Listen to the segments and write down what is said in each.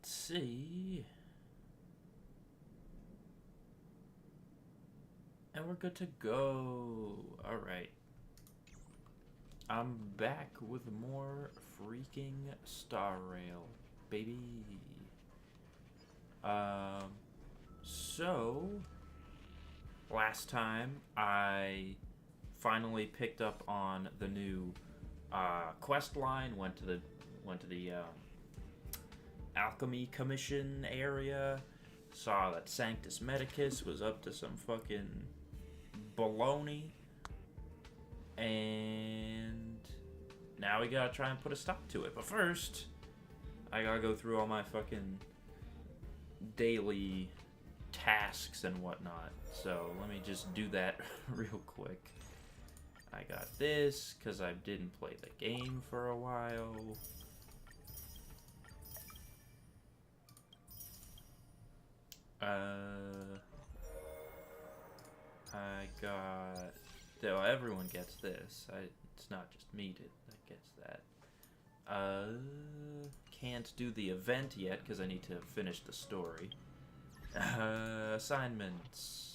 Let's see. And we're good to go. Alright. I'm back with more freaking Star Rail, baby. So last time I finally picked up on the new quest line. Went to the Alchemy Commission area. Saw that Sanctus Medicus was up to some fucking baloney. And now we gotta try and put a stop to it. But first, I gotta go through all my fucking daily tasks and whatnot. So let me just do that real quick. I got this because I didn't play the game for a while. I got... Though everyone gets this. It's not just me that gets that. Can't do the event yet because I need to finish the story. Assignments.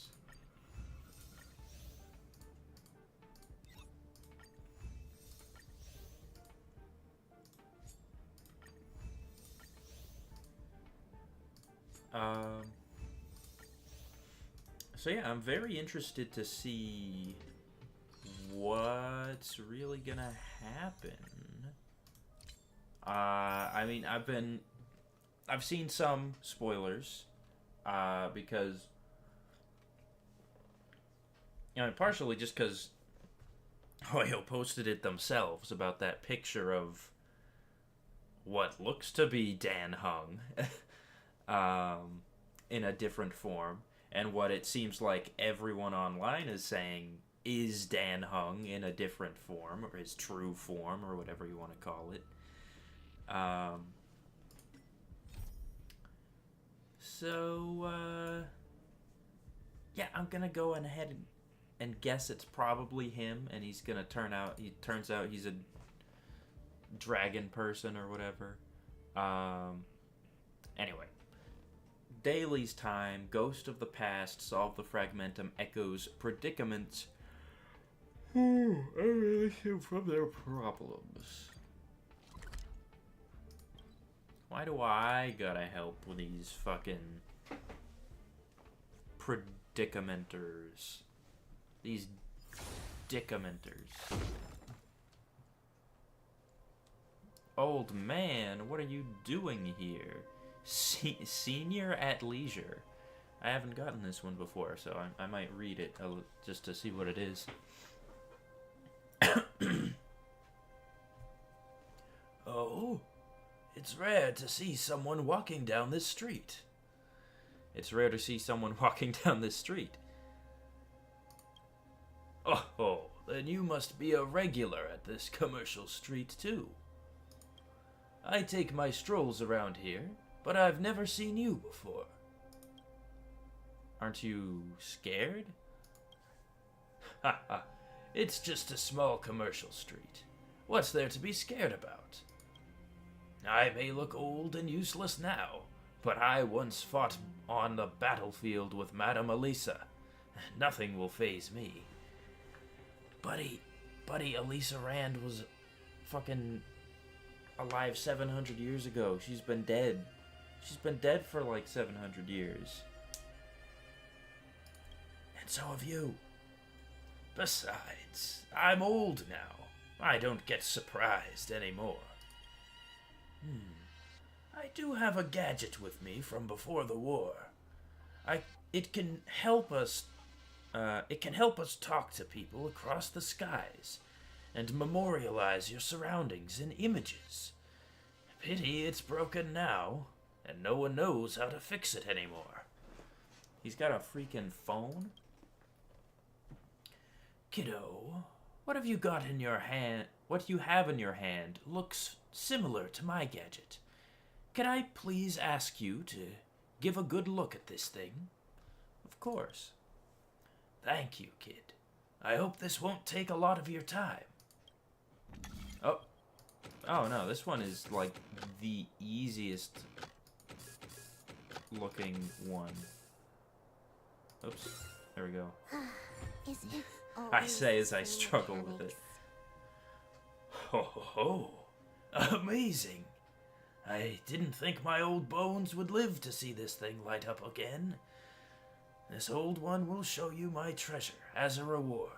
So yeah, I'm very interested to see what's really gonna happen. I mean, I've seen some spoilers, because, you know, partially just because Hoyo posted it themselves about that picture of what looks to be Dan Hung, in a different form, and what it seems like everyone online is saying is Dan Hung in a different form, or his true form, or whatever you want to call it. Yeah, I'm gonna go ahead and guess it's probably him, and he turns out he's a dragon person or whatever. Anyway. Daily's time, Ghost of the Past, Solve the Fragmentum, Echoes, Predicaments. Everything from their problems. Why do I gotta help with these fucking predicamenters? These dicamenters. Old man, what are you doing here? Senior at Leisure. I haven't gotten this one before, so I might read it just to see what it is. Oh, it's rare to see someone walking down this street. It's rare to see someone walking down this street. Oh, then you must be a regular at this commercial street, too. I take my strolls around here, but I've never seen you before. Aren't you scared? Ha ha, it's just a small commercial street. What's there to be scared about? I may look old and useless now, but I once fought on the battlefield with Madame Elisa. Nothing will faze me. Buddy, Elisa Rand was fucking alive 700 years ago. She's been dead. She's been dead for like 700 years. And so have you. Besides, I'm old now. I don't get surprised anymore. I do have a gadget with me from before the war. It can help us talk to people across the skies and memorialize your surroundings in images. Pity it's broken now, and no one knows how to fix it anymore. He's got a freaking phone? Kiddo, what have you got in your hand? What you have in your hand looks similar to my gadget. Can I please ask you to give a good look at this thing? Of course. Thank you, kid. I hope this won't take a lot of your time. Oh no, this one is like the easiest looking one. Oops. There we go. Is it I say as I always struggle with it. Ho ho ho! Amazing! I didn't think my old bones would live to see this thing light up again. This old one will show you my treasure as a reward.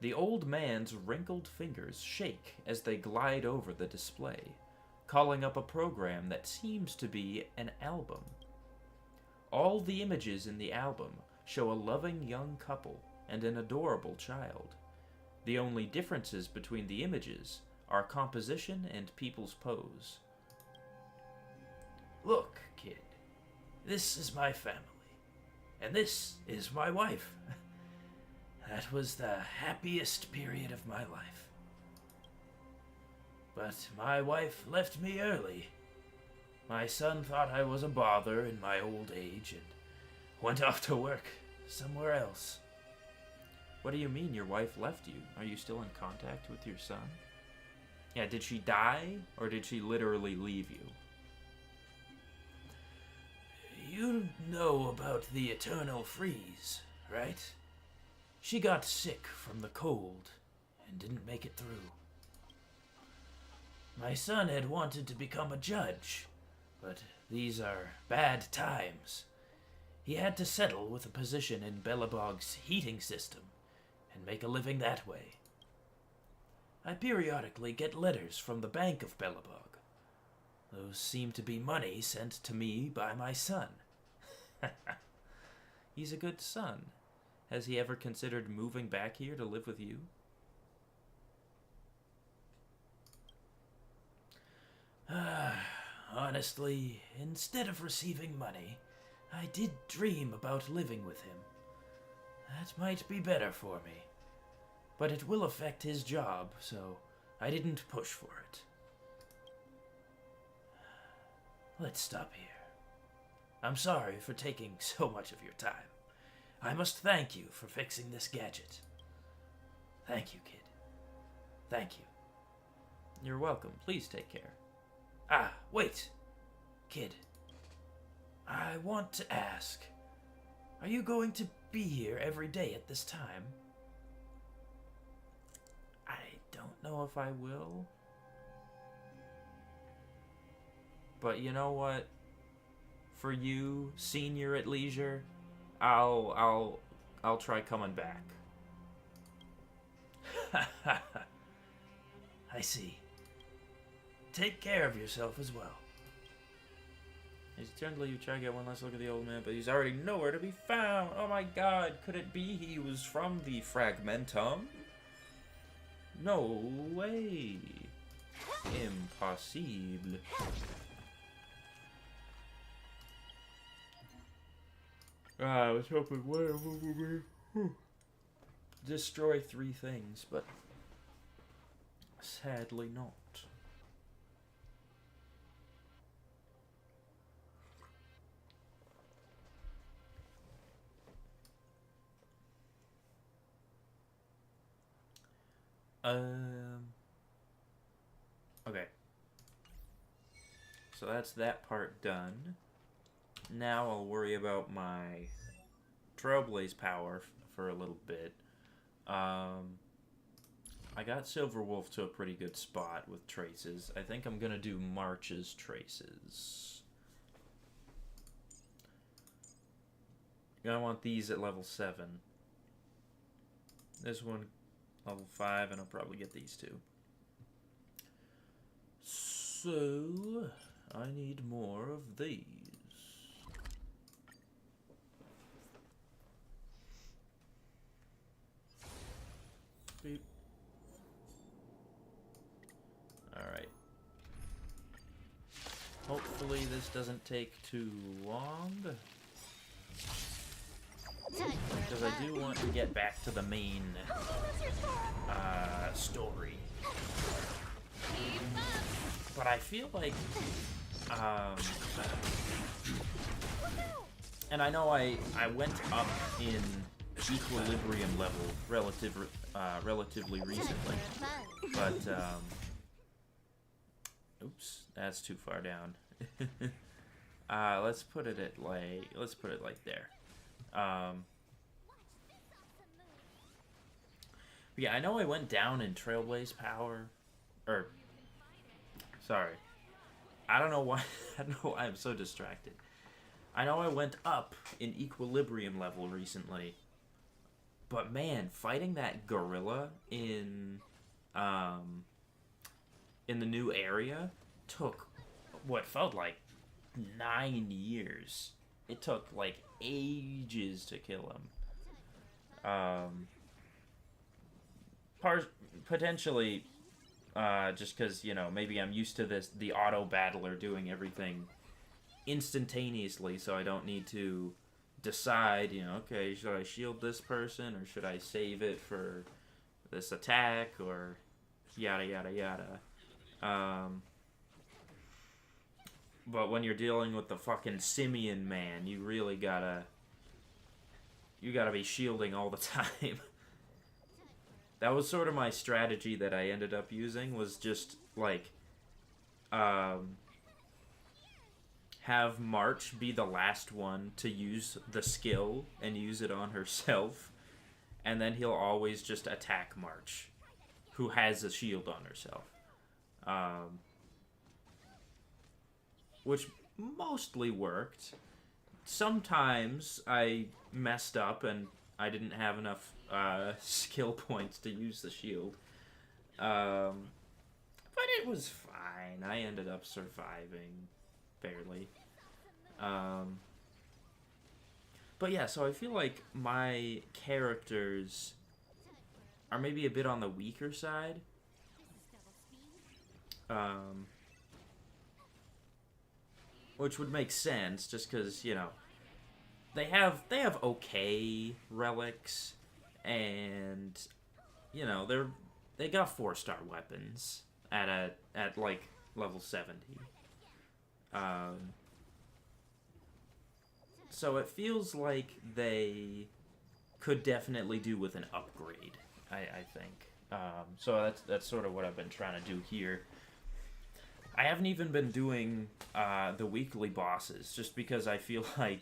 The old man's wrinkled fingers shake as they glide over the display, calling up a program that seems to be an album. All the images in the album show a loving young couple and an adorable child. The only differences between the images are composition and people's pose. Look, kid. This is my family. And this is my wife. That was the happiest period of my life. But my wife left me early. My son thought I was a bother in my old age and went off to work somewhere else. What do you mean your wife left you? Are you still in contact with your son? Yeah, did she die, or did she literally leave you? You know about the eternal freeze, right? She got sick from the cold and didn't make it through. My son had wanted to become a judge, but these are bad times. He had to settle with a position in Belobog's heating system and make a living that way. I periodically get letters from the Bank of Belobog. Those seem to be money sent to me by my son. He's a good son. Has he ever considered moving back here to live with you? Honestly, instead of receiving money, I did dream about living with him. That might be better for me. But it will affect his job, so I didn't push for it. Let's stop here. I'm sorry for taking so much of your time. I must thank you for fixing this gadget. Thank you, kid. Thank you. You're welcome. Please take care. Ah, wait. Kid. I want to ask. Are you going to be here every day at this time? I don't know if I will. But you know what? For you, senior at leisure, I'll try coming back. I see. Take care of yourself as well. As you turn to leave, you try to get one last look at the old man, but he's already nowhere to be found. Oh my god, could it be he was from the Fragmentum? No way. Impossible. I was hoping one of them would be destroy 3 things, but sadly not. Okay. So that's that part done. Now I'll worry about my Trailblaze power for a little bit. I got Silverwolf to a pretty good spot with traces. I think I'm gonna do March's traces. I want these at level 7. This one level 5, and I'll probably get these two. So I need more of these. Beep. Alright. Hopefully this doesn't take too long. Because I do want to get back to the main story. But I feel like and I know I went up in equilibrium level relatively recently, but oops, that's too far down. Let's put it at like, there. Yeah, I know I went down in Trailblaze power, or sorry, I don't know why. I don't know why I'm so distracted. I know I went up in equilibrium level recently, but man, fighting that gorilla in the new area took what felt like 9 years. It took like ages to kill him. Potentially, just because maybe I'm used to the auto battler doing everything instantaneously, so I don't need to decide. Okay, should I shield this person or should I save it for this attack or yada yada yada. But when you're dealing with the fucking simian man, you really gotta be shielding all the time. That was sort of my strategy that I ended up using, was just like have March be the last one to use the skill and use it on herself, and then he'll always just attack March, who has a shield on herself. Which mostly worked. Sometimes I messed up and I didn't have enough skill points to use the shield. But it was fine. I ended up surviving barely. But yeah, so I feel like my characters are maybe a bit on the weaker side. Which would make sense, just because, they have okay relics, and they got 4-star weapons at like level 70. So it feels like they could definitely do with an upgrade, I think. So that's sort of what I've been trying to do here. I haven't even been doing the weekly bosses, just because I feel like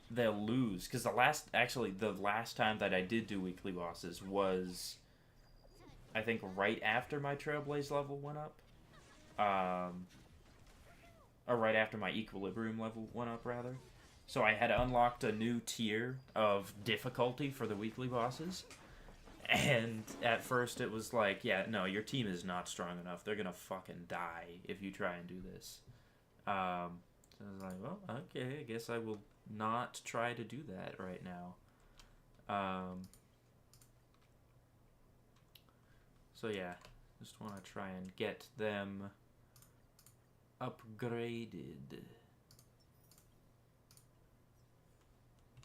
they'll lose. Because the last time that I did do weekly bosses was, I think, right after my Trailblaze level went up. Or right after my Equilibrium level went up, rather. So I had unlocked a new tier of difficulty for the weekly bosses. And at first it was like, yeah, no, your team is not strong enough. They're gonna fucking die if you try and do this. So I was like, well, okay, I guess I will not try to do that right now. So yeah, just want to try and get them upgraded.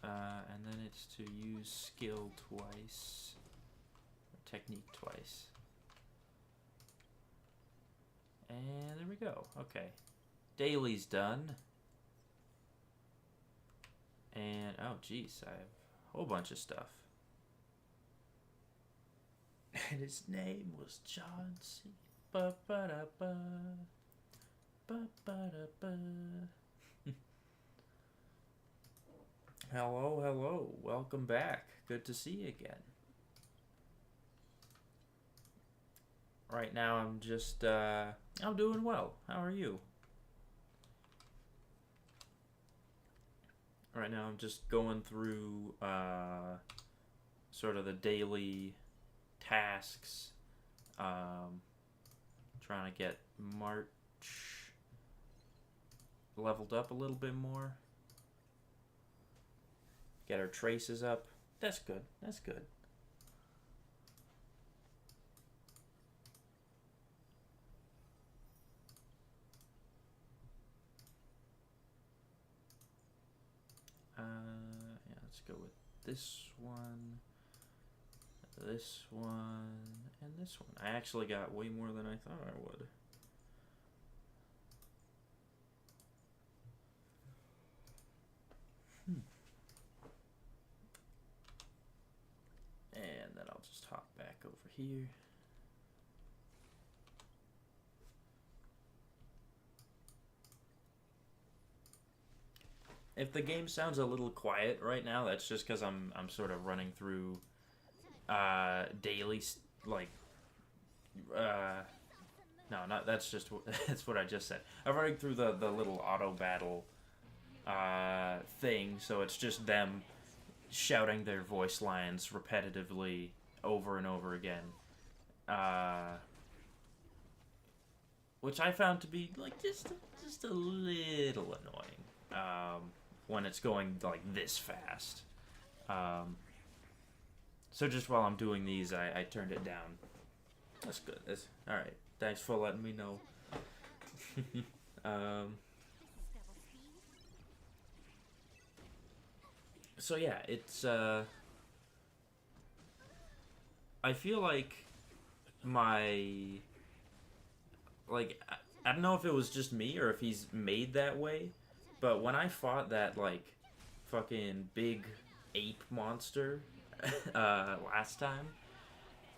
And then it's to use skill twice. Technique twice. And there we go. Okay. Daily's done. And, oh geez, I have a whole bunch of stuff. And his name was John C. Ba-ba-da-ba. Ba-ba-da-ba. Hello, hello. Welcome back. Good to see you again. Right now I'm just, I'm doing well. How are you? Right now I'm just going through, sort of the daily tasks, trying to get March leveled up a little bit more. Get our traces up. That's good. That's good. Yeah, let's go with this one, and this one. I actually got way more than I thought I would. And then I'll just hop back over here. if the game sounds a little quiet right now, that's just because I'm sort of running through daily like no, not that's just that's what I just said. I'm running through the little auto battle thing, so it's just them shouting their voice lines repetitively over and over again, which I found to be like just a little annoying when it's going like this fast. So just while I'm doing these, I turned it down. That's good. That's all right. Thanks for letting me know. So yeah, it's I feel like my I don't know if it was just me or if he's made that way, but when I fought that like fucking big ape monster last time,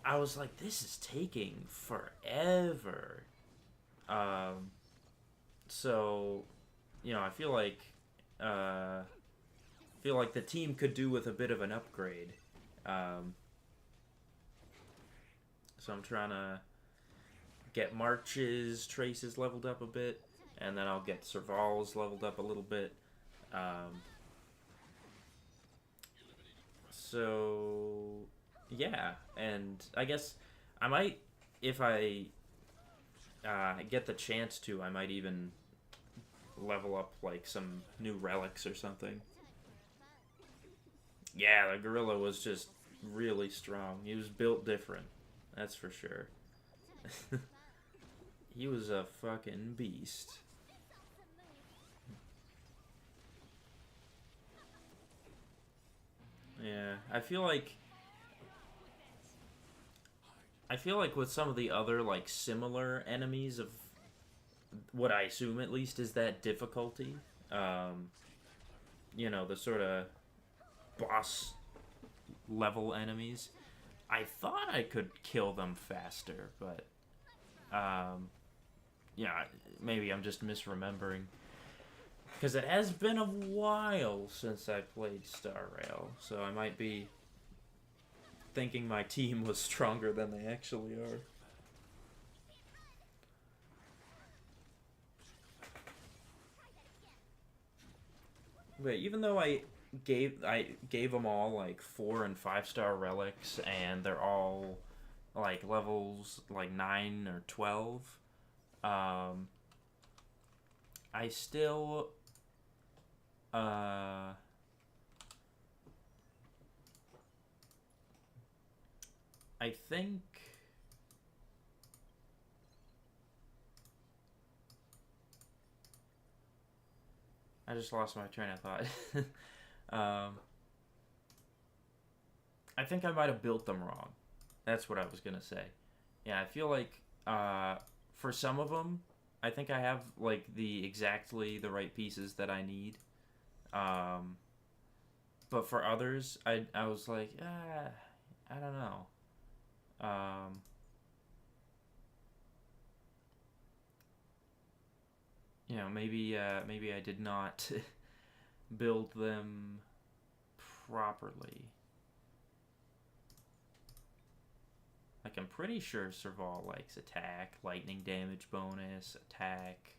I was like, this is taking forever. So, you know, I feel like the team could do with a bit of an upgrade. So I'm trying to get March's traces leveled up a bit, and then I'll get Serval's leveled up a little bit. So yeah, and I guess I might, if I get the chance to, I might even level up like some new relics or something. Yeah, the gorilla was just really strong. He was built different, that's for sure. He was a fucking beast. Yeah, I feel like with some of the other like similar enemies of what I assume at least is that difficulty, you know, the sort of boss level enemies, I thought I could kill them faster, but yeah, maybe I'm just misremembering. Because it has been a while since I played Star Rail, so I might be thinking my team was stronger than they actually are. But even though I gave them all like 4 and 5-star relics, and they're all like levels like 9 or 12, I still I think I just lost my train of thought. I think I might have built them wrong. That's what I was gonna say. Yeah, I feel like for some of them, I think I have like exactly the right pieces that I need. But for others, I was like, I don't know. You know, maybe I did not build them properly. Like, I'm pretty sure Serval likes attack, lightning damage bonus, attack,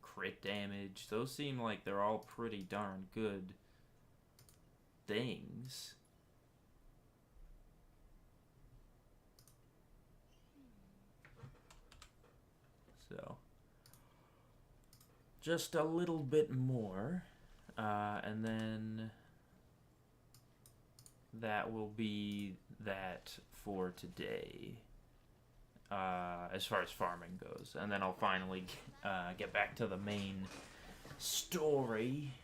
crit damage. Those seem like they're all pretty darn good things. So, just a little bit more, and then that will be that for today, as far as farming goes. And then I'll finally get back to the main story.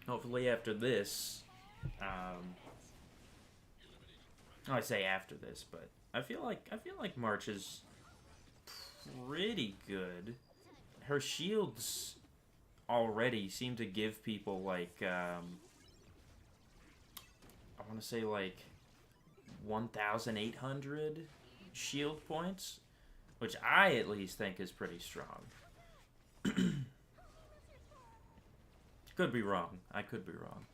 Hopefully after this, I say after this, but I feel like March is pretty good. Her shields already seem to give people like I want to say like 1,800 shield points, which I at least think is pretty strong. Could be wrong. I could be wrong.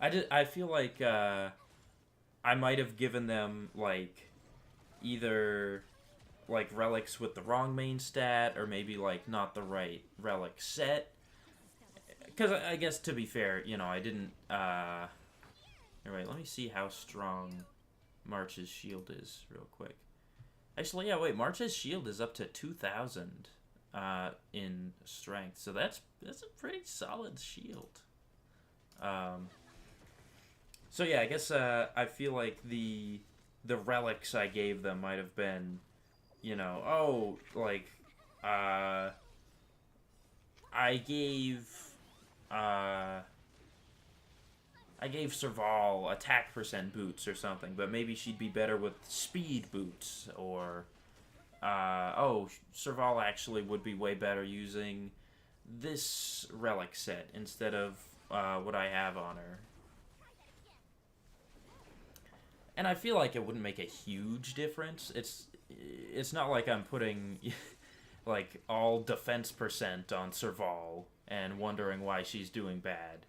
I feel like I might have given them like either like relics with the wrong main stat or maybe like not the right relic set. Because I guess to be fair, you know, I didn't. Alright, let me see how strong March's shield is real quick. Actually, yeah, wait, March's shield is up to 2,000 in strength, so that's a pretty solid shield. So yeah, I guess I feel like the relics I gave them might have been, you know, oh, like I gave Serval attack percent boots or something, but maybe she'd be better with speed boots, or oh, Serval actually would be way better using this relic set instead of what I have on her. And I feel like it wouldn't make a huge difference. It's not like I'm putting like all defense percent on Serval and wondering why she's doing bad.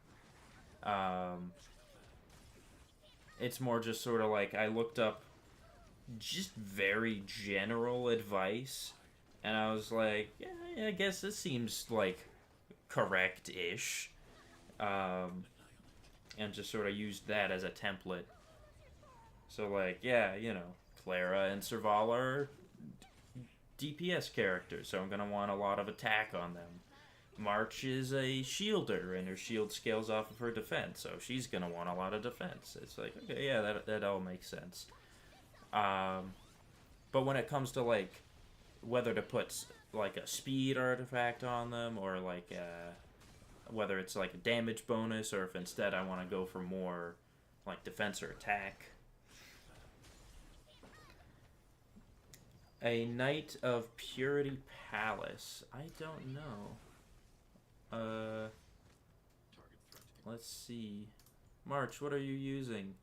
It's more just sort of like I looked up just very general advice, and I was like, yeah, I guess this seems like correct-ish, and just sort of used that as a template. So like, yeah, you know, Clara and Serval are DPS characters, so I'm gonna want a lot of attack on them. March is a shielder, and her shield scales off of her defense, so she's gonna want a lot of defense. It's like, okay, yeah, that all makes sense. But when it comes to, like, whether to put, like, a speed artifact on them, or, like, whether it's, like, a damage bonus, or if instead I want to go for more, like, defense or attack. A Knight of Purity Palace. I don't know. Let's see. March, what are you using?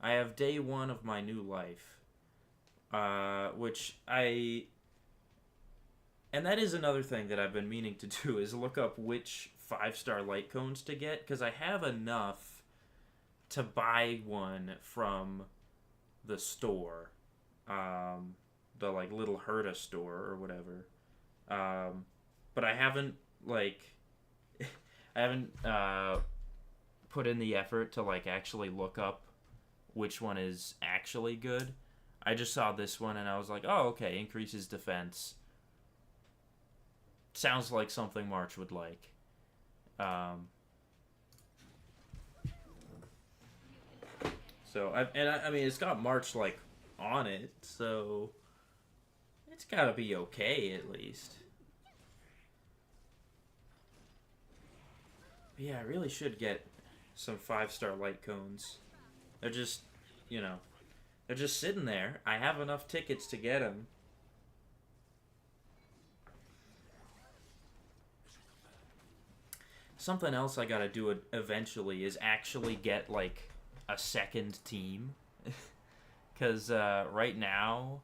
I have day 1 of my new life. Which I... And that is another thing that I've been meaning to do, is look up which 5-star light cones to get, because I have enough to buy one from the store. The, like, little Herta store or whatever. But I haven't, like... I haven't put in the effort to, like, actually look up which one is actually good. I just saw this one and I was like, oh, okay, increases defense. Sounds like something March would like. So, I mean, it's got March, like, on it, so it's gotta be okay, at least. But yeah, I really should get some 5-star light cones. They're just, you know, they're just sitting there. I have enough tickets to get them. Something else I gotta do eventually is actually get, like, a second team. Because right now,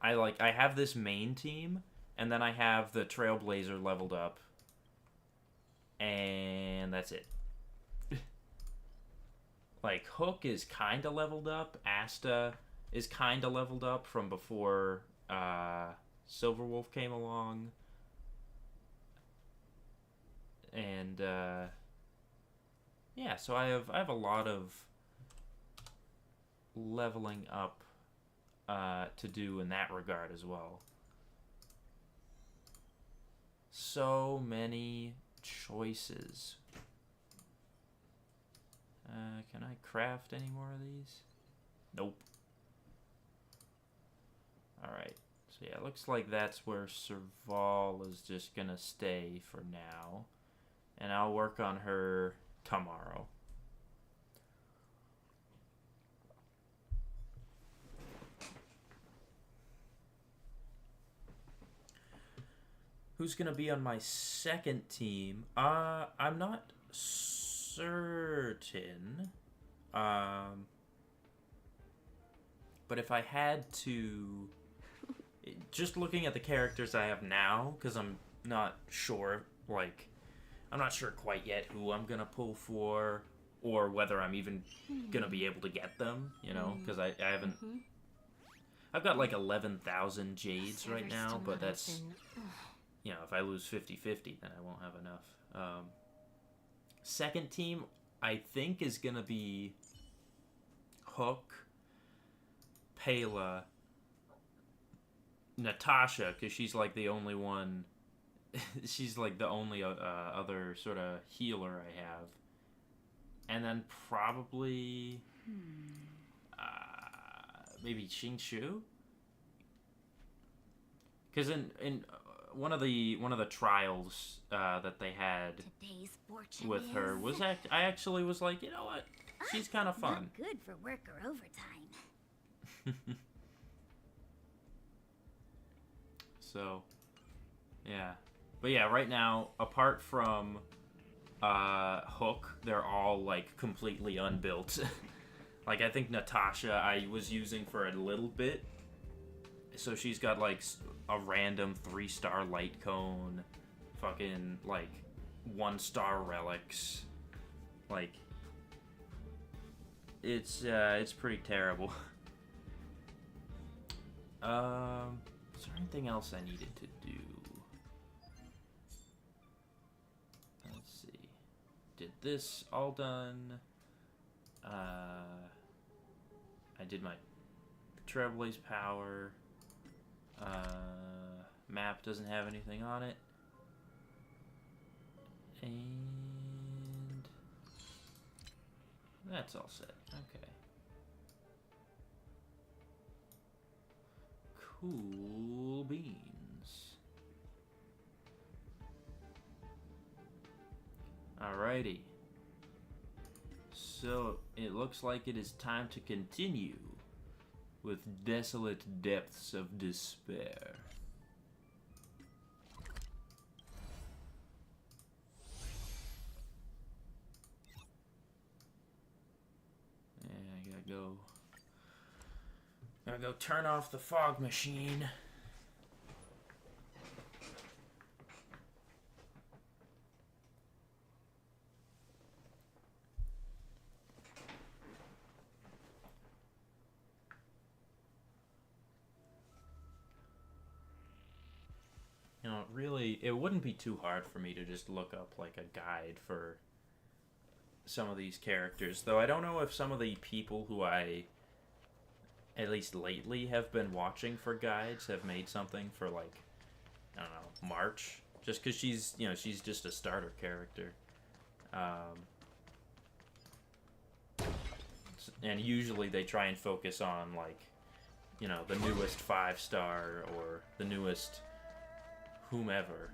I have this main team, and then I have the Trailblazer leveled up. And that's it. Like, Hook is kind of leveled up. Asta is kind of leveled up from before Silverwolf came along. And, yeah, so I have a lot of leveling up to do in that regard as well. So many choices. Can I craft any more of these? Nope. Alright. So yeah, it looks like that's where Serval is just gonna stay for now. And I'll work on her tomorrow. Who's gonna be on my second team? I'm not certain. But if I had to, just looking at the characters I have now, because I'm not sure, like, I'm not sure quite yet who I'm gonna pull for, or whether I'm even gonna be able to get them, you know, because I haven't. I've got like 11,000 jades right now, but that's, you know, if I lose 50-50, then I won't have enough. Second team, I think, is gonna be Hook, Pela, Natasha, because she's like the only one. She's like the only other sort of healer I have, and then probably maybe Xingshu, because in one of the trials that they had with her was I actually was like, you know what, she's kind of fun. Not good for work or overtime. So, yeah. But yeah, right now, apart from Hook, they're all, like, completely unbuilt. Like, I think Natasha I was using for a little bit. So she's got, like, a random 3-star light cone, fucking, like, 1-star relics. Like, it's pretty terrible. Is there anything else I needed to do? Let's see. Did this all done. I did my Trailblaze power. Map doesn't have anything on it. And that's all set. Okay. Cool beans. Alrighty. So, it looks like it is time to continue with Desolate Depths of Despair. Yeah, gotta go turn off the fog machine. You know, really, it wouldn't be too hard for me to just look up, like, a guide for some of these characters. Though I don't know if some of the people who I, at least lately, have been watching for guides have made something for, like, I don't know, March. Just because she's, you know, she's just a starter character. And usually they try and focus on, like, you know, the newest 5-star or the newest whomever.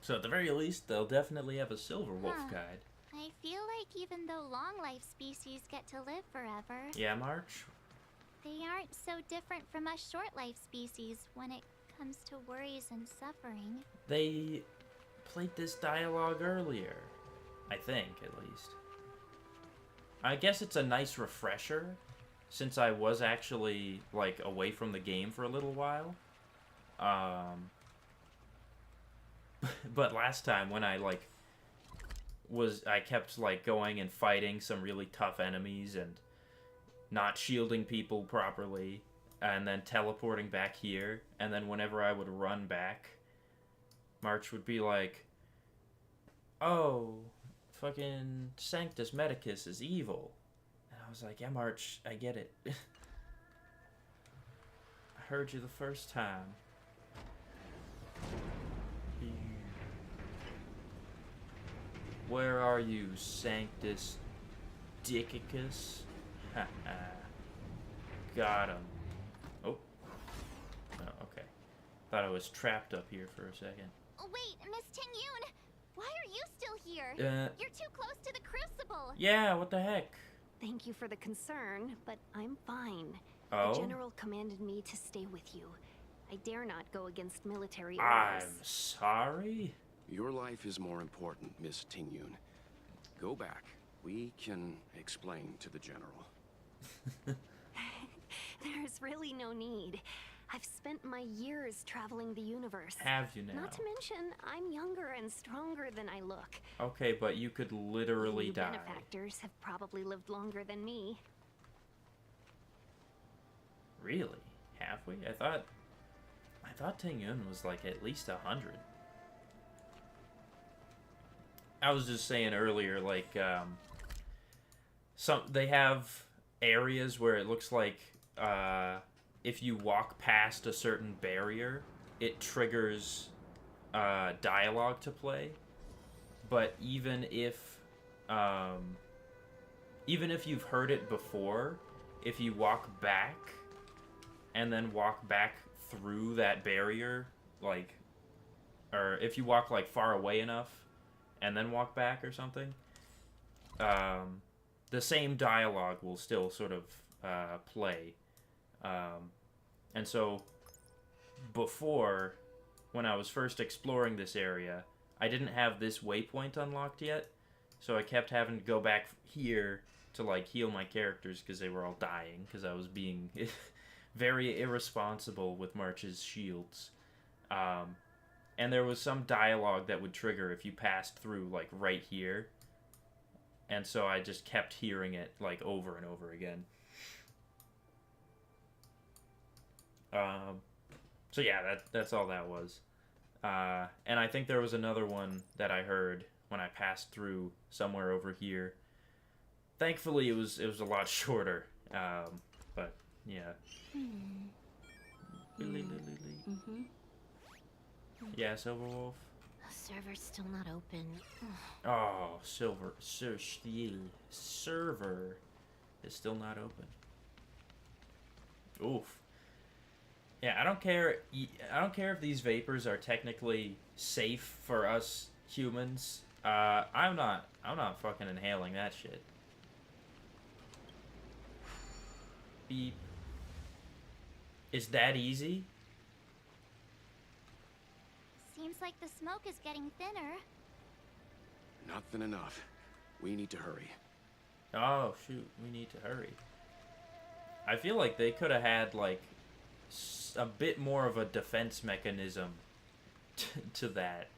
So at the very least, they'll definitely have a Silver Wolf guide. I feel like even though long life species get to live forever, Yeah, March? they aren't so different from us short life species when it comes to worries and suffering. They played this dialogue earlier. I think, at least. I guess it's a nice refresher, since I was actually, like, away from the game for a little while. But last time when I, like, I kept, like, going and fighting some really tough enemies and not shielding people properly, and then teleporting back here, and then whenever I would run back, March would be like, oh, fucking Sanctus Medicus is evil. And I was like, yeah, March, I get it. I heard you the first time. Where are you, Sanctus Dickicus? Ha ha. Got him. Oh, okay. Thought I was trapped up here for a second. Wait, Miss Ting-Yun! Why are you still here? You're too close to the Crucible! Yeah, what the heck? Thank you for the concern, but I'm fine. Oh? The General commanded me to stay with you. I dare not go against military I'm orders. sorry? Your life is more important, Miss Tingyun. Go back. We can explain to the General. There's really no need. I've spent my years traveling the universe. Have you now? Not to mention, I'm younger and stronger than I look. Okay, but you could literally You die. benefactors have probably lived longer than me. Really? Have we? I thought Tingyun was like at least 100. I was just saying earlier, like, they have areas where it looks like if you walk past a certain barrier, it triggers dialogue to play. But even if you've heard it before, if you walk back and then walk back through that barrier, like, or if you walk like far away enough and then walk back or something, the same dialogue will still sort of play. And so before, when I was first exploring this area, I didn't have this waypoint unlocked yet, so I kept having to go back here to like heal my characters because they were all dying because I was being very irresponsible with March's shields. And there was some dialogue that would trigger if you passed through like right here, and so I just kept hearing it like over and over again. So yeah, that's all that was. And I think there was another one that I heard when I passed through somewhere over here. Thankfully, it was a lot shorter. But yeah. Yeah, Silverwolf. The server's still not open. Oh, server is still not open. Oof. Yeah, I don't care if these vapors are technically safe for us humans. I'm not fucking inhaling that shit. Beep. It's that easy? Seems like the smoke is getting thinner. Not thin enough. We need to hurry. Oh, shoot. We need to hurry. I feel like they could have had, like, a bit more of a defense mechanism to that.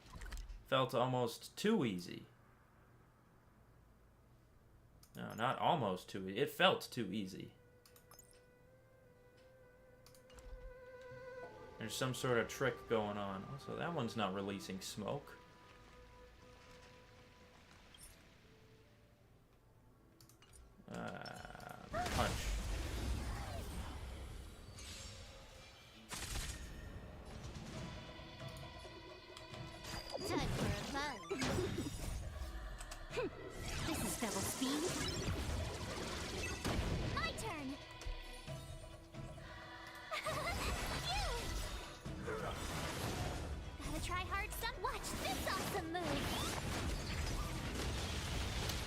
Felt almost too easy. No, not almost too easy. It felt too easy. There's some sort of trick going on. Also, that one's not releasing smoke. Punch. Time for a buzz. This is double speed. My turn. Gotta try hard some. Watch this awesome move.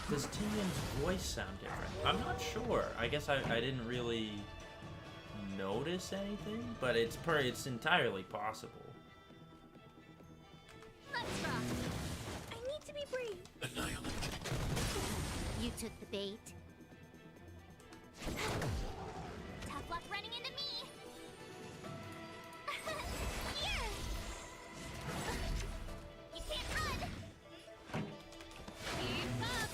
Does Tinian's voice sound different? I'm not sure. I guess I didn't really notice anything, but it's entirely possible. Let's rock. I need to be brave. Annihilate. You took the bait. Tough luck running into me. Here. You can't run. Keep up.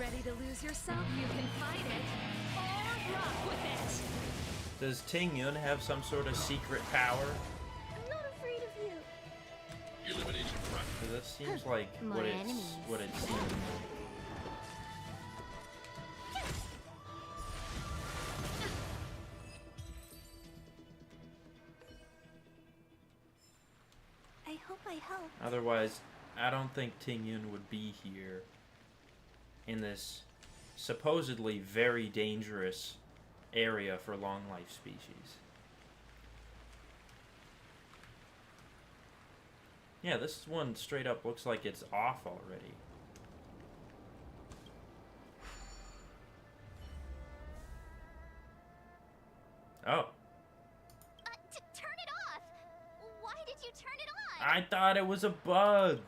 Ready to lose yourself? You can fight it or rock with it. Does Tingyun have some sort of secret power? I'm not afraid of you. Elimination front. Because that seems like More enemies. what it seems. I hope I help. Otherwise, I don't think Tingyun would be here in this supposedly very dangerous area for long life species. Yeah, this one straight up looks like it's off already. Oh. Turn it off. Why did you turn it on? I thought it was a bug.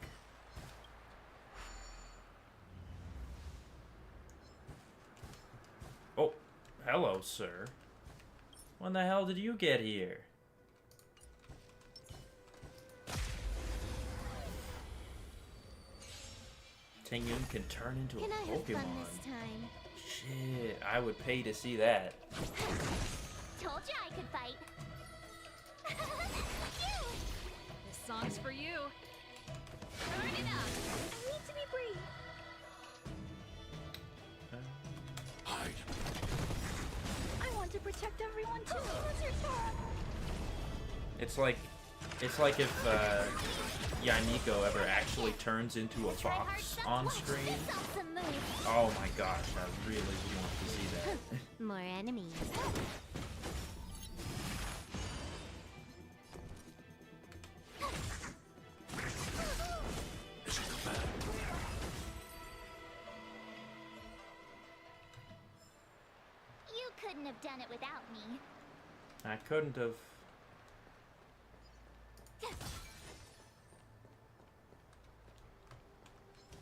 Oh, hello, sir. When the hell did you get here? Tingyun can turn into Can a I have Pokemon. fun this time? Shit, I would pay to see that. Told you I could fight. This song's for you. Turn it up. I need to be brave. Hide. I want to protect everyone too. What's your turn? It's like if Yaniko ever actually turns into a fox on screen. Awesome move. Oh my gosh, I really want to see that. More enemies. You couldn't have done it without me. I couldn't have.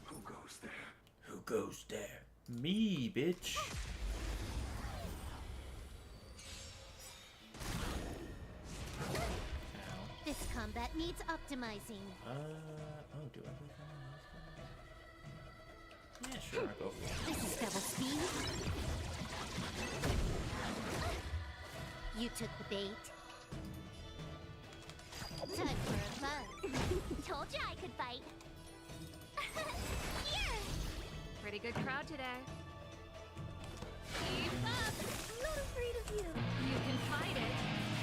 Who goes there? Who goes there? Me, bitch. Ow. This combat needs optimizing. Oh, do I go for this? Yeah, sure, I'll go for it. This is double speed. You took the bait. Time for a buzz. Told you I could fight. Here! Pretty good crowd today. Keep up. I'm not afraid of you. You can fight it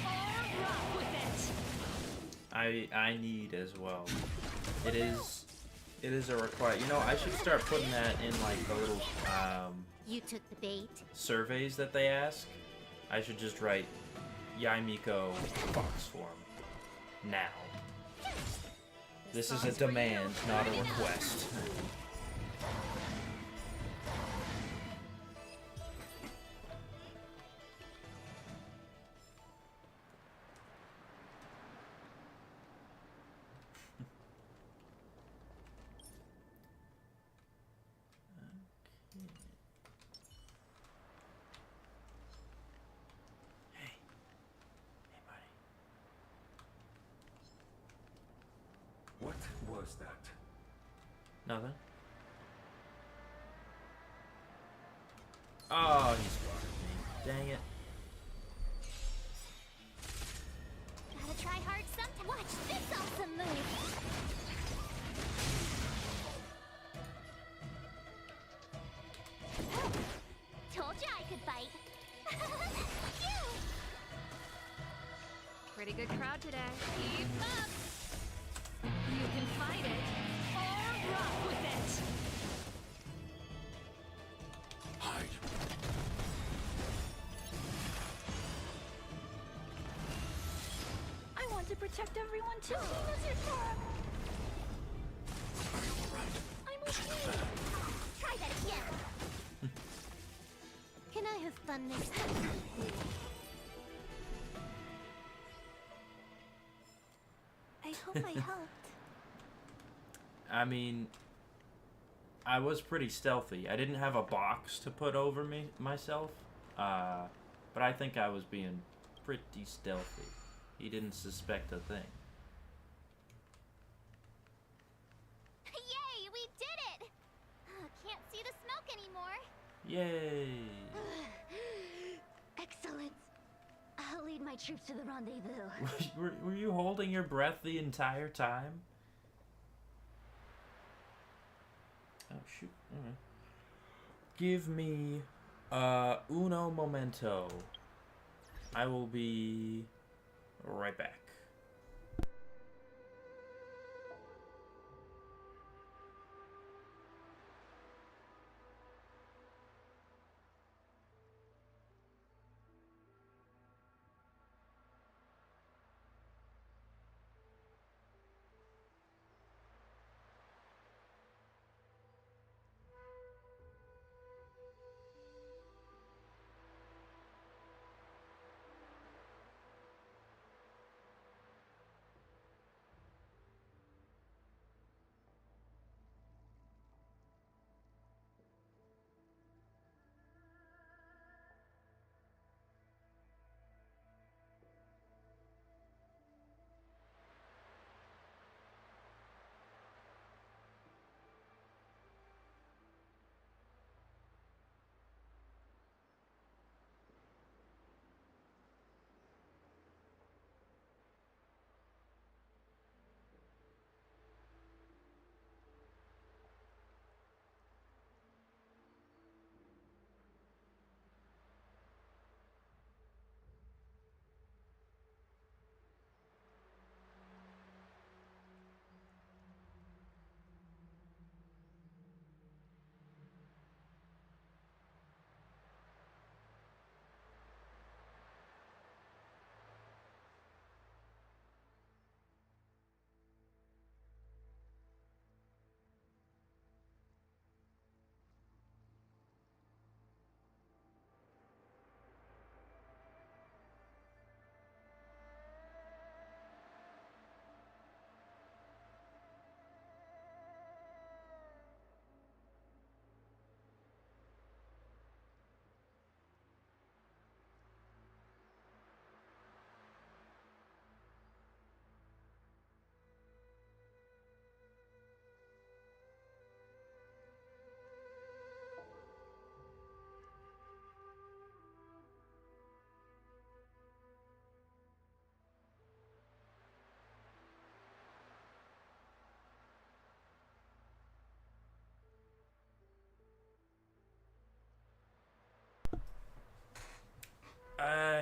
or rock with it. I need as well. It is a require. You know, I should start putting that in like the little You took the bait. surveys that they ask. I should just write Yaimiko fox form now. This is a song's for you. demand, not a request. Hey. Hey, buddy. What was that? Nothing? Oh, he spotted me. Dang it. Gotta try hard sometime. Watch this awesome move. Told you I could fight. Phew. Pretty good crowd today. Keep up. You can fight it or rock with it. Hide. I want to protect everyone too. What's your turn? Are you alright? I'm okay. Try that again. Can I have fun this time? I hope I helped. I mean, I was pretty stealthy. I didn't have a box to put over me myself, but I think I was being pretty stealthy. He didn't suspect a thing. Yay, we did it! Can't see the smoke anymore. Yay! Excellent. I'll lead my troops to the rendezvous. Were you holding your breath the entire time? Oh shoot! Alright. Give me uno momento. I will be right back.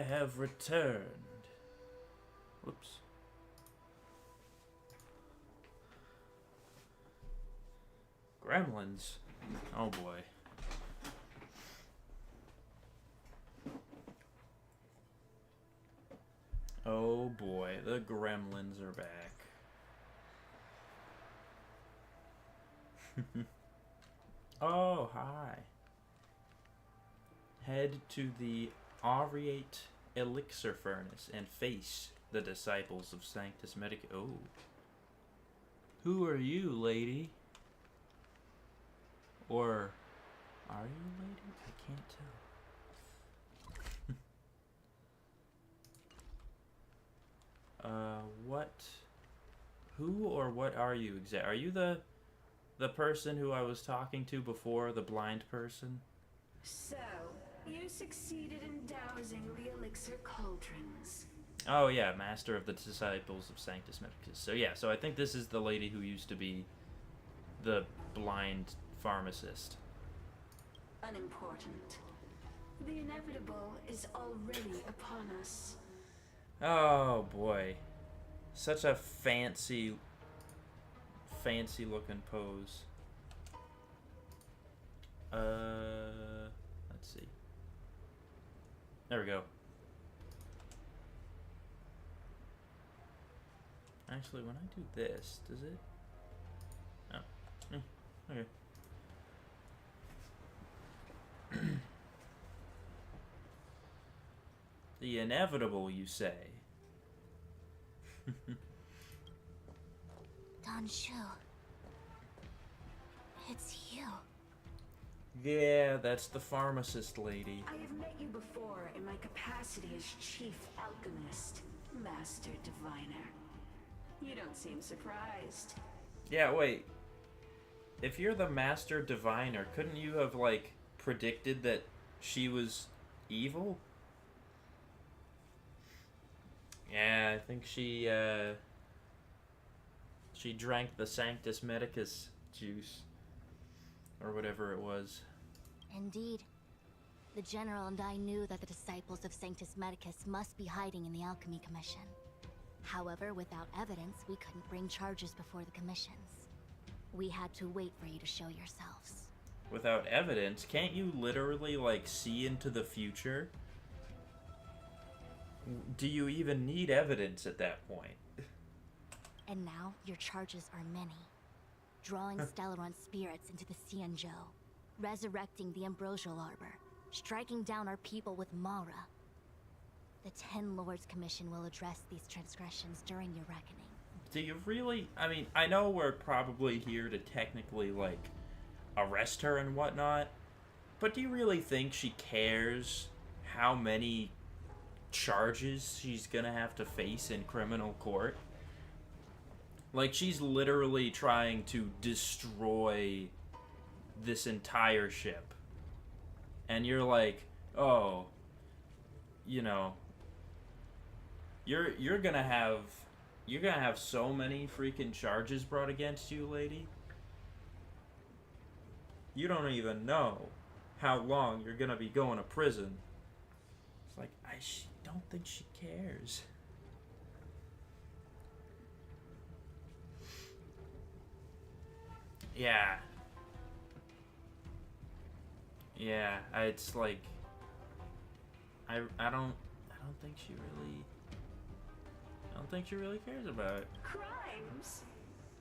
have returned. Whoops. Gremlins. Oh boy. Oh boy, the gremlins are back. Oh, hi. Head to the Aureate Elixir Furnace and face the disciples of Sanctus Medica. Oh. Who are you, lady? Or are you a lady? I can't tell. What? Who or what are you exactly? Are you the person who I was talking to before, the blind person? So, you succeeded in dowsing the elixir cauldrons. Oh yeah, master of the disciples of Sanctus Medicus. So yeah, so I think this is the lady who used to be the blind pharmacist. Unimportant. The inevitable is already upon us. Oh boy. Such a fancy looking pose. Let's see. There we go. Actually, when I do this, does it? Oh. Okay. The inevitable, you say? Don Shu. It's you. Yeah, that's the pharmacist lady. I have met you before in my capacity as chief alchemist, master diviner. You don't seem surprised. Yeah, wait. If you're the master diviner, couldn't you have, like, predicted that she was evil? Yeah, I think she drank the Sanctus Medicus juice. Or whatever it was. Indeed. The General and I knew that the disciples of Sanctus Medicus must be hiding in the Alchemy Commission. However, without evidence, we couldn't bring charges before the commissions. We had to wait for you to show yourselves. Without evidence? Can't you literally, like, see into the future? Do you even need evidence at that point? And now, your charges are many. Drawing Stellaron spirits into the Xianzhou, resurrecting the Ambrosial Arbor, striking down our people with Mara. The Ten Lords Commission will address these transgressions during your reckoning. Do you really? I mean, I know we're probably here to technically, like, arrest her and whatnot, but do you really think she cares how many charges she's gonna have to face in criminal court? Like, she's literally trying to destroy this entire ship. And you're like, oh, you know, you're gonna have so many freaking charges brought against you, lady. You don't even know how long you're gonna be going to prison. It's like, I don't think she cares. Yeah. Yeah, it's like I don't think she really cares about it. Crimes?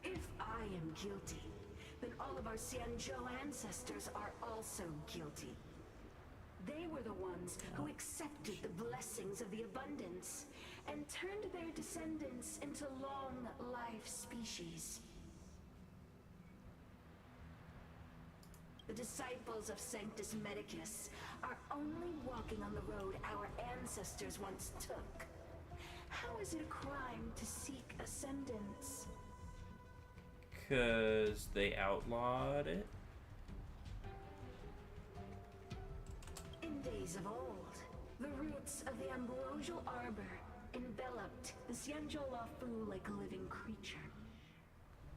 If I am guilty, then all of our Xianzhou ancestors are also guilty. They were the ones who accepted the blessings of the abundance and turned their descendants into long-life species. The disciples of Sanctus Medicus are only walking on the road our ancestors once took. How is it a crime to seek ascendance? 'Cause they outlawed it? In days of old, the roots of the Ambrosial Arbor enveloped the Xianzhou Lafu like a living creature.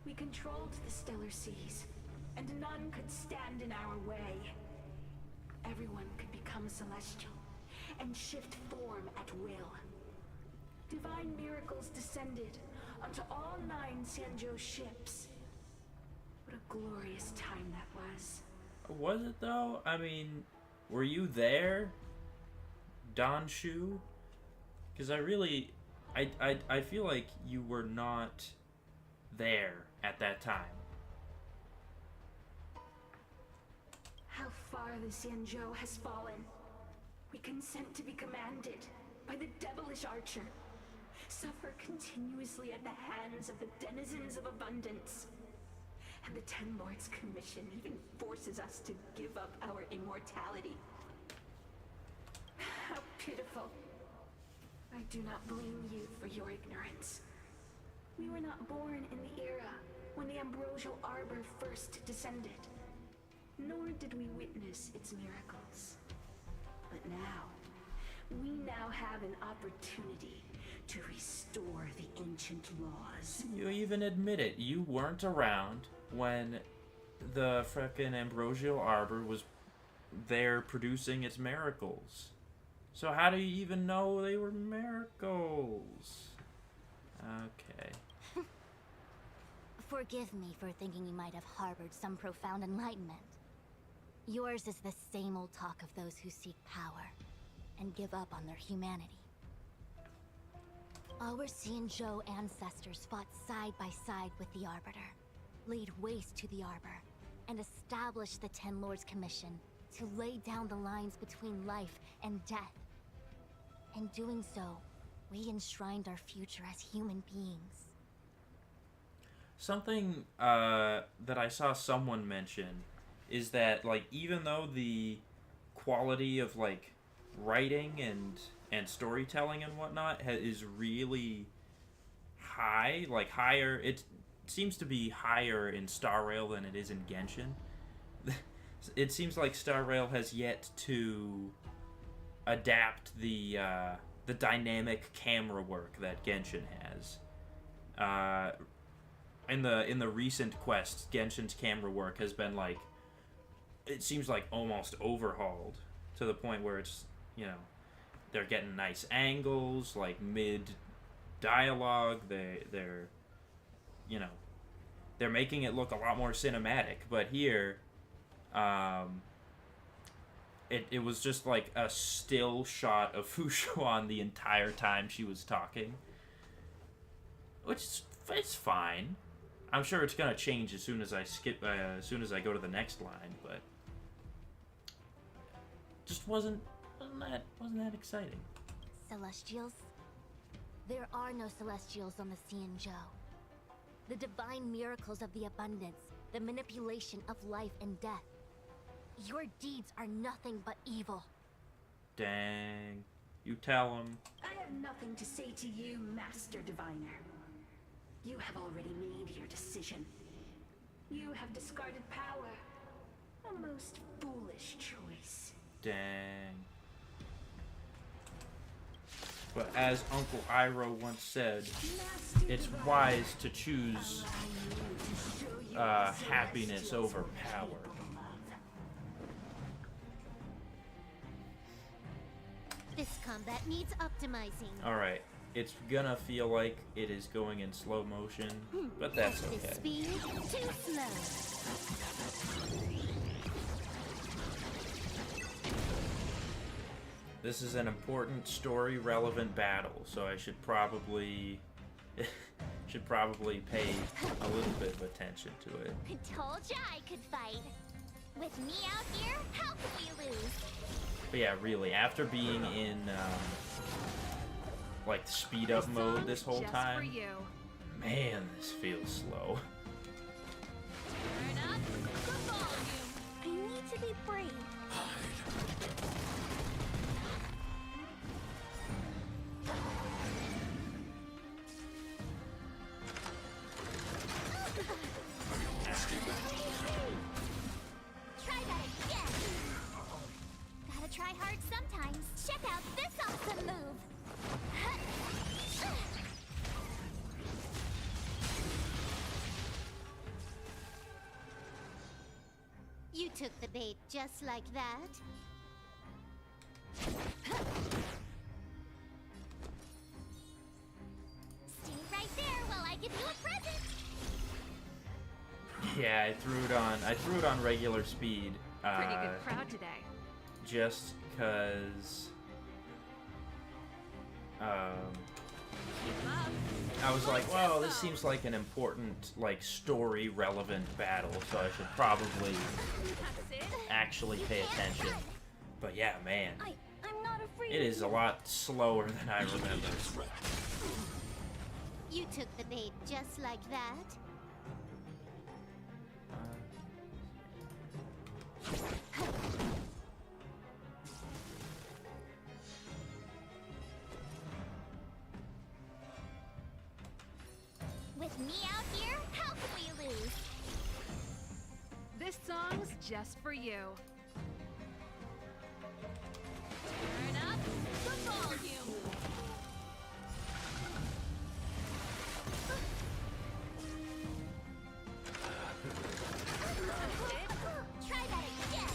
We controlled the stellar seas, and none could stand in our way. Everyone could become celestial, and shift form at will. Divine miracles descended onto all 9 Xianzhou ships. What a glorious time that was. Was it though? I mean, were you there, Don Shu? Because I feel like you were not there at that time. How far the Xianzhou has fallen. We consent to be commanded by the devilish archer. Suffer continuously at the hands of the denizens of abundance. And the Ten Lords Commission even forces us to give up our immortality. How pitiful. I do not blame you for your ignorance. We were not born in the era when the Ambrosial Arbor first descended, nor did we witness its miracles. But we now have an opportunity to restore the ancient laws. You even admit it. You weren't around when the frickin' Ambrosial Arbor was there producing its miracles. So how do you even know they were miracles? Okay. Forgive me for thinking you might have harbored some profound enlightenment. Yours is the same old talk of those who seek power and give up on their humanity. Our Xianzhou ancestors fought side by side with the Arbiter, laid waste to the Arbor, and established the Ten Lords Commission to lay down the lines between life and death. In doing so, we enshrined our future as human beings. Something that I saw someone mention is that, like, even though the quality of, like, writing and storytelling and whatnot is really high, like higher, it seems to be higher in Star Rail than it is in Genshin. It seems like Star Rail has yet to adapt the dynamic camera work that Genshin has. In the recent quests, Genshin's camera work has been, like, it seems like almost overhauled to the point where it's, you know, they're getting nice angles, like mid dialogue. They're you know, they're making it look a lot more cinematic. But here, it was just like a still shot of Fushuan the entire time she was talking, which it's fine. I'm sure it's gonna change as soon as I go to the next line, but just wasn't that exciting. Celestials? There are no Celestials on the Xianzhou. The divine miracles of the abundance, the manipulation of life and death. Your deeds are nothing but evil. Dang. You tell him. I have nothing to say to you, Master Diviner. You have already made your decision. You have discarded power. A most foolish choice. Dang. But as Uncle Iroh once said, it's wise to choose happiness over power. This combat needs optimizing. Alright, it's gonna feel like it is going in slow motion, but that's This okay. speed too slow. This is an important story-relevant battle, so I should probably pay a little bit of attention to it. Told ya I could fight. With me out here, how could we lose? But yeah, really, after being in like speed up mode this whole time, man, this feels slow. Turn up the volume. I need to be brave. Try that again. Gotta try hard sometimes. Check out this awesome move. You took the bait just like that. Yeah, I threw it on regular speed. Pretty good crowd today. Just cause I was like, well, this seems like an important, like, story relevant battle, so I should probably actually pay attention. But yeah, man, I'm not afraid. it is a lot slower than I remember. You took the bait just like that. With me out here, how can we lose? This song's just for you. Turn up the volume. Try that again.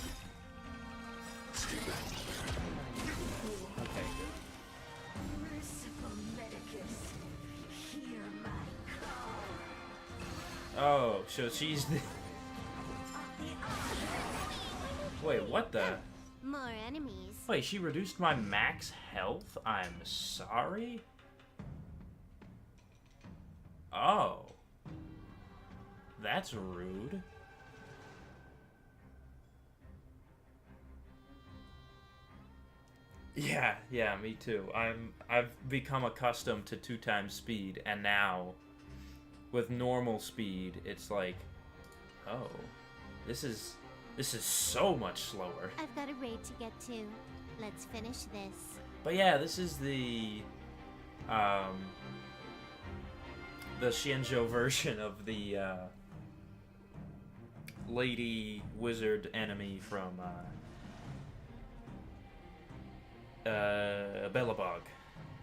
Okay, good. Merciful Medicus, hear my call. Oh, so she's the... Wait, what the... More enemies. Wait, she reduced my max health? I'm sorry? Oh. That's rude. Yeah, me too. I've become accustomed to 2 times speed, and now with normal speed, it's like, oh, this is so much slower. I've got a raid to get to. Let's finish this. But yeah, this is the Xianzhou version of the lady wizard enemy from Belobog.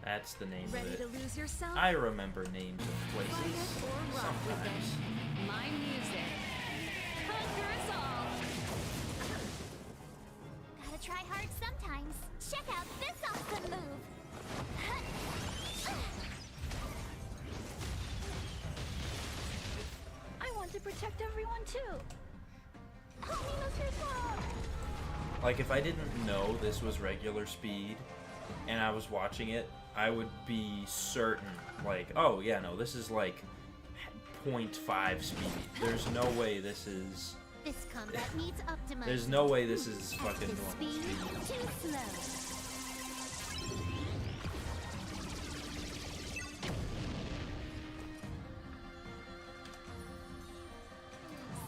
That's the name Ready of to it. lose yourself? I remember names of Fight places it or rock with sometimes. it. My music. Conquer us all. Gotta try hard sometimes. Check out this awesome move. I want to protect everyone too. Help me, Mr. Swallow. Like, if I didn't know this was regular speed and I was watching it, I would be certain, like, oh, yeah, no, this is like 0.5 speed. There's no way this is... This combat needs optimized. There's no way this is fucking Active normal speed speed. too slow.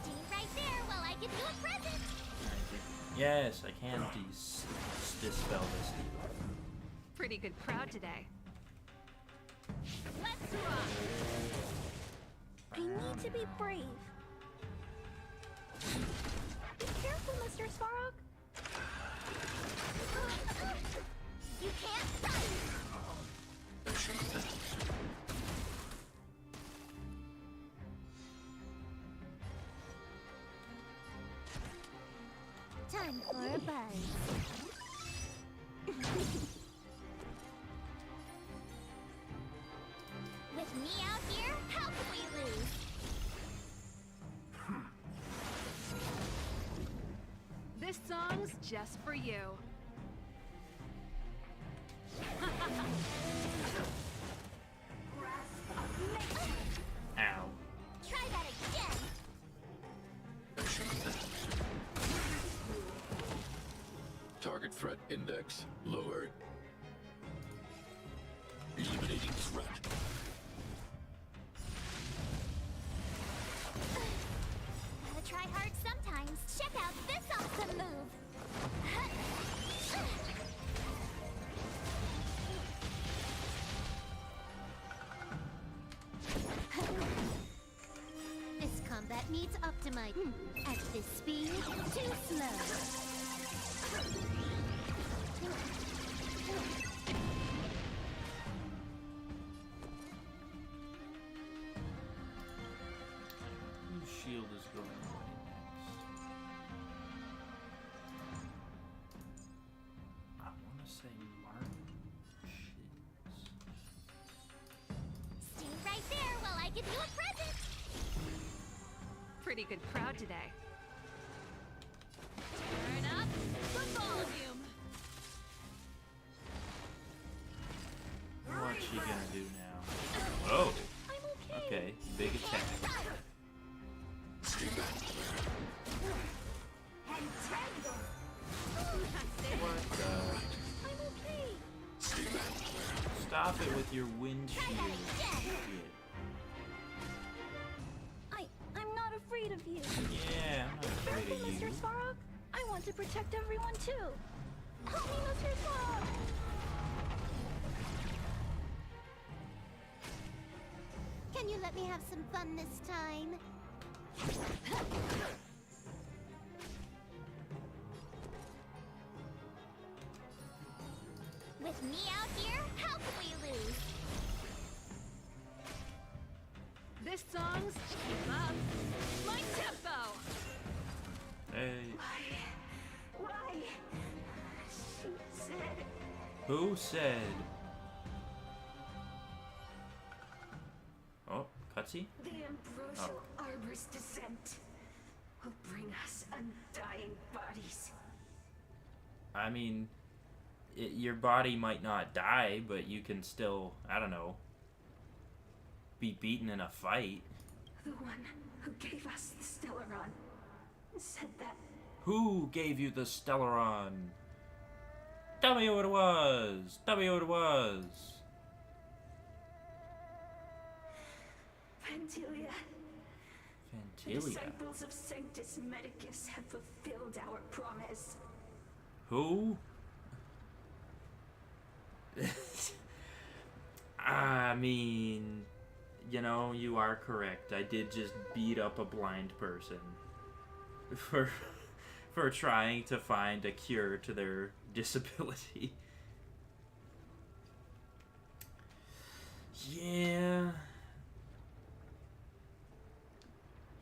Stay right there while I give you a present. Yes, I can dispel this. Pretty good crowd today. Let's rock. I need to be brave. Be careful, Mr. Svarog. You can't fight. Time for a buzz. With me out here, how can we lose? This song's just for you. Ow. Try that again. Target threat index lowered. Eliminating threat. Gotta try hard sometimes. Check out this awesome move. This combat needs optimized. At this speed, too slow. Whose shield is going away next? I want to say March. Stay right there while I give you a present. pretty good crowd today. Turn up the volume. What's she gonna do now? Oh! Okay, big attack. What the? Stop it with your windshield. Shit. I'm not afraid of you. Yeah, I'm not afraid of you. Mr. Svarog, I want to protect everyone too. Help me, Mr. Svarog. Can you let me have some fun this time? With me out here, how can we lose? This song's keep up my tempo. Hey. Why? She said... Who said? Oh, cutscene? The ambrosial arbor's descent will bring us undying bodies. I mean, your body might not die, but you can still, I don't know, be beaten in a fight. The one who gave us the Stellaron said that. Who gave you the Stellaron? Tell me who it was! Tell me who it was! Fantilia. The Fantilia? disciples of Sanctus Medicus have fulfilled our promise. Who? I mean, you know, you are correct. I did just beat up a blind person for trying to find a cure to their disability. Yeah.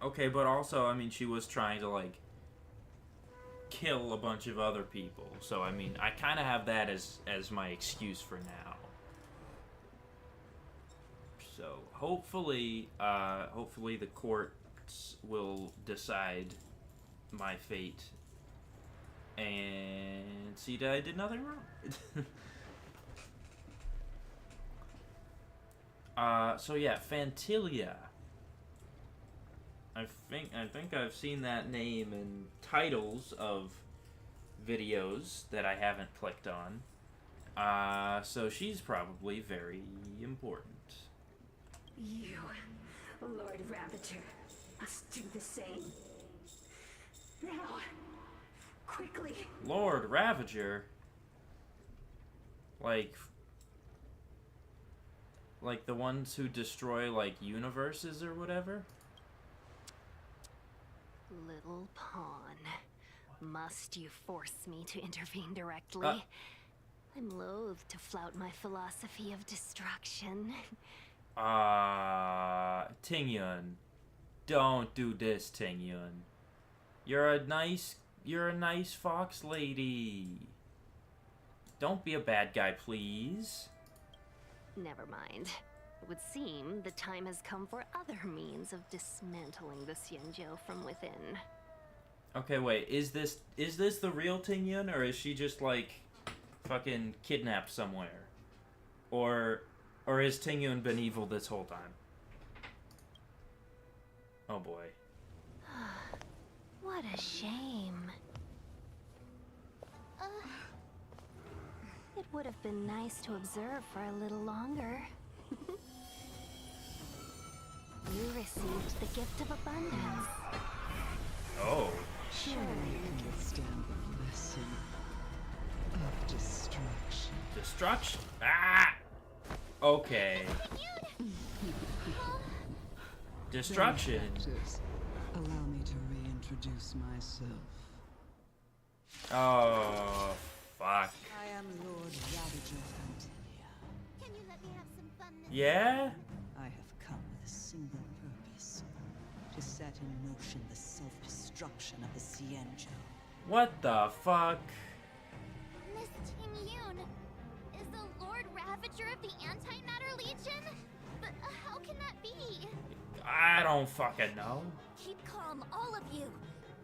Okay, but also, I mean, she was trying to, like, kill a bunch of other people. So, I mean, I kind of have that as my excuse for now. So, hopefully the courts will decide my fate and see that I did nothing wrong. So yeah, Fantilia. I think I've seen that name in titles of videos that I haven't clicked on. So she's probably very important. You, Lord Ravager, must do the same. Now, quickly. Lord Ravager? Like the ones who destroy, like, universes or whatever? Little pawn. Must you force me to intervene directly? I'm loath to flout my philosophy of destruction. Tingyun. Don't do this, Tingyun. You're a nice fox lady. Don't be a bad guy, please. Never mind. It would seem the time has come for other means of dismantling the Xianzhou from within. Okay, wait. Is this the real Tingyun, or is she just, like, fucking kidnapped somewhere? Or has Tingyun been evil this whole time? Oh boy. What a shame. It would have been nice to observe for a little longer. You received the gift of abundance. Oh. Surely you can withstand the blessing of destruction. Destruction? Ah! Okay. Destruction? Just allow me to reintroduce myself. Oh, fuck. I am Lord Ravager Fantilia. Can you let me have some fun this Yeah? I have come with a single purpose. To set in motion the self-destruction of the Xianzhou. What the fuck? Miss Ting-Yun is the Lord Ravager of the Antimatter Legion? But how can that be? I don't fucking know. Keep calm, all of you.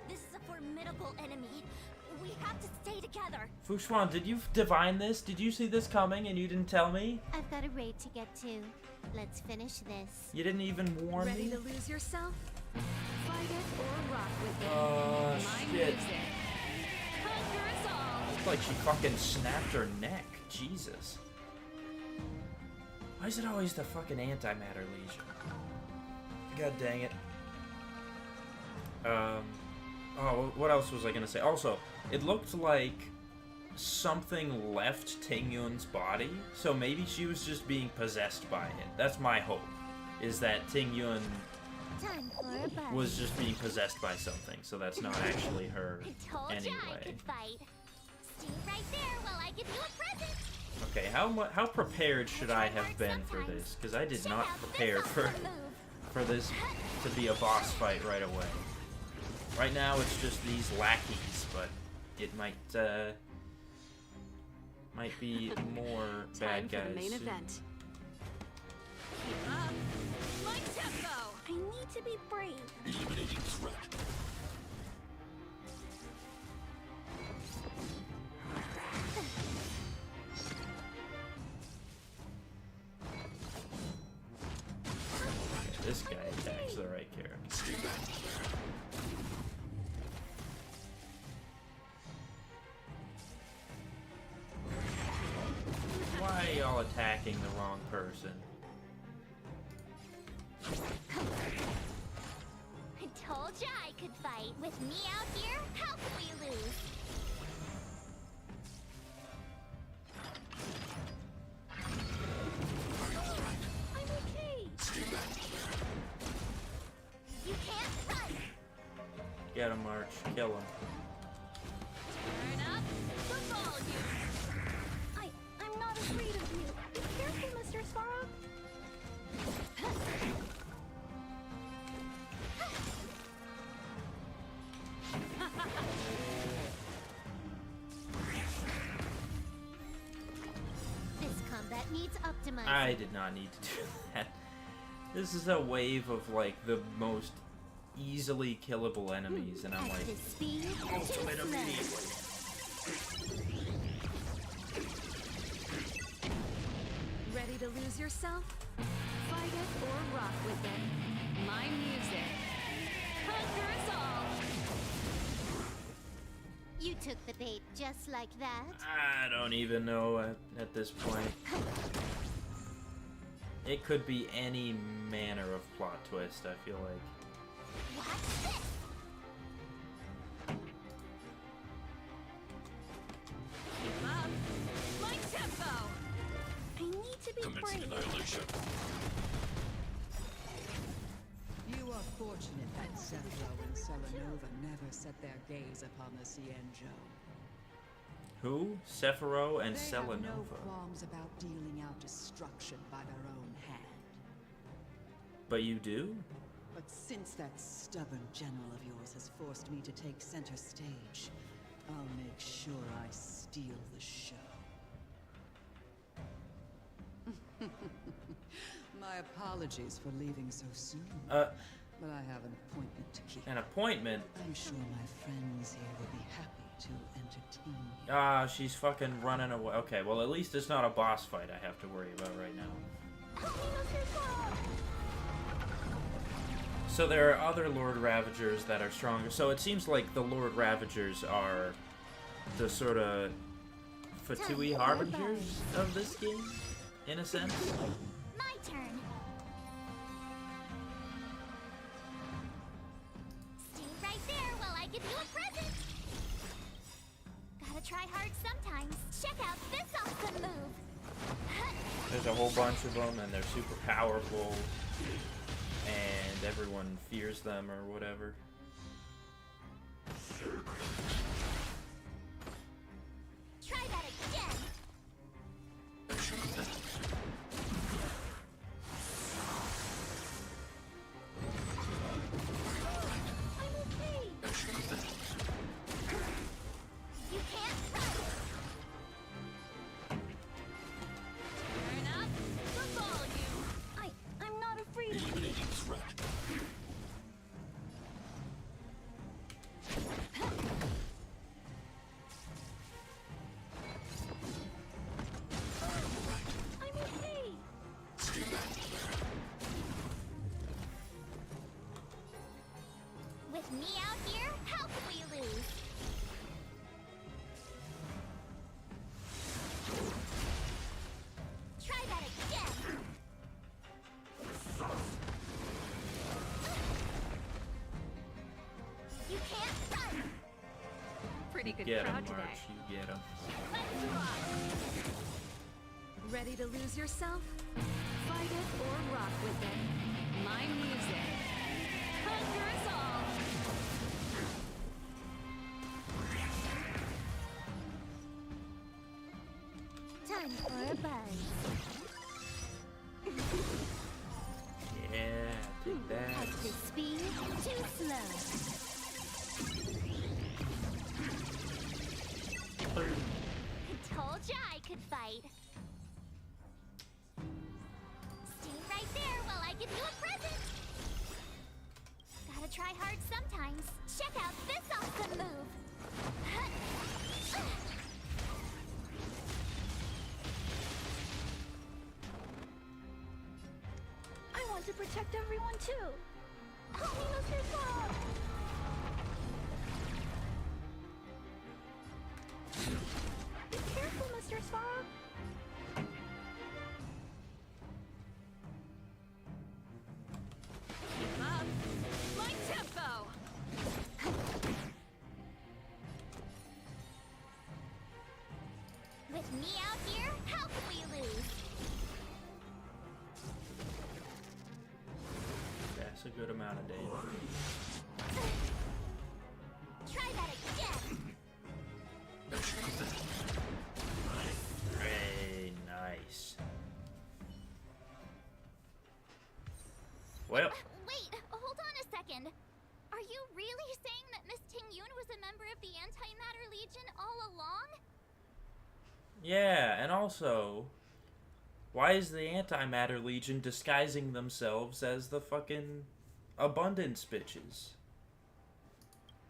This is a formidable enemy. We have to stay together. Fuxuan, did you divine this? Did you see this coming and you didn't tell me? I've got a raid to get to. Let's finish this. You didn't even warn Ready me? to lose yourself? Fight it or rock with it. Oh, My shit. music. Conquer us all. Looks like she fucking snapped her neck. Jesus. Why is it always the fucking antimatter lesion? God dang it. Oh, what else was I gonna say? Also, it looked like something left Tingyun's body, so maybe she was just being possessed by it. That's my hope, is that Tingyun Time for a buzz. was just being possessed by something, so that's not actually her I told ya I anyway. could fight. Stay right there while I give you a present. Okay, how prepared should I have been for this? Because I did not prepare for this to be a boss fight right away. Right now it's just these lackeys, but it might be more bad Time for guys the main soon. event. Keep up. My tempo. I need to be brave. Eliminating threat. This guy attacks the right character. Why are y'all attacking the wrong person? I told ya I could fight. With me out here, how could we lose? I'm okay. You can't run. Get him, March. Kill him. Turn up the volume. I'm not afraid of you. Be careful, Mr. Sparrow. This combat needs optimizing. I did not need to do that. This is a wave of like the most easily killable enemies, and I'm like, Active speed. ultimate too slow. immediately. Ready to lose yourself? Fight it or rock with it. My music. Conquer us all. You took the bait just like that. I don't even know at this point. It could be any manner of plot twist, I feel like. What's this? Keep up. My tempo. I need to be Commencing brave. annihilation. You are fortunate that Sephiroth and Selenova never set their gaze upon the Cienjo. Who? Sephiroth and They have no Selenova. qualms about dealing out destruction by their own hand. But you do? But since that stubborn general of yours has forced me to take center stage, I'll make sure I steal the show. My apologies for leaving so soon, but I have an appointment to keep. An appointment? I'm sure my friends here will be happy to entertain you. Ah, she's fucking running away. Okay, well at least it's not a boss fight I have to worry about right now. Help me, Mr. Sparrow. So there are other Lord Ravagers that are stronger. So it seems like the Lord Ravagers are the sort of Fatui harbingers of this game, in a sense. My turn. Stay right there while I give you a present. Gotta try hard sometimes. Check out this awesome move. There's a whole bunch of them, and they're super powerful, and everyone fears them or whatever. Try that again. I'm okay. You can't run. Turn up the volume. I'm not afraid of you. Eliminating threat. good Get 'em, crowd today. March. You get 'em. Let's rock! Ready to lose yourself? Fight it or rock with it. My music. Conquer us all! Time for a buzz. Yeah, take that. Extra speed, too slow. Told ya I could fight. Stay right there while I give you a present. Gotta try hard sometimes. Check out this awesome move. I want to protect everyone too. Help me, Mr. Swallow. Be careful, Mr. Swallow. Keep up. My tempo! With me out here, how can we lose? That's a good amount of data. Try that again. Hey, nice. Well, Wait, hold on a second. Are you really saying that Miss Ting Yun was a member of the Antimatter Legion all along? yeah, and also, why is the Antimatter Legion disguising themselves as the fucking Abundance bitches?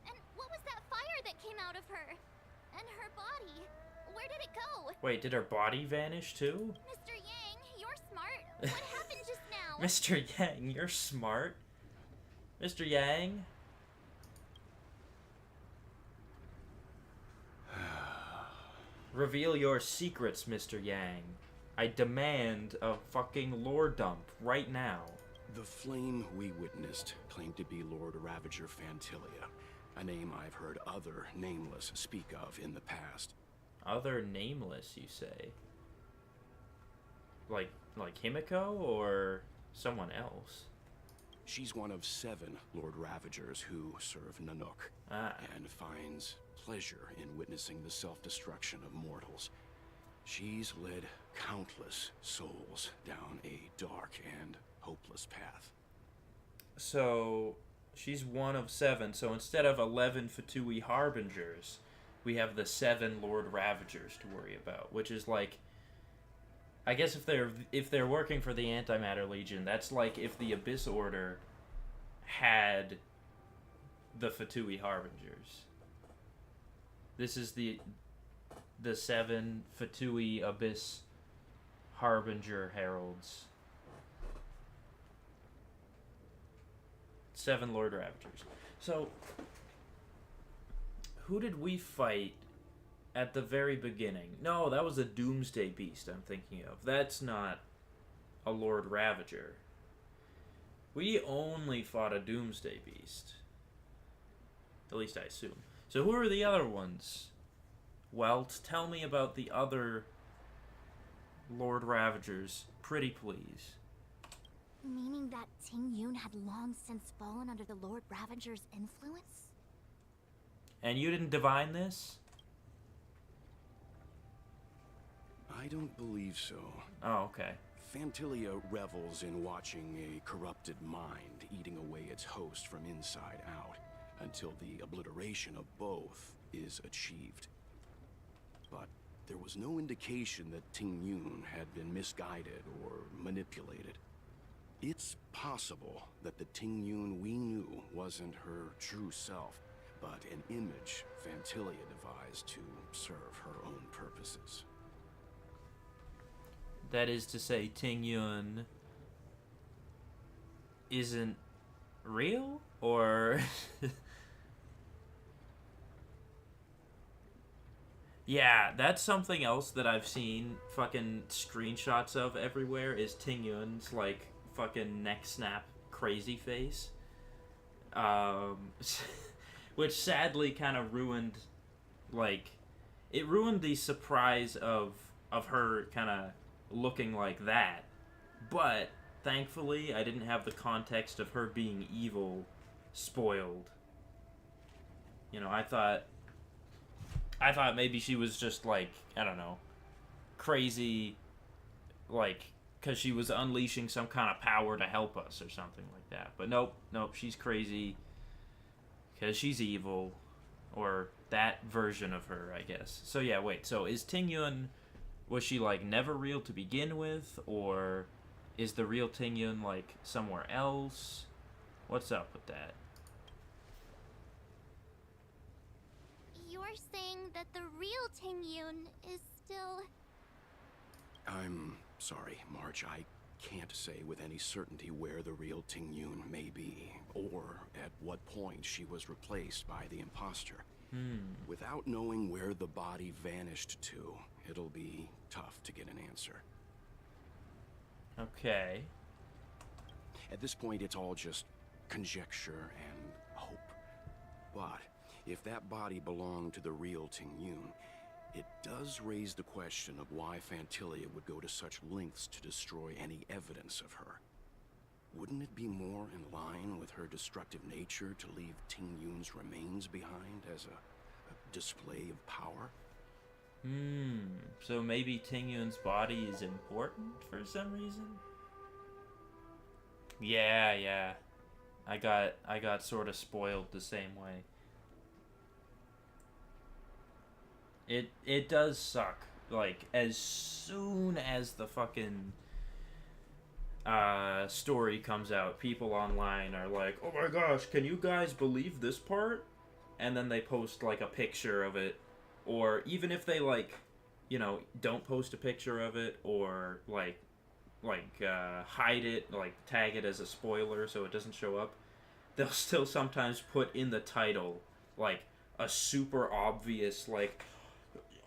And what was that fire that came out of her? And her body? Where did it go? Wait, did her body vanish too? Mr. Yang, you're smart. What happened just now? Mr. Yang, you're smart. Mr. Yang? Reveal your secrets, Mr. Yang. I demand a fucking lore dump right now. The flame we witnessed claimed to be Lord Ravager Fantilia, a name I've heard other nameless speak of in the past. Other nameless, you say? Like Himiko or someone else? She's one of 7 Lord Ravagers who serve Nanook, and finds pleasure in witnessing the self-destruction of mortals. She's led countless souls down a dark and hopeless path. So, she's one of 7, so instead of 11 Fatui Harbingers, we have the 7 Lord Ravagers to worry about, which is like, I guess if they're working for the Antimatter Legion, that's like if the Abyss Order had the Fatui Harbingers. This is the 7 Fatui Abyss Harbinger Heralds. 7 Lord Ravagers. So, who did we fight at the very beginning? No, that was a Doomsday Beast I'm thinking of. That's not a Lord Ravager. We only fought a Doomsday Beast. At least I assume. So who are the other ones? Welt, tell me about the other Lord Ravagers, pretty please. Meaning that Ting Yun had long since fallen under the Lord Ravager's influence? And you didn't divine this? I don't believe so. Oh, okay. Fantilia revels in watching a corrupted mind eating away its host from inside out, until the obliteration of both is achieved. But there was no indication that Ting Yun had been misguided or manipulated. It's possible that the Ting Yun we knew wasn't her true self, but an image Fantilia devised to serve her own purposes. That is to say, Ting Yun isn't real? Or... yeah, that's something else that I've seen fucking screenshots of everywhere, is Ting Yun's, like, fucking neck snap crazy face. Which sadly kind of ruined like, it ruined the surprise of her kind of looking like that. But thankfully, I didn't have the context of her being evil spoiled. You know, I thought maybe she was just, like, I don't know, crazy, like, because she was unleashing some kind of power to help us or something like that. But nope, she's crazy because she's evil, or that version of her, I guess. So yeah, wait, so is Ting Yun, was she, like, never real to begin with, or is the real Ting Yun, like, somewhere else? What's up with that? You're saying that the real Ting Yun is still... I'm sorry, March. I can't say with any certainty where the real Ting Yun may be, or at what point she was replaced by the imposter. Without knowing where the body vanished to, it'll be tough to get an answer. Okay. At this point, it's all just conjecture and hope. But if that body belonged to the real Ting Yun, it does raise the question of why Fantilia would go to such lengths to destroy any evidence of her. Wouldn't it be more in line with her destructive nature to leave Ting Yun's remains behind as a display of power? So maybe Ting Yun's body is important for some reason? Yeah. I got sort of spoiled the same way. It does suck. Like, as soon as the fucking story comes out, people online are like, oh my gosh, can you guys believe this part? And then they post, like, a picture of it. Or even if they, like, you know, don't post a picture of it, or, like hide it, like, tag it as a spoiler so it doesn't show up, they'll still sometimes put in the title, like, a super obvious, like,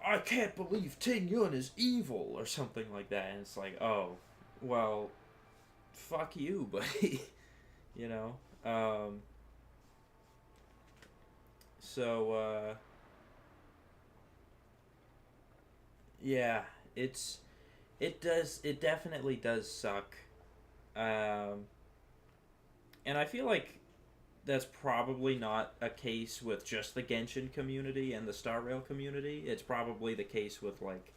I can't believe Ting Yun is evil, or something like that. And it's like, oh, well, fuck you, buddy. You know? Yeah, it definitely does suck. And I feel like that's probably not a case with just the Genshin community and the Star Rail community. It's probably the case with, like,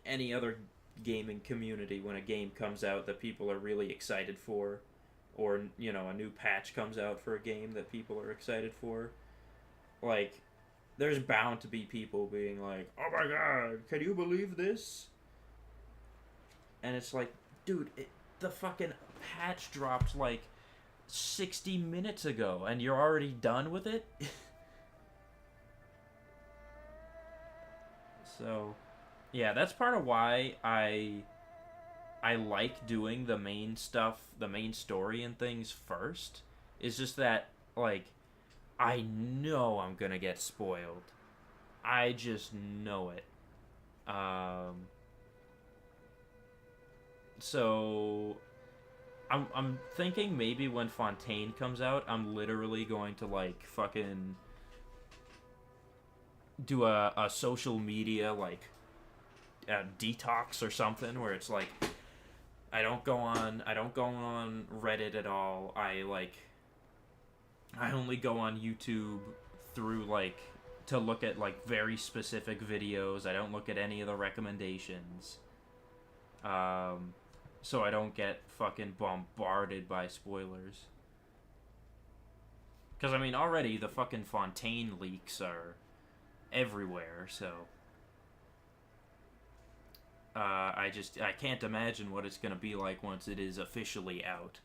any other gaming community when a game comes out that people are really excited for, or, you know, a new patch comes out for a game that people are excited for. Like, there's bound to be people being like, oh my god, can you believe this? And it's like, dude, the fucking patch dropped, like, 60 minutes ago, and you're already done with it? So, yeah, that's part of why I like doing the main stuff, the main story and things first. It's just that, like, I know I'm gonna get spoiled. I just know it. So I'm thinking maybe when Fontaine comes out, I'm literally going to, like, fucking do a social media, like, detox or something, where it's like I don't go on Reddit at all. I only go on YouTube through, like, to look at, like, very specific videos. I don't look at any of the recommendations. So I don't get fucking bombarded by spoilers. Because, I mean, already the fucking Fontaine leaks are everywhere, so I can't imagine what it's gonna be like once it is officially out.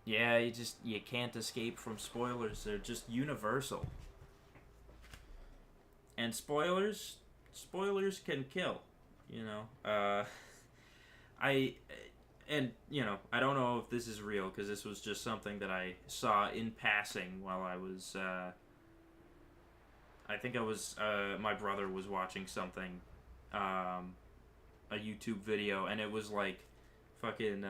Yeah, you can't escape from spoilers. They're just universal. And spoilers can kill, you know. I don't know if this is real, because this was just something that I saw in passing while I was, I think I was, my brother was watching something, a YouTube video, and it was like, fucking,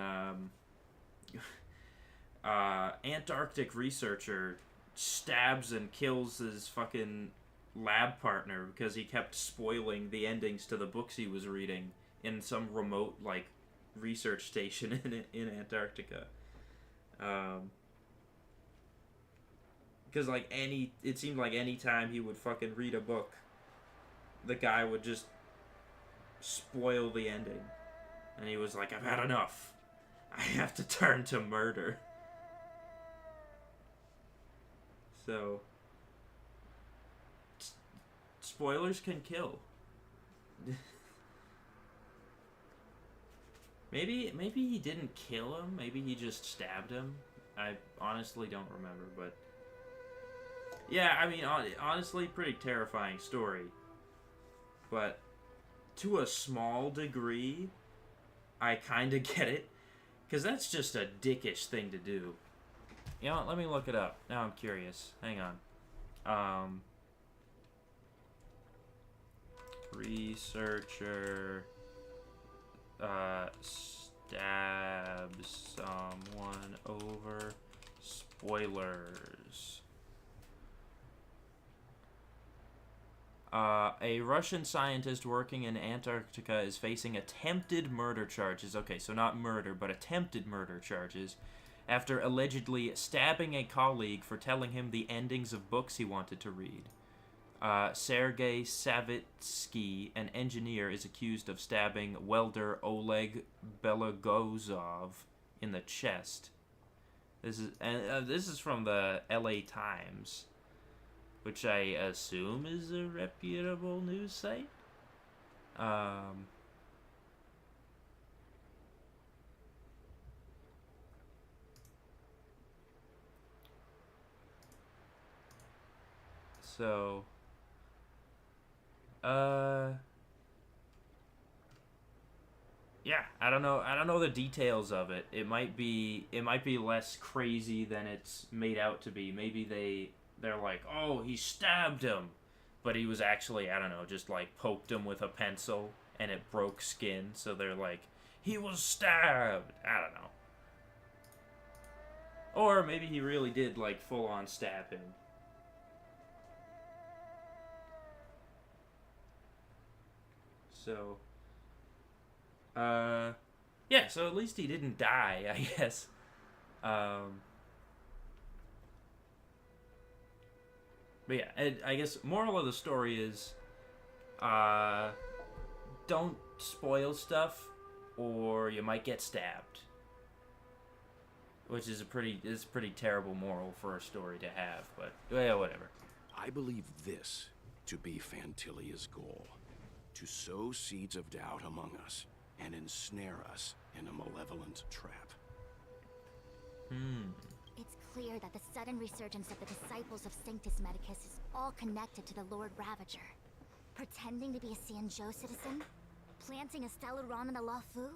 Antarctic researcher stabs and kills his fucking lab partner because he kept spoiling the endings to the books he was reading in some remote, like, research station in Antarctica. Because, like, it seemed like any time he would fucking read a book, the guy would just spoil the ending. And he was like, I've had enough. I have to turn to murder. So, spoilers can kill. maybe he didn't kill him. Maybe he just stabbed him. I honestly don't remember, but yeah, I mean, honestly, pretty terrifying story. But to a small degree, I kind of get it, because that's just a dickish thing to do. You know what, let me look it up. Now I'm curious. Hang on. Researcher stabs someone over spoilers. A Russian scientist working in Antarctica is facing attempted murder charges. Okay, so not murder, but attempted murder charges after allegedly stabbing a colleague for telling him the endings of books he wanted to read. Sergei Savitsky, an engineer, is accused of stabbing welder Oleg Belogozov in the chest. This is from the LA Times, which I assume is a reputable news site. So, yeah, I don't know the details of it. It might be less crazy than it's made out to be. Maybe they're like, oh, he stabbed him, but he was actually, I don't know, just like poked him with a pencil and it broke skin. So they're like, he was stabbed. I don't know. Or maybe he really did like full on stab him. So, yeah, so at least he didn't die, I guess. But yeah, I guess moral of the story is, don't spoil stuff, or you might get stabbed. Which is a pretty terrible moral for a story to have, but yeah, whatever. I believe this to be Fantilia's goal. To sow seeds of doubt among us and ensnare us in a malevolent trap. It's clear that the sudden resurgence of the disciples of Sanctus Medicus is all connected to the Lord Ravager. Pretending to be a Xianzhou citizen? Planting a Stellaron in the Luofu?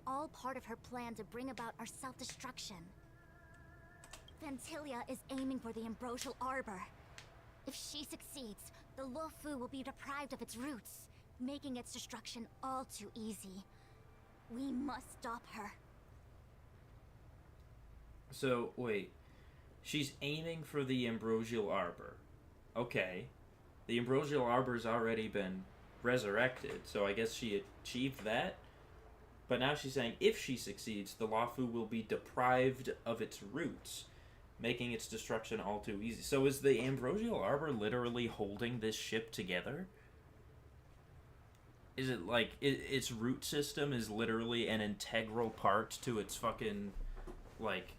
All part of her plan to bring about our self-destruction. Fantilia is aiming for the Ambrosial Arbor. If she succeeds, the Luofu will be deprived of its roots, making its destruction all too easy. We must stop her. So, wait. She's aiming for the Ambrosial Arbor. Okay. The Ambrosial Arbor's already been resurrected, so I guess she achieved that? But now she's saying if she succeeds, the Luofu will be deprived of its roots, making its destruction all too easy. So is the Ambrosial Arbor literally holding this ship together? Is it like its root system is literally an integral part to its fucking like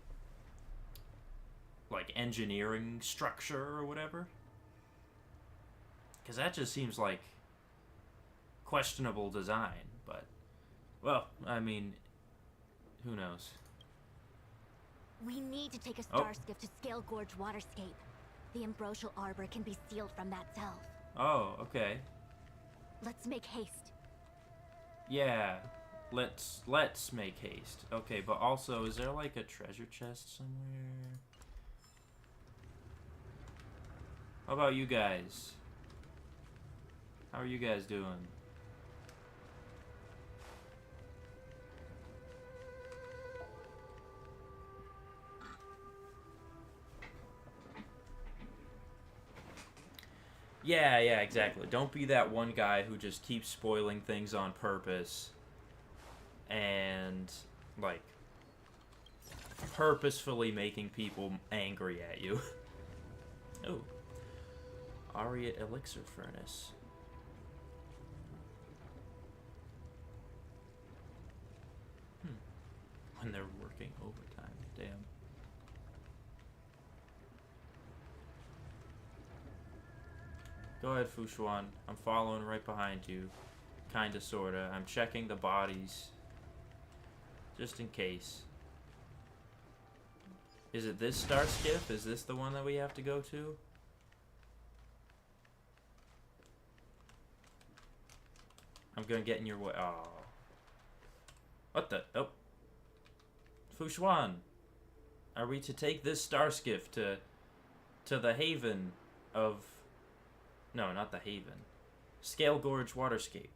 engineering structure or whatever? Because that just seems like questionable design, but well, I mean, who knows? We need to take a star skiff to Scale Gorge Waterscape. The Ambrosial Arbor can be sealed from that delve. Oh, okay. Let's make haste. Yeah, let's make haste. Okay, but also, is there like a treasure chest somewhere? How about you guys? How are you guys doing? Yeah, exactly. Don't be that one guy who just keeps spoiling things on purpose and, like, purposefully making people angry at you. Oh. Ariat Elixir Furnace. When they're working overtime. Damn. Go ahead, Fushuan. I'm following right behind you. Kinda, sorta. I'm checking the bodies. Just in case. Is it this star skiff? Is this the one that we have to go to? I'm gonna get in your way. Oh. What the? Oh. Fushuan. Are we to take this star skiff to the haven of... No, not the haven. Scale Gorge Waterscape.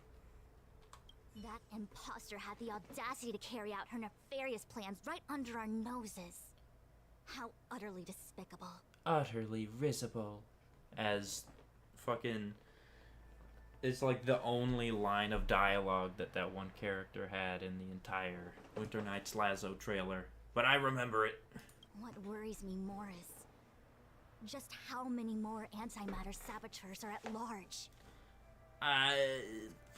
That imposter had the audacity to carry out her nefarious plans right under our noses. How utterly despicable. Utterly risible. As fucking... It's like the only line of dialogue that one character had in the entire Winter Night's Lazo trailer. But I remember it. What worries me more is just how many more antimatter saboteurs are at large. I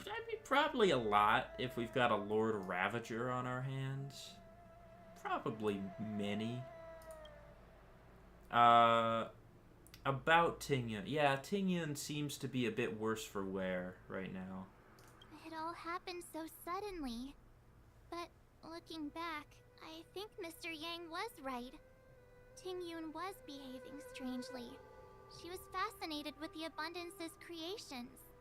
mean, probably a lot if we've got a Lord Ravager on our hands. Probably many. About Tingyun. Yeah, Tingyun seems to be a bit worse for wear right now. It all happened so suddenly. But looking back, I think Mr. Yang was right. Tingyun was behaving strangely. She was fascinated with the Abundance's creations.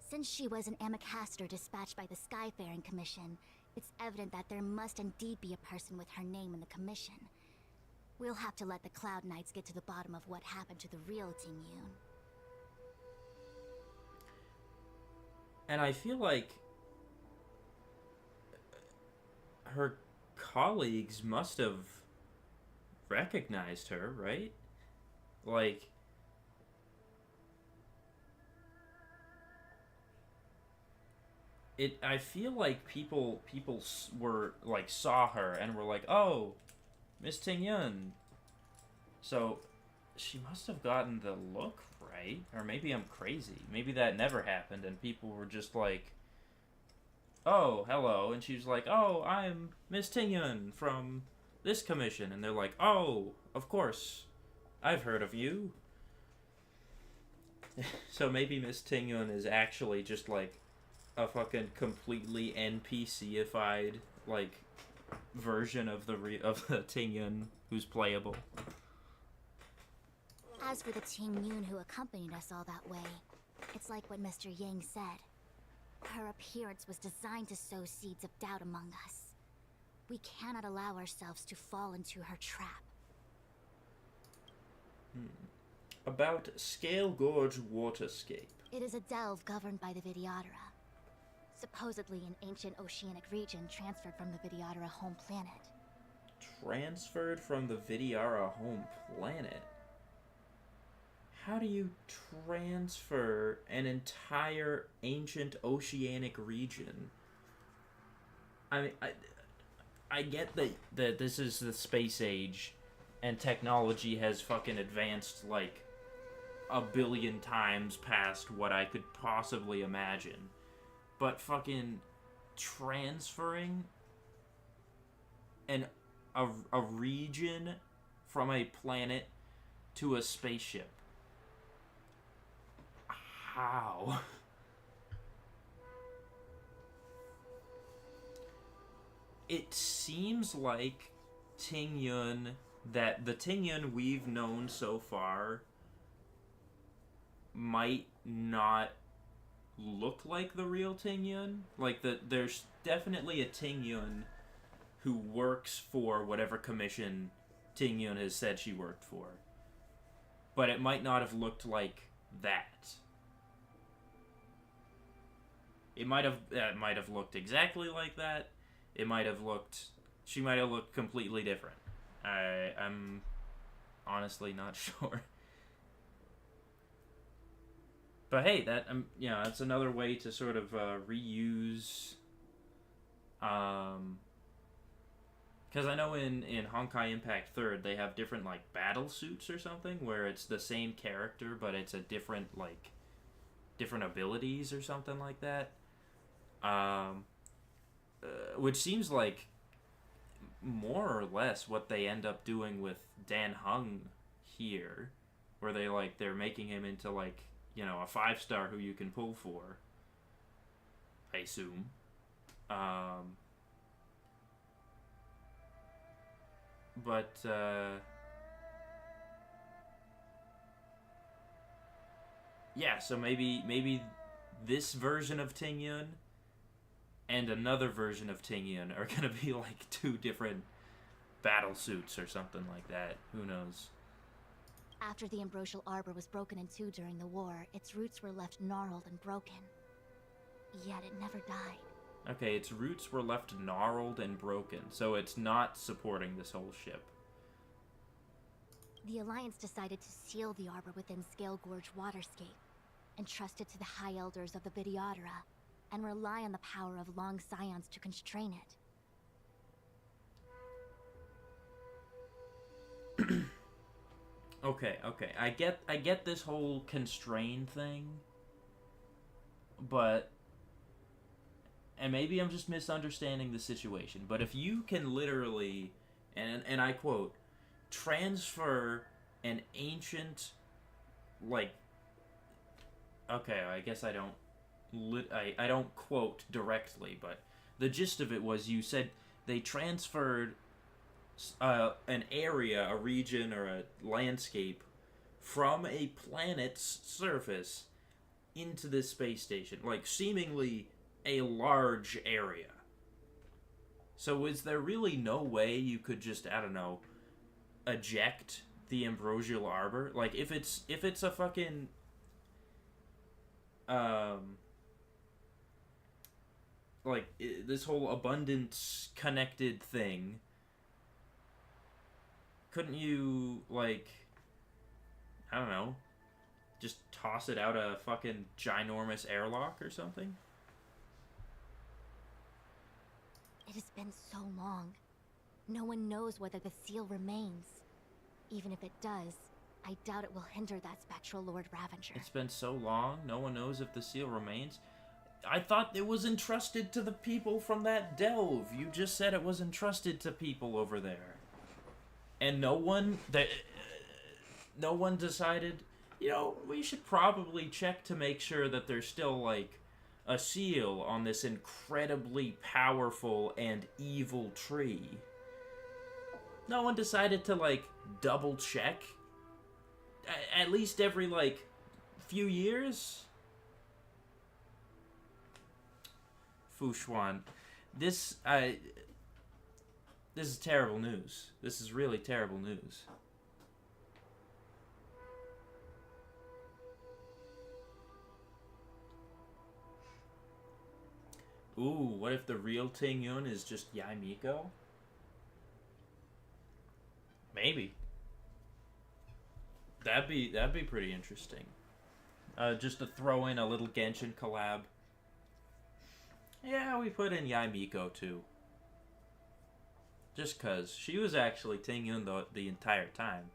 Since she was an Amakaster dispatched by the Skyfaring Commission, it's evident that there must indeed be a person with her name in the commission. We'll have to let the Cloud Knights get to the bottom of what happened to the real Tingyun. And I feel like her colleagues must have recognized her, right? Like, I feel like people were like saw her and were like, "Oh, Miss Tingyun." So she must have gotten the look right, or maybe I'm crazy. Maybe that never happened, and people were just like, "Oh, hello," and she was like, "Oh, I'm Miss Tingyun from this commission," and they're like, "Oh, of course, I've heard of you." So maybe Miss Tingyun is actually just like a fucking completely NPC-ified like version of the Tingyun who's playable. As for the Tingyun who accompanied us all that way, it's like what Mr. Yang said. Her appearance was designed to sow seeds of doubt among us. We cannot allow ourselves to fall into her trap. About Scale Gorge Waterscape. It is a delve governed by the Vidyadhara. Supposedly an ancient oceanic region transferred from the Vidyadhara home planet. Transferred from the Vidyadhara home planet? How do you transfer an entire ancient oceanic region? I mean, I get that this is the space age and technology has fucking advanced like a billion times past what I could possibly imagine. But fucking transferring a region from a planet to a spaceship. How? It seems like Tingyun, that the Tingyun we've known so far might not look like the real Tingyun. Like, there's definitely a Tingyun who works for whatever commission Tingyun has said she worked for. But it might not have looked like that. It might have looked exactly like that. It might have looked... She might have looked completely different. honestly not sure. But hey, that that's another way to sort of reuse. Because I know in Honkai Impact 3rd they have different like battle suits or something where it's the same character but it's a different different abilities or something like that. Which seems like more or less what they end up doing with Dan Hung here, where they're making him into a 5-star who you can pull for, I assume. But yeah, so maybe this version of Ting Yun and another version of Ting Yun are gonna be like 2 different battle suits or something like that. Who knows? After the Ambrosial Arbor was broken in two during the war, its roots were left gnarled and broken. Yet it never died. Okay, its roots were left gnarled and broken, so it's not supporting this whole ship. The Alliance decided to seal the arbor within Scale Gorge waterscape, entrust it to the High Elders of the Vidyadhara, and rely on the power of Long Scions to constrain it. Okay. I get this whole constrain thing, but and maybe I'm just misunderstanding the situation, but if you can literally, and I quote, transfer an ancient, okay, I guess I don't quote directly, but the gist of it was you said they transferred an area, a region, or a landscape from a planet's surface into this space station, seemingly a large area. So is there really no way you could just, I don't know, eject the Ambrosial Arbor? If it's a fucking this whole abundance connected thing, couldn't you I don't know, just toss it out a fucking ginormous airlock or something? It has been so long. No one knows whether the seal remains. Even if it does, I doubt it will hinder that spectral Lord Ravager. It's been so long, no one knows if the seal remains? I thought it was entrusted to the people from that delve. You just said it was entrusted to people over there. And no one decided, we should probably check to make sure that there's still, a seal on this incredibly powerful and evil tree. No one decided to, double check? At least every, few years? Fushuan, this is terrible news. This is really terrible news. Ooh, what if the real Ting Yun is just Yai Miko? Maybe. That'd be pretty interesting. Just to throw in a little Genshin collab. Yeah, we put in Yai Miko too. Just cause she was actually Ting Yun the entire time.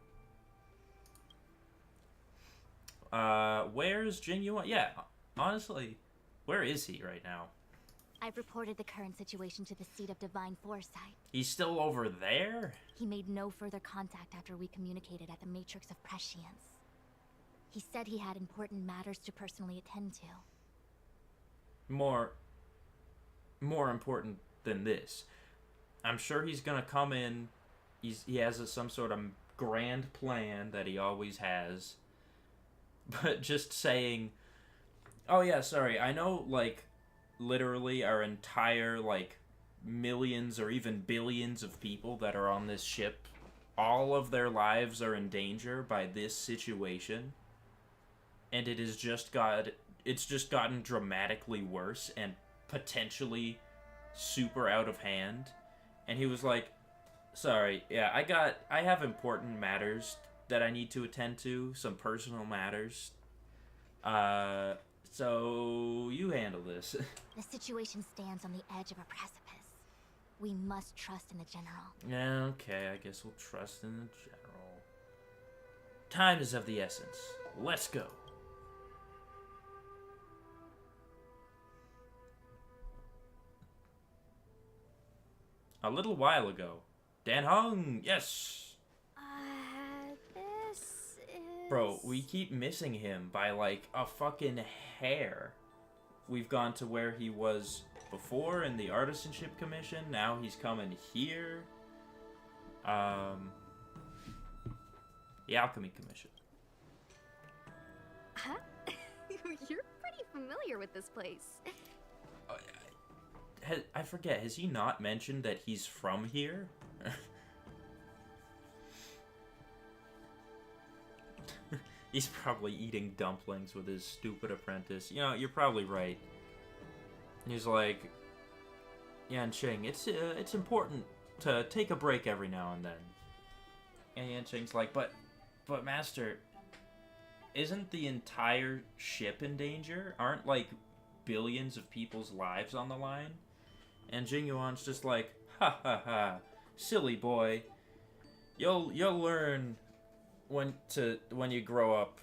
Where's Jing Yuan? Yeah, honestly, where is he right now? I've reported the current situation to the Seat of Divine Foresight. He's still over there? He made no further contact after we communicated at the Matrix of Prescience. He said he had important matters to personally attend to. More important than this. I'm sure he's gonna come in. He has some sort of grand plan that he always has. But just saying, oh yeah, sorry, I know, literally our entire, millions or even billions of people that are on this ship, all of their lives are in danger by this situation. And it's just gotten dramatically worse and potentially super out of hand. And he was like, sorry, yeah, I have important matters that I need to attend to, some personal matters. So you handle this. The situation stands on the edge of a precipice. We must trust in the general. Yeah, okay, I guess we'll trust in the general. Time is of the essence. Let's go. A little while ago. Dan Hong, yes! This is... Bro, we keep missing him by like a fucking hair. We've gone to where he was before in the Artisanship Commission. Now he's coming here. The Alchemy Commission. Huh? You're pretty familiar with this place. I forget, has he not mentioned that he's from here? He's probably eating dumplings with his stupid apprentice. You know, you're probably right. He's like, Yanqing, it's important to take a break every now and then. And Yanqing's like, but Master, isn't the entire ship in danger? Aren't, like, billions of people's lives on the line? And Jingyuan's just like, ha ha ha, silly boy. You'll learn when you grow up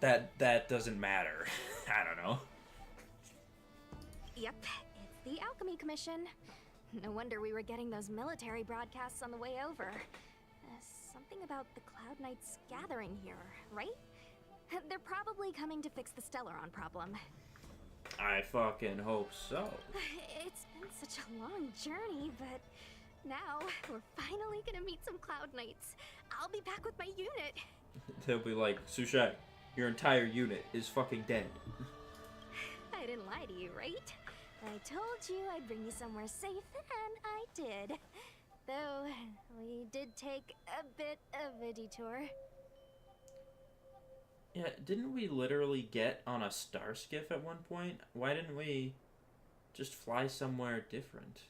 that doesn't matter. I don't know. Yep, it's the Alchemy Commission. No wonder we were getting those military broadcasts on the way over. Something about the Cloud Knights gathering here, right? They're probably coming to fix the Stellaron problem. I fucking hope so. It's been such a long journey, but now we're finally gonna meet some Cloud Knights. I'll be back with my unit. They'll be like, Sushai, your entire unit is fucking dead. I didn't lie to you, right? I told you I'd bring you somewhere safe, and I did. Though, we did take a bit of a detour. Yeah, didn't we literally get on a star skiff at one point? Why didn't we just fly somewhere different?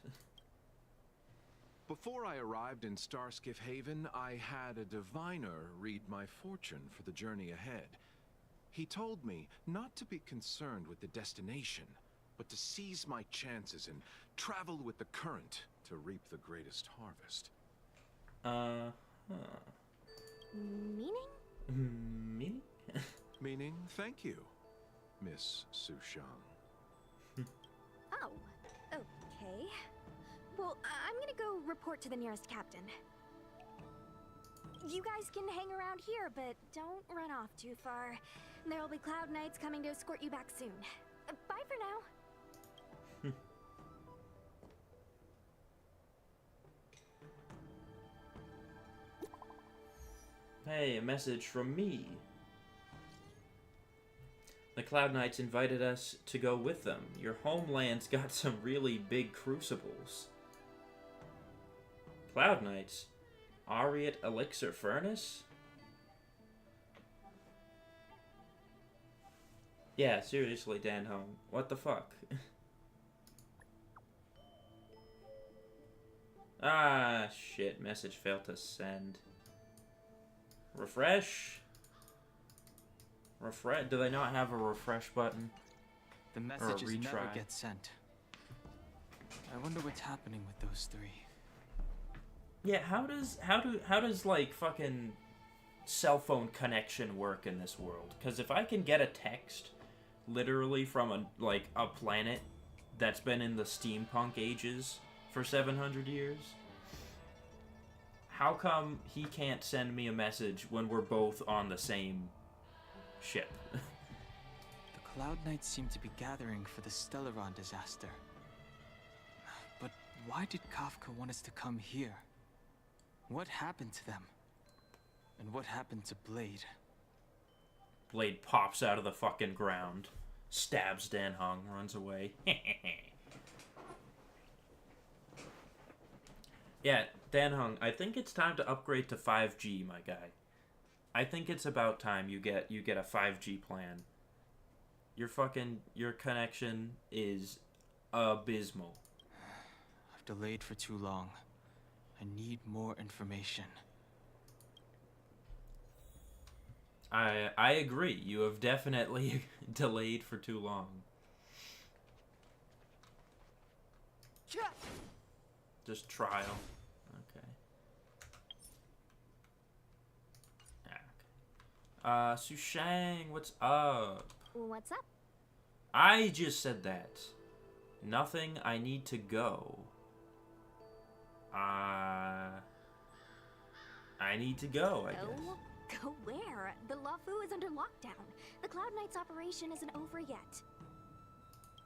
Before I arrived in Starskiff Haven, I had a diviner read my fortune for the journey ahead. He told me not to be concerned with the destination, but to seize my chances and travel with the current to reap the greatest harvest. Meaning? Meaning? Meaning, thank you, Miss Sushang. Oh, okay. Well, I'm gonna go report to the nearest captain. You guys can hang around here, but don't run off too far. There'll be Cloud Knights coming to escort you back soon. Bye for now. Hey, a message from me. The Cloud Knights invited us to go with them. Your homeland's got some really big crucibles. Cloud Knights? Ariat Elixir Furnace? Yeah, seriously, Dan Hong. What the fuck? Ah, shit. Message failed to send. Refresh? Refresh? Do they not have a refresh button? The messages never get sent. I wonder what's happening with those three. Yeah, how does like fucking cell phone connection work in this world? Because if I can get a text literally from a planet that's been in the steampunk ages for 700 years, how come he can't send me a message when we're both on the same ship? The Cloud Knights seem to be gathering for the Stellaron disaster. But why did Kafka want us to come here? What happened to them? And what happened to Blade? Blade pops out of the fucking ground, stabs Dan Hong, runs away. Yeah, Dan Hong, I think it's time to upgrade to 5G, my guy. I think it's about time you get a 5G plan. Your connection is abysmal. I've delayed for too long. I need more information. I agree. You have definitely delayed for too long. Just trial. Okay. Sushang, what's up? What's up? I just said that. Nothing, I need to go. I need to go, I guess. Go where? The Lafu is under lockdown. The Cloud Knight's operation isn't over yet.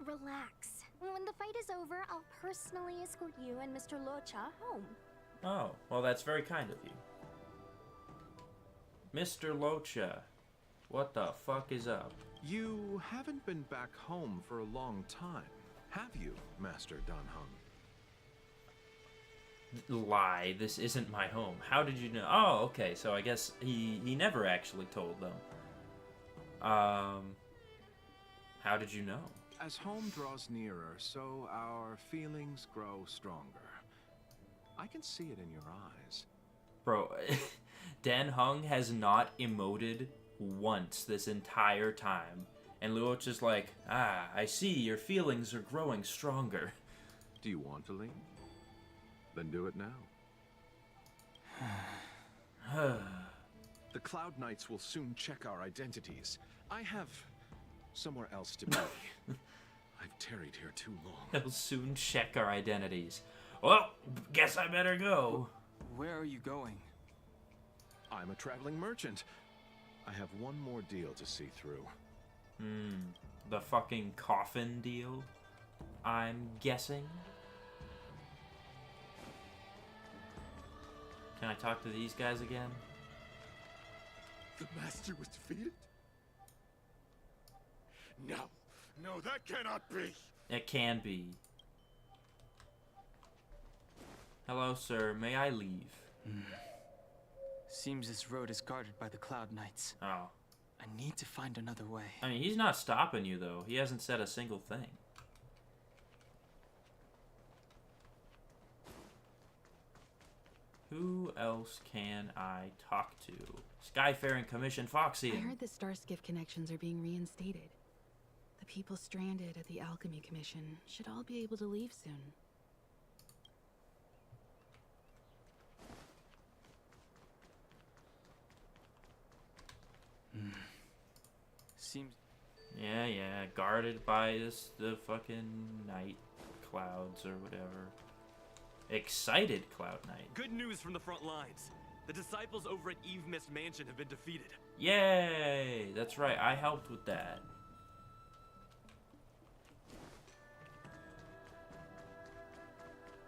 Relax. When the fight is over, I'll personally escort you and Mr. Locha home. Oh, well, that's very kind of you. Mr. Locha, what the fuck is up? You haven't been back home for a long time, have you, Master Danhung? Lie, this isn't my home. How did you know? Oh, okay, so I guess he never actually told them. How did you know? As home draws nearer, so our feelings grow stronger. I can see it in your eyes. Bro, Dan Hung has not emoted once this entire time. And Luo's just like, I see, your feelings are growing stronger. Do you want to leave? Then do it now. The Cloud Knights will soon check our identities. I have somewhere else to be. I've tarried here too long. They'll soon check our identities. Well, guess I better go. Where are you going? I'm a traveling merchant. I have one more deal to see through. The fucking coffin deal, I'm guessing. Can I talk to these guys again? The Master was defeated? No, that cannot be! It can be. Hello, sir. May I leave? Seems this road is guarded by the Cloud Knights. Oh. I need to find another way. I mean, he's not stopping you, though. He hasn't said a single thing. Who else can I talk to? Skyfaring Commission Foxy. I heard the Starskiff connections are being reinstated. The people stranded at the Alchemy Commission should all be able to leave soon. Seems... Yeah, guarded by the fucking night clouds or whatever. Excited Cloud Knight. Good news from the front lines. The disciples over at Eve Mist Mansion have been defeated. Yay! That's right, I helped with that.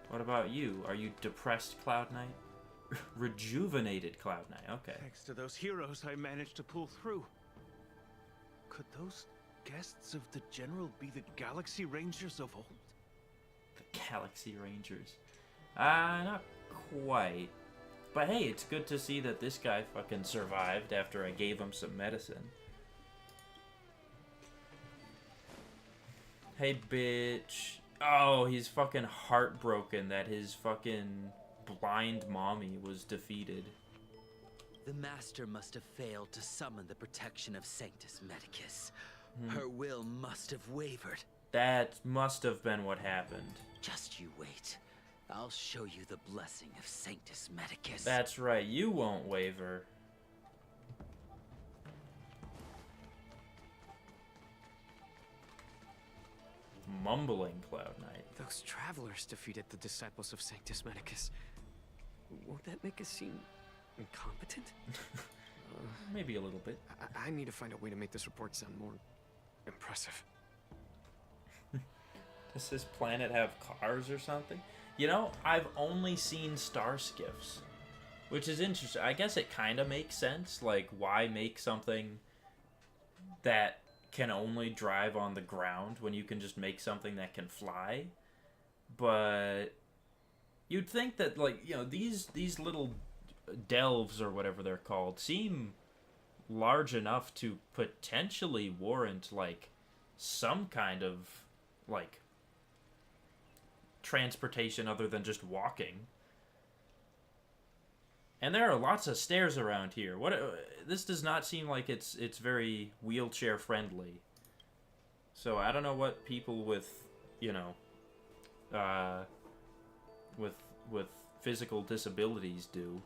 What about you? Are you depressed Cloud Knight? Rejuvenated Cloud Knight, okay. Thanks to those heroes, I managed to pull through. Could those guests of the General be the Galaxy Rangers of old? The Galaxy Rangers. Not quite. But hey, it's good to see that this guy fucking survived after I gave him some medicine. Hey, bitch. Oh, he's fucking heartbroken that his fucking blind mommy was defeated. The Master must have failed to summon the protection of Sanctus Medicus. Her will must have wavered. That must have been what happened. Just you wait. I'll show you the blessing of Sanctus Medicus. That's right, you won't waver. Mumbling Cloud Knight. Those travelers defeated the disciples of Sanctus Medicus. Won't that make us seem incompetent? Maybe a little bit. I need to find a way to make this report sound more impressive. Does this planet have cars or something? You know, I've only seen star skiffs, which is interesting. I guess it kind of makes sense. Like, why make something that can only drive on the ground when you can just make something that can fly? But you'd think that, like, you know, these little delves or whatever they're called seem large enough to potentially warrant, like, some kind of, like, transportation other than just walking. And there are lots of stairs around here. This does not seem like it's very wheelchair friendly. So I don't know what people with, you know, with physical disabilities do.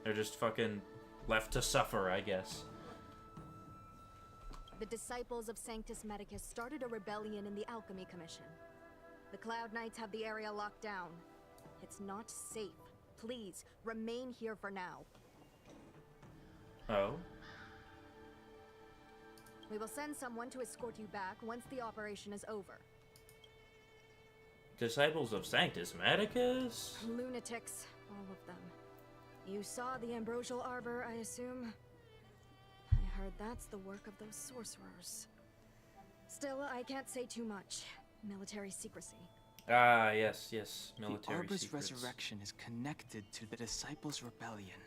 They're just fucking left to suffer, I guess. The disciples of Sanctus Medicus started a rebellion in the Alchemy Commission. The Cloud Knights have the area locked down. It's not safe. Please, remain here for now. Oh? We will send someone to escort you back once the operation is over. Disciples of Sanctus Medicus? Lunatics, all of them. You saw the Ambrosial Arbor, I assume? I heard that's the work of those sorcerers. Still, I can't say too much. Military secrecy. Ah, yes, yes. Military The Arbor's secrets. resurrection is connected to the Disciples' Rebellion.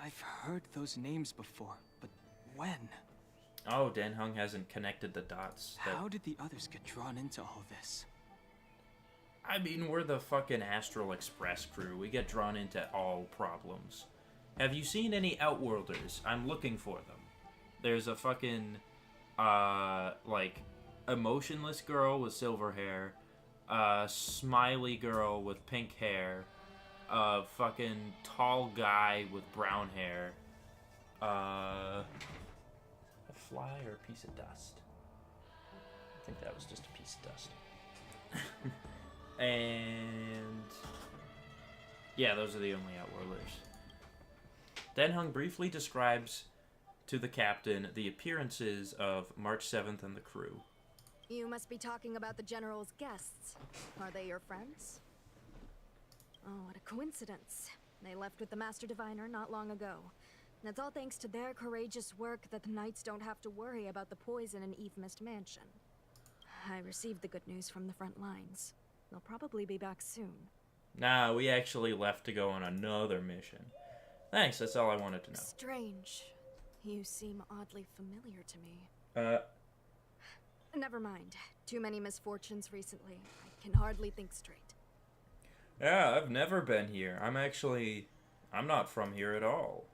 I've heard those names before, but when? Oh, Dan Hung hasn't connected the dots. How did the others get drawn into all this? I mean, we're the fucking Astral Express crew. We get drawn into all problems. Have you seen any Outworlders? I'm looking for them. There's a fucking, like, emotionless girl with silver hair, a smiley girl with pink hair, a fucking tall guy with brown hair, a fly or a piece of dust? I think that was just a piece of dust. And yeah, those are the only Outworlders. Den Hung briefly describes to the captain the appearances of March 7th and the crew. You must be talking about the General's guests. Are they your friends? Oh, what a coincidence. They left with the Master Diviner not long ago. And it's all thanks to their courageous work that the Knights don't have to worry about the poison in Eve Mist Mansion. I received the good news from the front lines. They'll probably be back soon. Nah, we actually left to go on another mission. Thanks, that's all I wanted to know. Strange. You seem oddly familiar to me. Never mind. Too many misfortunes recently. I can hardly think straight. Yeah, I've never been here. I'm not from here at all.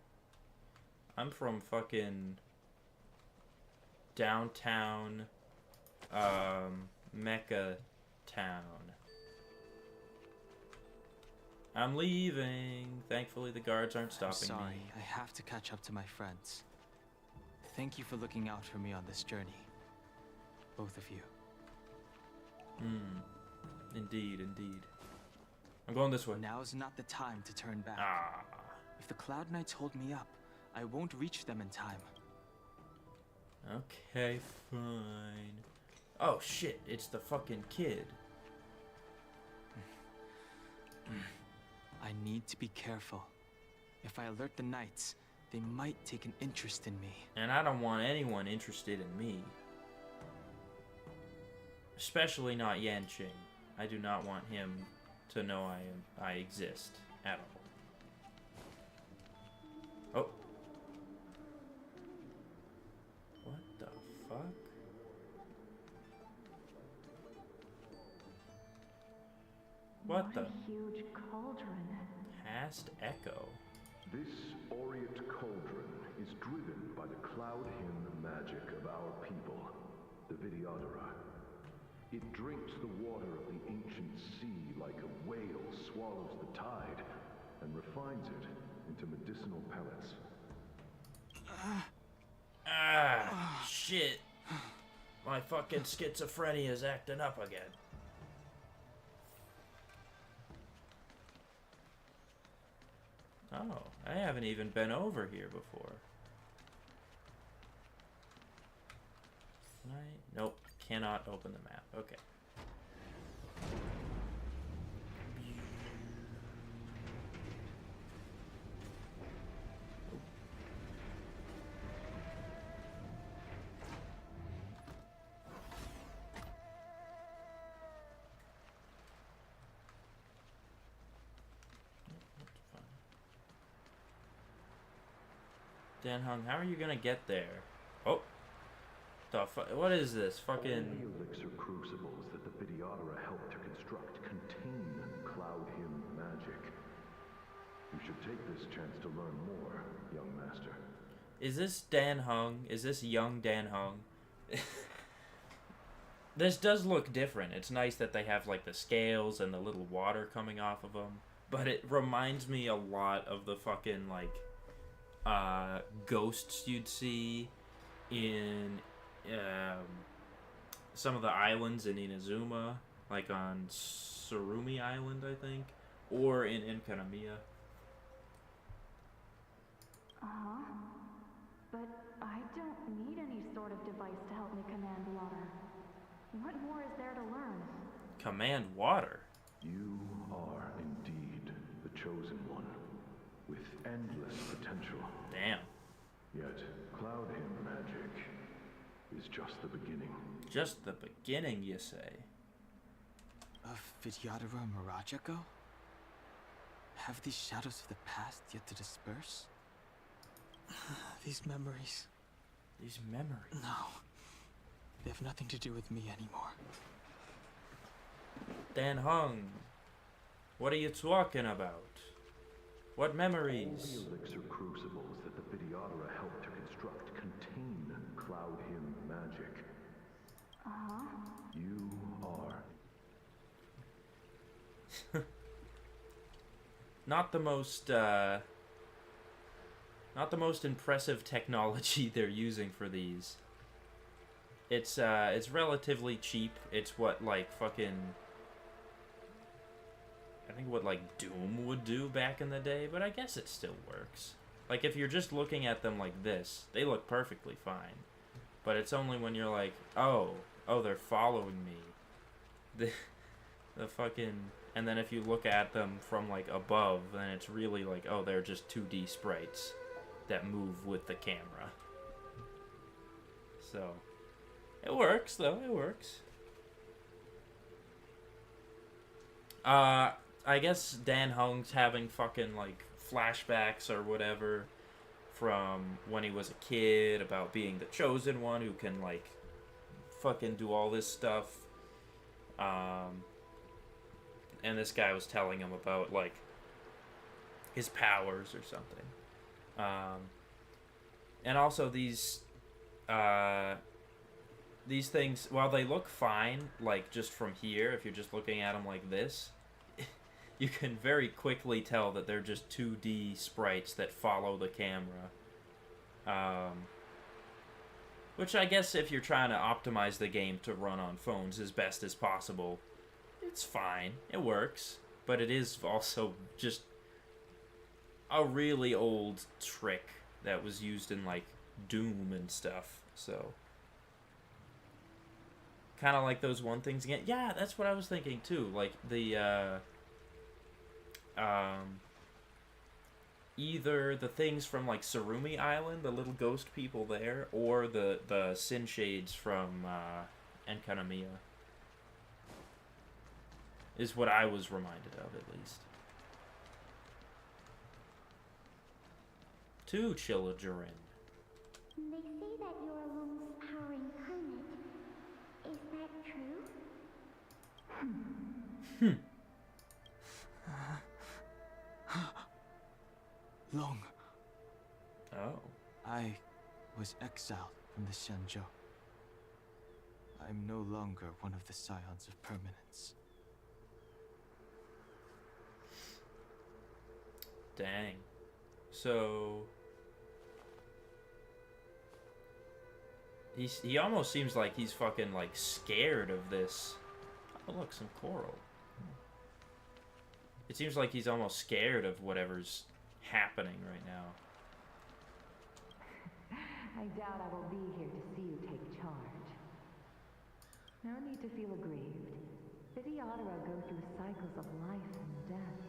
I'm from fucking downtown, Mecca town. I'm leaving. Thankfully, the guards aren't stopping Sorry, me. I have to catch up to my friends. Thank you for looking out for me on this journey. Both of you. Indeed, indeed. I'm going this way. Now's not the time to turn back. Ah. If the Cloud Knights hold me up, I won't reach them in time. Okay, fine. Oh shit, it's the fucking kid. I need to be careful. If I alert the Knights, they might take an interest in me. And I don't want anyone interested in me. Especially not Yanqing. I do not want him to know I exist at all. Oh. What the fuck? What the? Huge cauldron. Past Echo. This aureate cauldron is driven by the cloud hymn magic of our people, the Vidyadhara. It drinks the water of the ancient sea like a whale swallows the tide, and refines it into medicinal pellets. Shit. My fucking schizophrenia is acting up again. Oh, I haven't even been over here before. Can I? Nope, cannot open the map. Okay. Dan Hung, how are you gonna get there? Oh, what is this? Fucking. All the elixir crucibles that the Vidyadhara helped to construct contain cloud should take this chance to learn more, young master. Is this Dan Hung? Is this young Dan Hung? This does look different. It's nice that they have like the scales and the little water coming off of them. But it reminds me a lot of the fucking like ghosts you'd see in some of the islands in Inazuma, like on Surumi Island, I think, or in Enkanamiya. Uh-huh. But I don't need any sort of device to help me command water. What more is there to learn? Command water? You are indeed the chosen one, with endless potential. Damn. Yet, Cloud Hymn magic is just the beginning. Just the beginning, you say? Of Vidyadhara Mirage-go? Have these shadows of the past yet to disperse? These memories. These memories? No. They have nothing to do with me anymore. Dan Hung, what are you talking about? What memories? All the elixir crucibles that the Vidyadhara helped to construct contain Cloud Hymn magic. Uh-huh. You are... Not the most impressive technology they're using for these. It's relatively cheap. It's what like fucking I think what like Doom would do back in the day, but I guess it still works. Like if you're just looking at them like this, they look perfectly fine. But it's only when you're like, oh, they're following me. The fucking and then if you look at them from like above, then it's really like, oh, they're just 2D sprites that move with the camera. So it works, though. It works. I guess Dan Hung's having fucking, like, flashbacks or whatever from when he was a kid about being the chosen one who can, like, fucking do all this stuff. And this guy was telling him about, like, his powers or something. And also these things, while they look fine, like, just from here, if you're just looking at them like this, you can very quickly tell that they're just 2D sprites that follow the camera. Which I guess if you're trying to optimize the game to run on phones as best as possible, it's fine. It works. But it is also just a really old trick that was used in, like, Doom and stuff, so... Kind of like those one things again. Yeah, that's what I was thinking too. Like the either the things from like Surumi Island, the little ghost people there, or the Sin Shades from Enkanamiya is what I was reminded of, at least. To children. They say that you're Lum's power incarnate. Is that true? Long. Oh. I was exiled from the Xianzhou. I'm no longer one of the Scions of Permanence. Dang. So... He almost seems like he's fucking, like, scared of this. Oh, look, some coral. It seems like he's almost scared of whatever's happening right now. I doubt I will be here to see you take charge. No need to feel aggrieved. Vidyadhara go through cycles of life and death,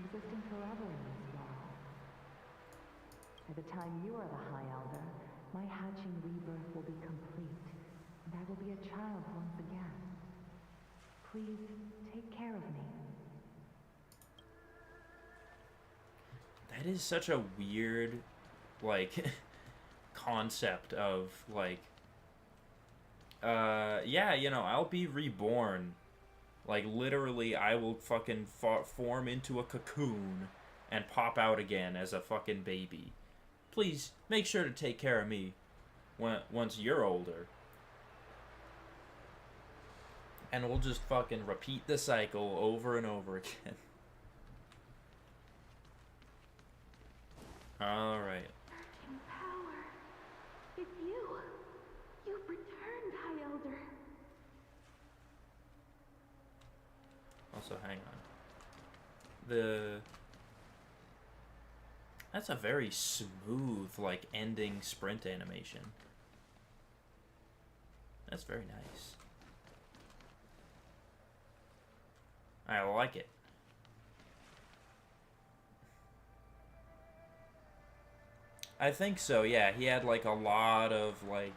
existing forever in this world. By the time you are the High Elder, my hatching rebirth will be complete, and I will be a child once again. Please, take care of me. That is such a weird, like, concept of, like, yeah, you know, I'll be reborn. Like, literally, I will fucking form into a cocoon, and pop out again as a fucking baby. Please, make sure to take care of me once you're older. And we'll just fucking repeat the cycle over and over again. Alright. Searching power. It's you. You've returned, High Elder. Also, hang on. That's a very smooth, like, ending sprint animation. That's very nice. I like it. I think so, yeah. He had, like, a lot of, like,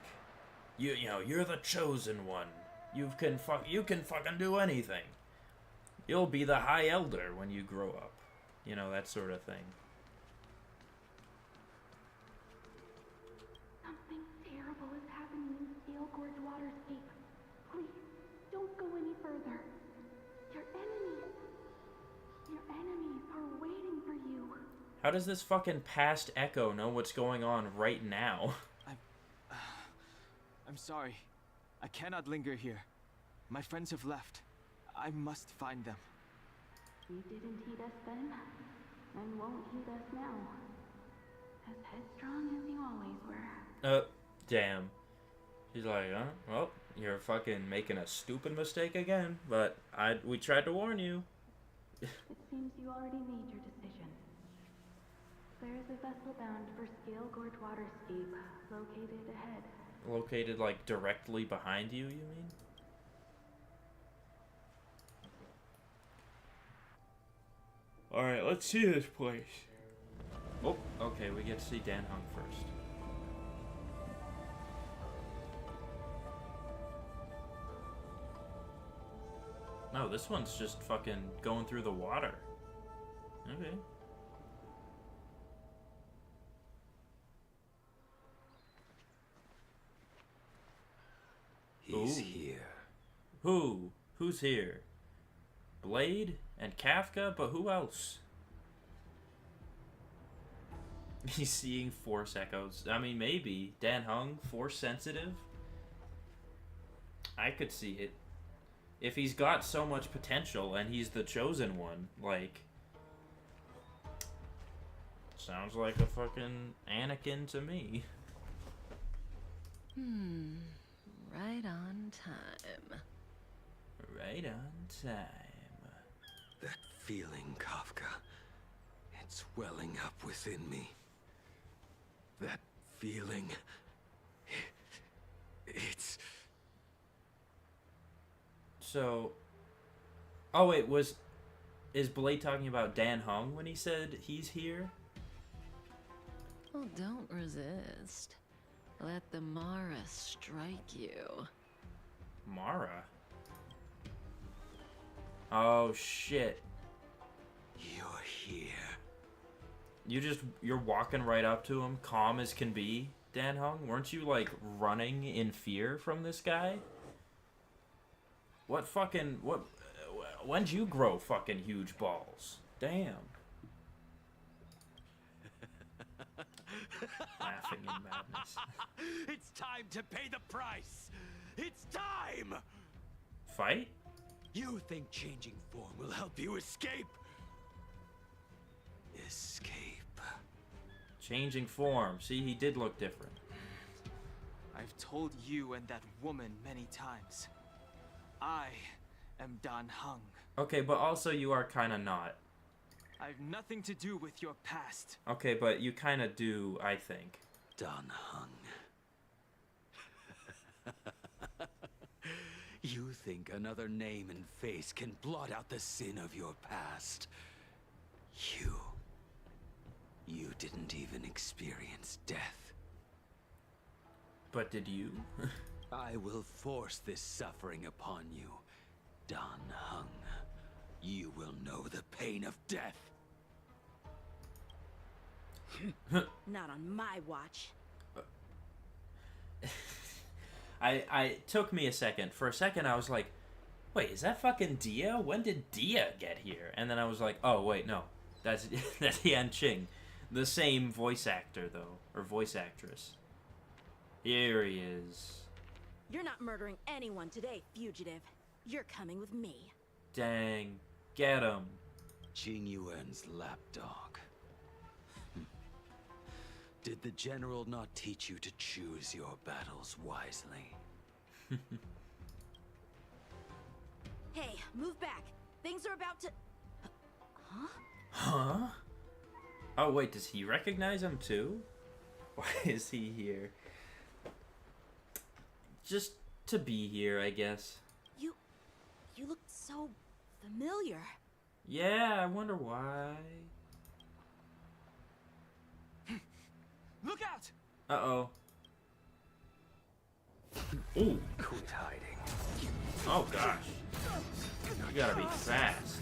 you know, you're the chosen one. You can fucking do anything. You'll be the High Elder when you grow up. You know, that sort of thing. Something terrible is happening in Steel Gorge Waterscape. Please, don't go any further. Your enemies are waiting for you. How does this fucking past Echo know what's going on right now? I'm sorry. I cannot linger here. My friends have left. I must find them. You didn't heed us then, and won't heed us now. As headstrong as you always were. Damn. She's like, huh? Well, you're fucking making a stupid mistake again, but we tried to warn you. It seems you already made your decision. There is a vessel bound for Scale Gorge Waterscape, located ahead. Located, like, directly behind you mean? Alright, let's see this place. Oh, okay, we get to see Dan Hung first. No, this one's just fucking going through the water. Okay. He's here. Who? Who's here? Blade and Kafka, but who else? He's seeing force echoes. I mean, maybe. Dan Hung, force sensitive? I could see it. If he's got so much potential and he's the chosen one, like... Sounds like a fucking Anakin to me. Right on time. Right on time. That feeling, Kafka. It's welling up within me. That feeling... It's... So... Oh wait, is Blade talking about Dan Hung when he said he's here? Well, don't resist. Let the Mara strike you. Mara? Oh shit. You're here. You're walking right up to him, calm as can be, Dan Hung? Weren't you, like, running in fear from this guy? When'd you grow fucking huge balls? Damn. Laughing in madness. It's time to pay the price! It's time! Fight? You think changing form will help you escape? Escape. Changing form. See, he did look different. I've told you and that woman many times. I am Dan Hung. Okay, but also you are kind of not. I have nothing to do with your past. Okay, but you kind of do, I think. Dan Hung. You think another name and face can blot out the sin of your past? You didn't even experience death. But did you? I will force this suffering upon you, Dan Hung. You will know the pain of death. Not on my watch. I took me a second. For a second, I was like, wait, is that fucking Dia? When did Dia get here? And then I was like, oh, wait, no. That's Yanqing. The same voice actor, though. Or voice actress. Here he is. You're not murdering anyone today, fugitive. You're coming with me. Dang. Get him. Jing Yuan's lapdog. Did the general not teach you to choose your battles wisely? Hey, move back. Things are about to... Huh? Huh? Oh, wait, does he recognize him too? Why is he here? Just to be here, I guess. You look so familiar. Yeah, I wonder why. Look out! Uh-oh. Ooh. Quit hiding. Oh, gosh. You gotta be fast.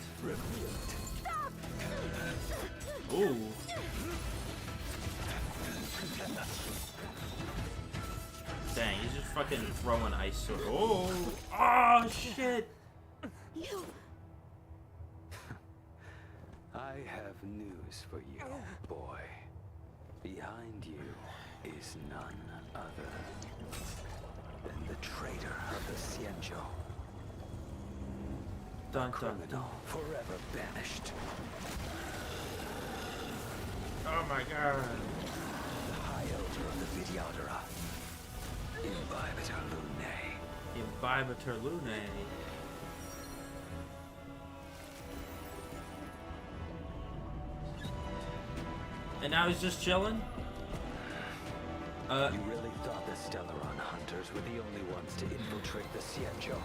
Ooh. Dang, he's just fucking throwing ice sword. Oh! Oh, shit! You... I have news for you, boy. Behind you is none other than the traitor of the Xianzhou. Dun, Criminal dun. forever banished. Oh my god. The High Elder of the Vidyadhara. Imbibitor Lunae. Imbibitor Lunae. And now he's just chilling? You really thought the Stellaron hunters were the only ones to infiltrate the Xianzhou?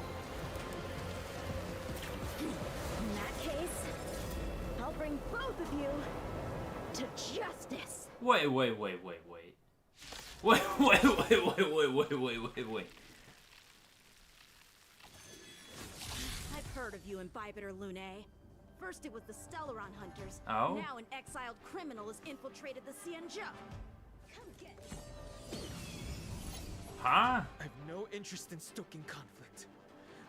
In that case, I'll bring both of you to justice. Wait. Wait. I've heard of you, Imbibitor Lunae. First it was the Stellaron hunters. Oh? Now an exiled criminal has infiltrated the Xianzhou. Come get me. Huh? I have no interest in stoking conflict.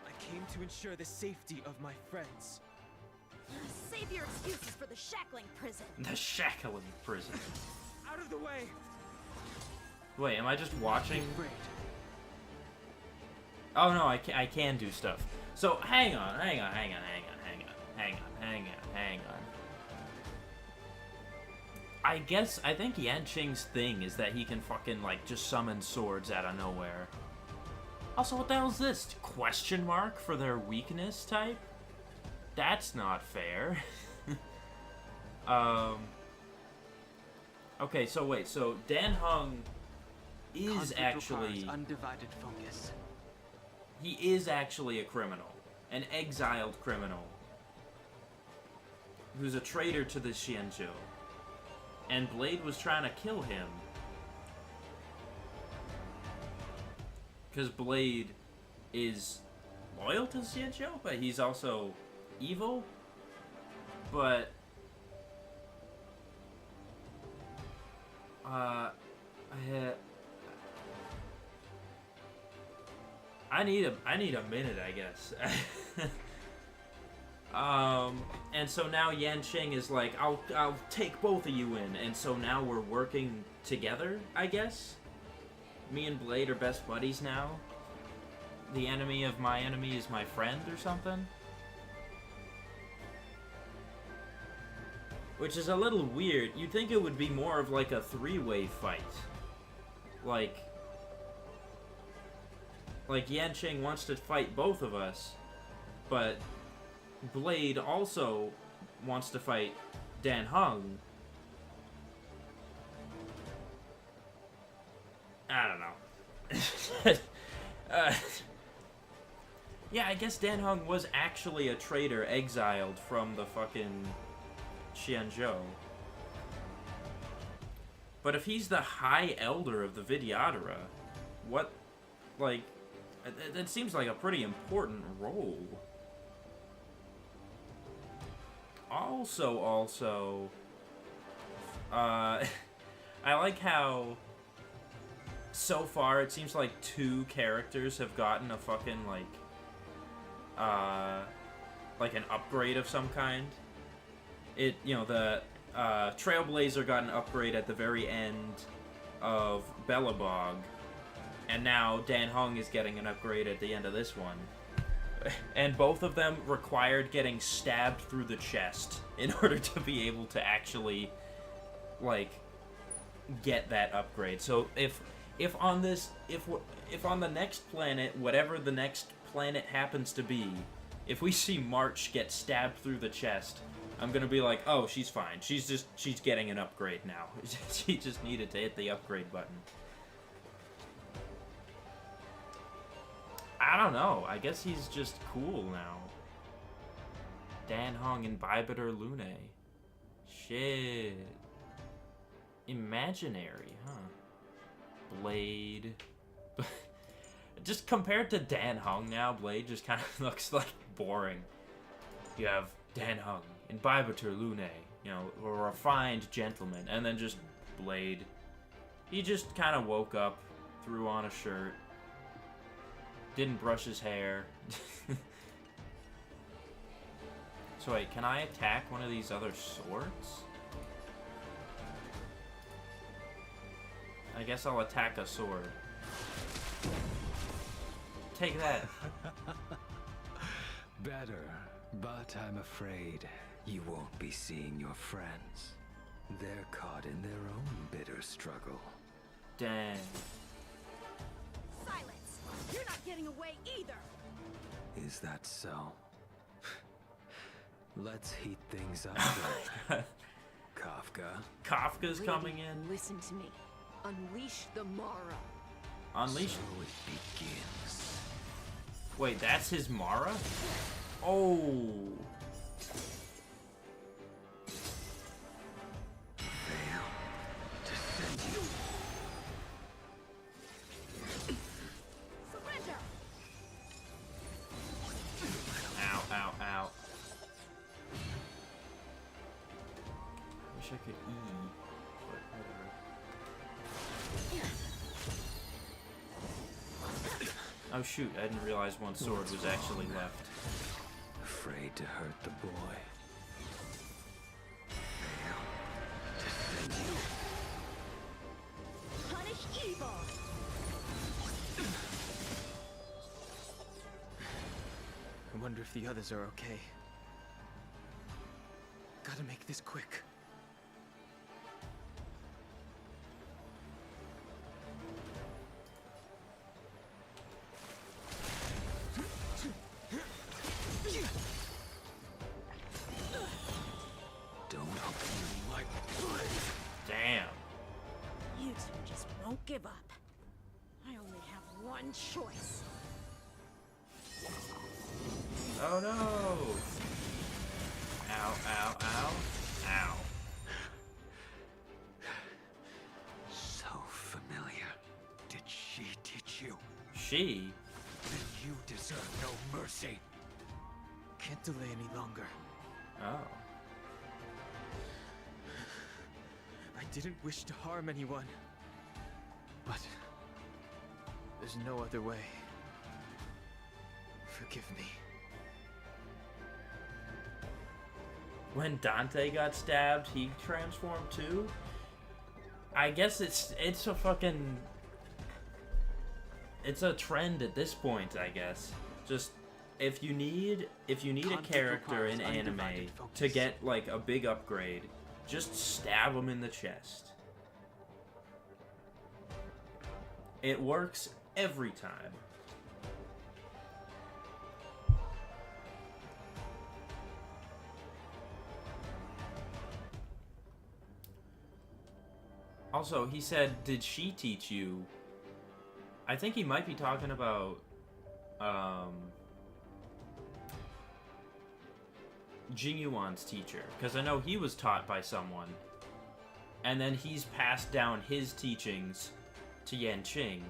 I came to ensure the safety of my friends. Save your excuses for the shackling prison. The shackling prison. Out of the way! Wait, am I just watching? Oh no, I can do stuff. So hang on. I think Yanqing's thing is that he can fucking like just summon swords out of nowhere. Also, what the hell is this? Question mark for their weakness type? That's not fair. Okay, so wait, so Dan Heng is Conflict actually... requires undivided focus. He is actually a criminal. An exiled criminal. Who's a traitor to the Xianzhou. And Blade was trying to kill him. Because Blade is loyal to Xianzhou, but he's also evil. But... I need a minute, I guess. And so now Yanqing is like, I'll take both of you in, and so now we're working together, I guess. Me and Blade are best buddies now. The enemy of my enemy is my friend, or something. Which is a little weird. You'd think it would be more of like a three-way fight. Like Yanqing wants to fight both of us, but Blade also wants to fight Dan Heng. I don't know. Yeah, I guess Dan Heng was actually a traitor exiled from the fucking Xianzhou. But if he's the High Elder of the Vidyadhara, what, like, that seems like a pretty important role. Also, I like how so far it seems like 2 characters have gotten a fucking, like an upgrade of some kind. the Trailblazer got an upgrade at the very end of Bellabog, and now Dan Heng is getting an upgrade at the end of this one. And both of them required getting stabbed through the chest in order to be able to actually, like, get that upgrade. So if on the next planet, whatever the next planet happens to be, if we see March get stabbed through the chest, I'm gonna be like, oh, she's fine. She's getting an upgrade now. She just needed to hit the upgrade button. I don't know. I guess he's just cool now. Dan Heng and Bibiter Lune. Shit. Imaginary, huh? Blade. Just compared to Dan Heng now, Blade just kind of looks like boring. You have Dan Heng and Bibiter Lune, you know, a refined gentleman, and then just Blade. He just kind of woke up, threw on a shirt, didn't brush his hair. So wait, can I attack one of these other swords? I guess I'll attack a sword. Take that. Better, but I'm afraid you won't be seeing your friends. They're caught in their own bitter struggle. Dang. Silence! You're not getting away either! Is that so? Let's heat things up. Kafka. Kafka's Lady, coming in. Listen to me. Unleash the Mara. Unleash. So it begins. Wait, that's his Mara? Oh. Fail to send you. Surrender! Ow, ow, ow. I wish I could E, but whatever. Oh shoot, I didn't realize one sword was actually left. Afraid to hurt the boy. Fail to send you. Punish evil! I wonder if the others are okay. Gotta make this quick. Don't open my blade. Damn. You two just won't give up. I only have one choice. Oh no! Ow, ow, ow, ow. So familiar. Did she teach you? She? Then you deserve no mercy. Can't delay any longer. Oh. I didn't wish to harm anyone. But there's no other way. Forgive me. When Dante got stabbed, he transformed too? I guess it's a fucking... It's a trend at this point, I guess. Just, if you need a character in anime to get, like, a big upgrade, just stab them in the chest. It works every time. Also, he said, did she teach you? I think he might be talking about, Jingyuan's teacher, because I know he was taught by someone, and then he's passed down his teachings to Yanqing.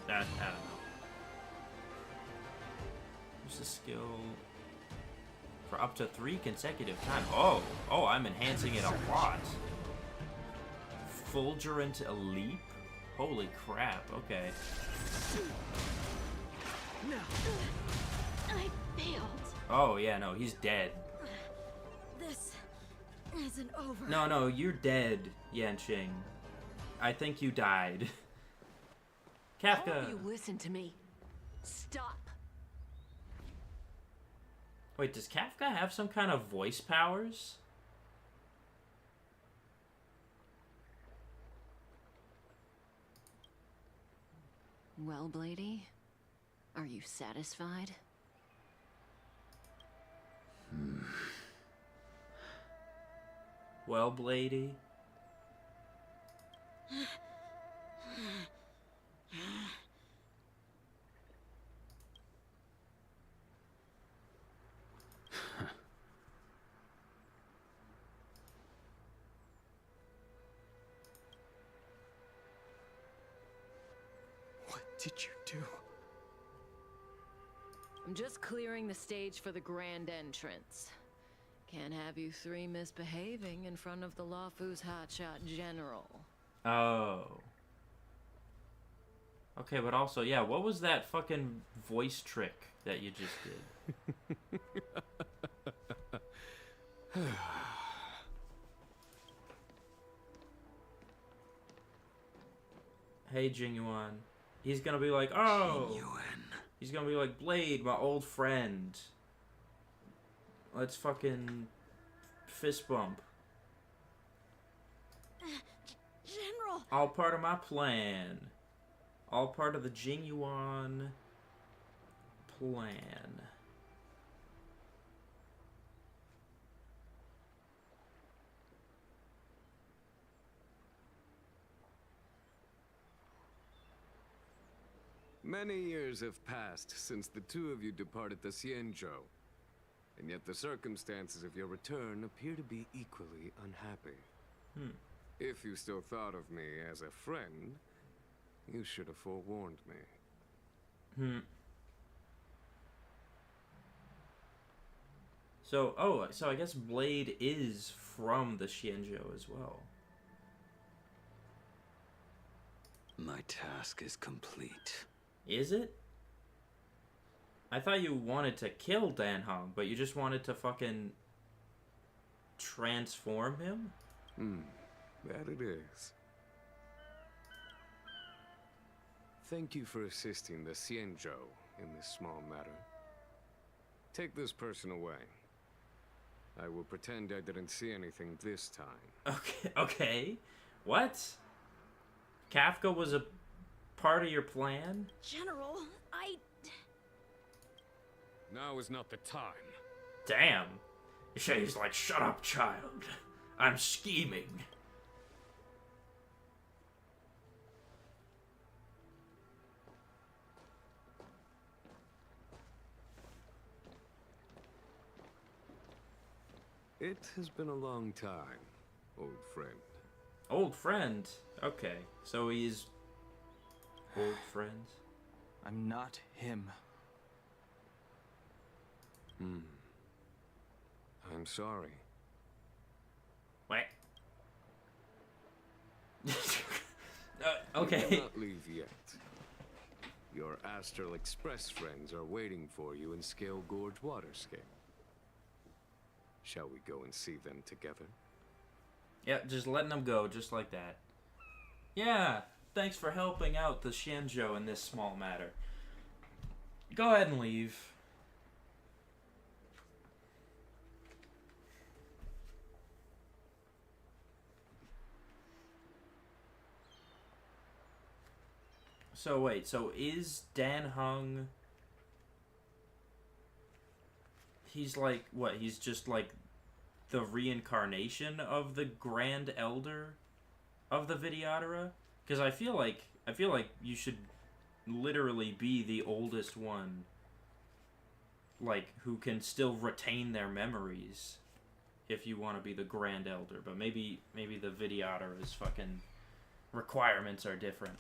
I don't know. There's a skill for up to 3 consecutive times. Oh, I'm enhancing it a lot. Fulgurant Leap? Holy crap, okay. No. I failed. Oh, yeah, no, he's dead. isn't over. No, you're dead, Yanqing. I think you died. Kafka. All of you listen to me. Stop. Wait, does Kafka have some kind of voice powers? Well, Blady, are you satisfied? Well, Blady. What did you do? I'm just clearing the stage for the grand entrance. Can't have you three misbehaving in front of the Lawfu's hotshot general. Oh. Okay, but also, yeah, what was that fucking voice trick that you just did? Hey, Jingyuan. He's gonna be like, oh! He's gonna be like, Blade, my old friend. Let's fucking fist bump. General! All part of my plan. All part of the Jingyuan plan. Many years have passed since the two of you departed the Xianzhou, and yet the circumstances of your return appear to be equally unhappy. If you still thought of me as a friend, you should have forewarned me. So, so I guess Blade is from the Xianzhou as well. My task is complete. Is it? I thought you wanted to kill Dan Hong, but you just wanted to fucking transform him? That it is. Thank you for assisting the Xianzhou in this small matter. Take this person away. I will pretend I didn't see anything this time. Okay. What? Kafka was a part of your plan? General, Now is not the time. Damn. She's like, shut up, child. I'm scheming. It has been a long time, old friend. Old friend? Okay, so he's old friends? I'm not him. I'm sorry. What? Okay. You will not leave yet. Your Astral Express friends are waiting for you in Scale Gorge Waterscape. Shall we go and see them together? Yeah, just letting them go, just like that. Yeah, thanks for helping out the Xianzhou in this small matter. Go ahead and leave. So wait, so is Dan Hung... He's like, what, he's just like the reincarnation of the Grand Elder of the Videodara? Because I feel like you should literally be the oldest one, like, who can still retain their memories if you want to be the Grand Elder. But maybe the Videodara's fucking requirements are different.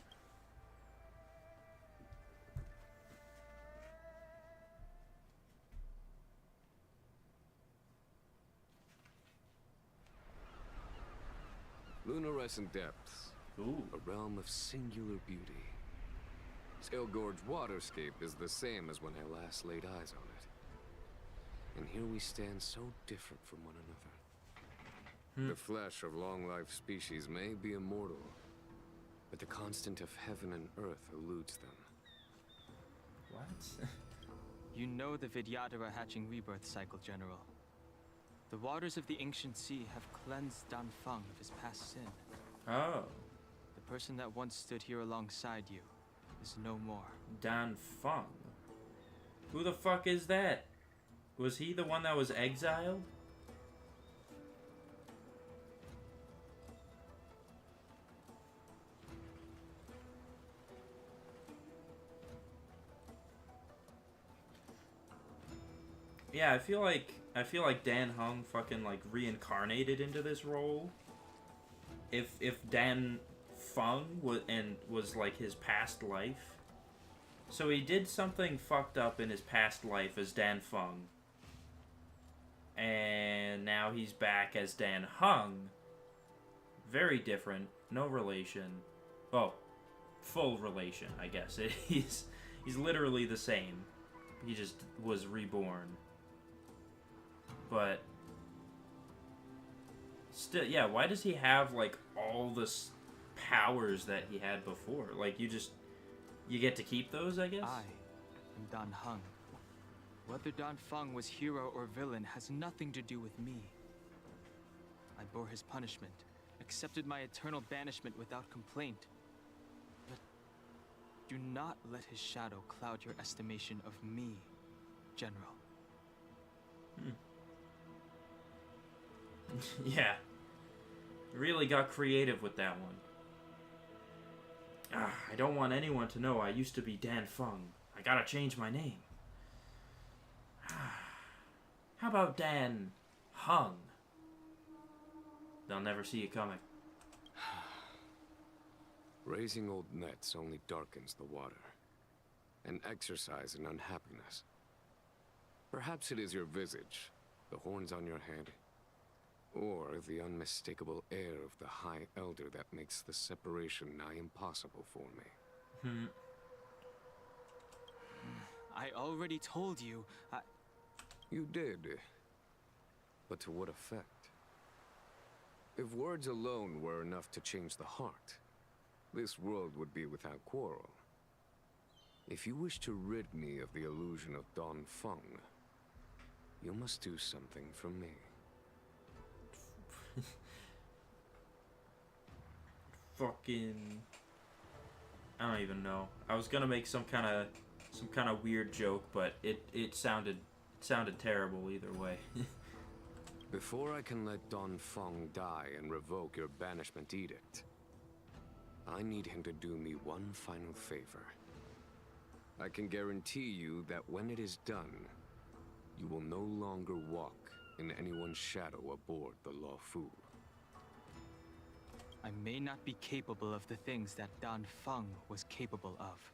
Lunarescent Depths. Ooh. A realm of singular beauty. Scale Gorge Waterscape is the same as when I last laid eyes on it. And here we stand so different from one another. The flesh of long-lived species may be immortal, but the constant of heaven and earth eludes them. What? You know the Vidyadhara hatching rebirth cycle, General. The waters of the ancient sea have cleansed Danfeng of his past sin. Oh. The person that once stood here alongside you is no more. Danfeng? Who the fuck is that? Was he the one that was exiled? Yeah, I feel like Dan Heng fucking like reincarnated into this role. If Dan Feng was like his past life. So he did something fucked up in his past life as Dan Feng. And now he's back as Dan Heng. Very different, no relation. Well, full relation, I guess. He's literally the same. He just was reborn. But still, yeah, why does he have like all the powers that he had before? Like you get to keep those, I guess? I am Dan Heng. Whether Danfeng was hero or villain has nothing to do with me. I bore his punishment, accepted my eternal banishment without complaint. But do not let his shadow cloud your estimation of me, General. Yeah. Really got creative with that one. I don't want anyone to know I used to be Dan Feng. I gotta change my name. How about Dan Heng? They'll never see it coming. Raising old nets only darkens the water, and exercise in unhappiness. Perhaps it is your visage, the horns on your head, or the unmistakable air of the High Elder that makes the separation nigh impossible for me. I already told you, You did. But to what effect? If words alone were enough to change the heart, this world would be without quarrel. If you wish to rid me of the illusion of Danfeng, you must do something for me. Fucking... I don't even know. I was gonna make some kind of weird joke, but it sounded terrible either way. Before I can let Danfeng die and revoke your banishment edict, I need him to do me one final favor. I can guarantee you that when it is done, you will no longer walk in anyone's shadow aboard the Luofu. I may not be capable of the things that Danfeng was capable of.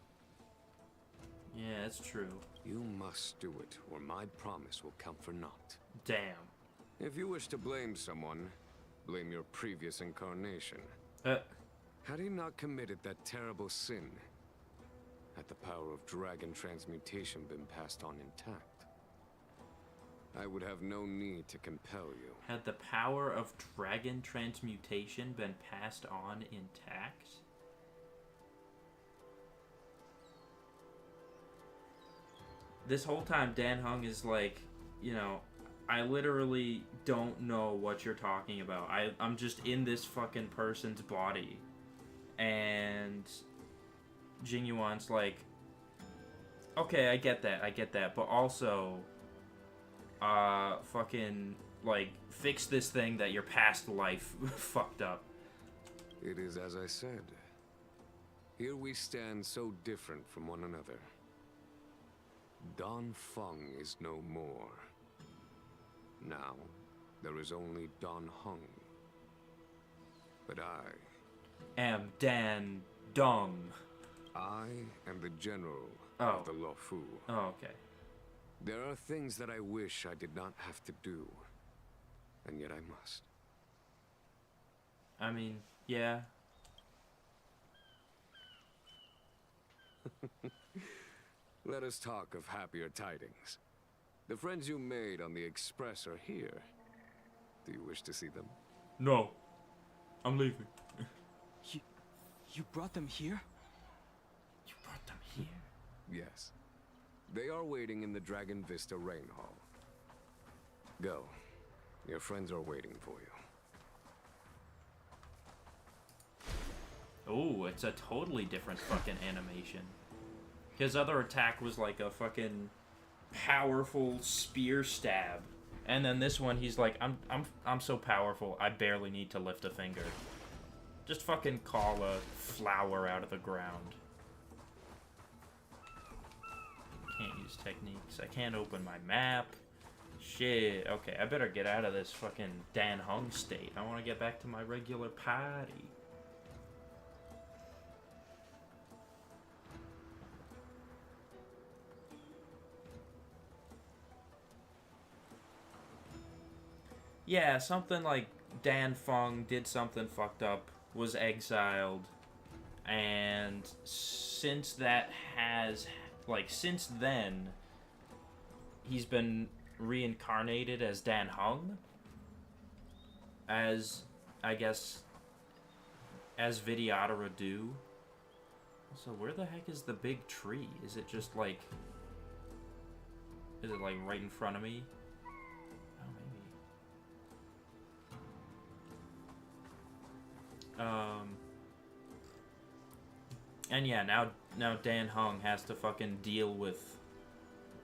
Yeah, that's true. You must do it, or my promise will come for naught. Damn. If you wish to blame someone, blame your previous incarnation. Had he not committed that terrible sin, had the power of dragon transmutation been passed on intact, I would have no need to compel you. Had the power of dragon transmutation been passed on intact? This whole time Dan Heng is like, you know, I literally don't know what you're talking about. I'm just in this fucking person's body. And Jing Yuan's like, okay, I get that, but also, fucking, like, fix this thing that your past life fucked up. It is as I said. Here we stand so different from one another. Danfeng is no more. Now, there is only Dan Heng. But I am Dan Dong. I am the general Oh. of the Luofu. Oh, okay. There are things that I wish I did not have to do, and yet I must. I mean, yeah. Let us talk of happier tidings. The friends you made on the Express are here. Do you wish to see them? No. I'm leaving. You brought them here? You brought them here? Yes. They are waiting in the Dragon Vista Rain Hall. Go. Your friends are waiting for you. Oh, it's a totally different fucking animation. His other attack was like a fucking powerful spear stab. And then this one, he's like, I'm so powerful, I barely need to lift a finger. Just fucking call a flower out of the ground. Can't use techniques. I can't open my map. Shit. Okay, I better get out of this fucking Dan Hung state. I want to get back to my regular party. Yeah, something like Dan Fung did something fucked up, was exiled, and since that has, like, since then, he's been reincarnated as Dan Hung, as, I guess, as Vidyadhara do. So where the heck is the big tree? Is it just, like, is it, like, right in front of me? And yeah, now Dan Hung has to fucking deal with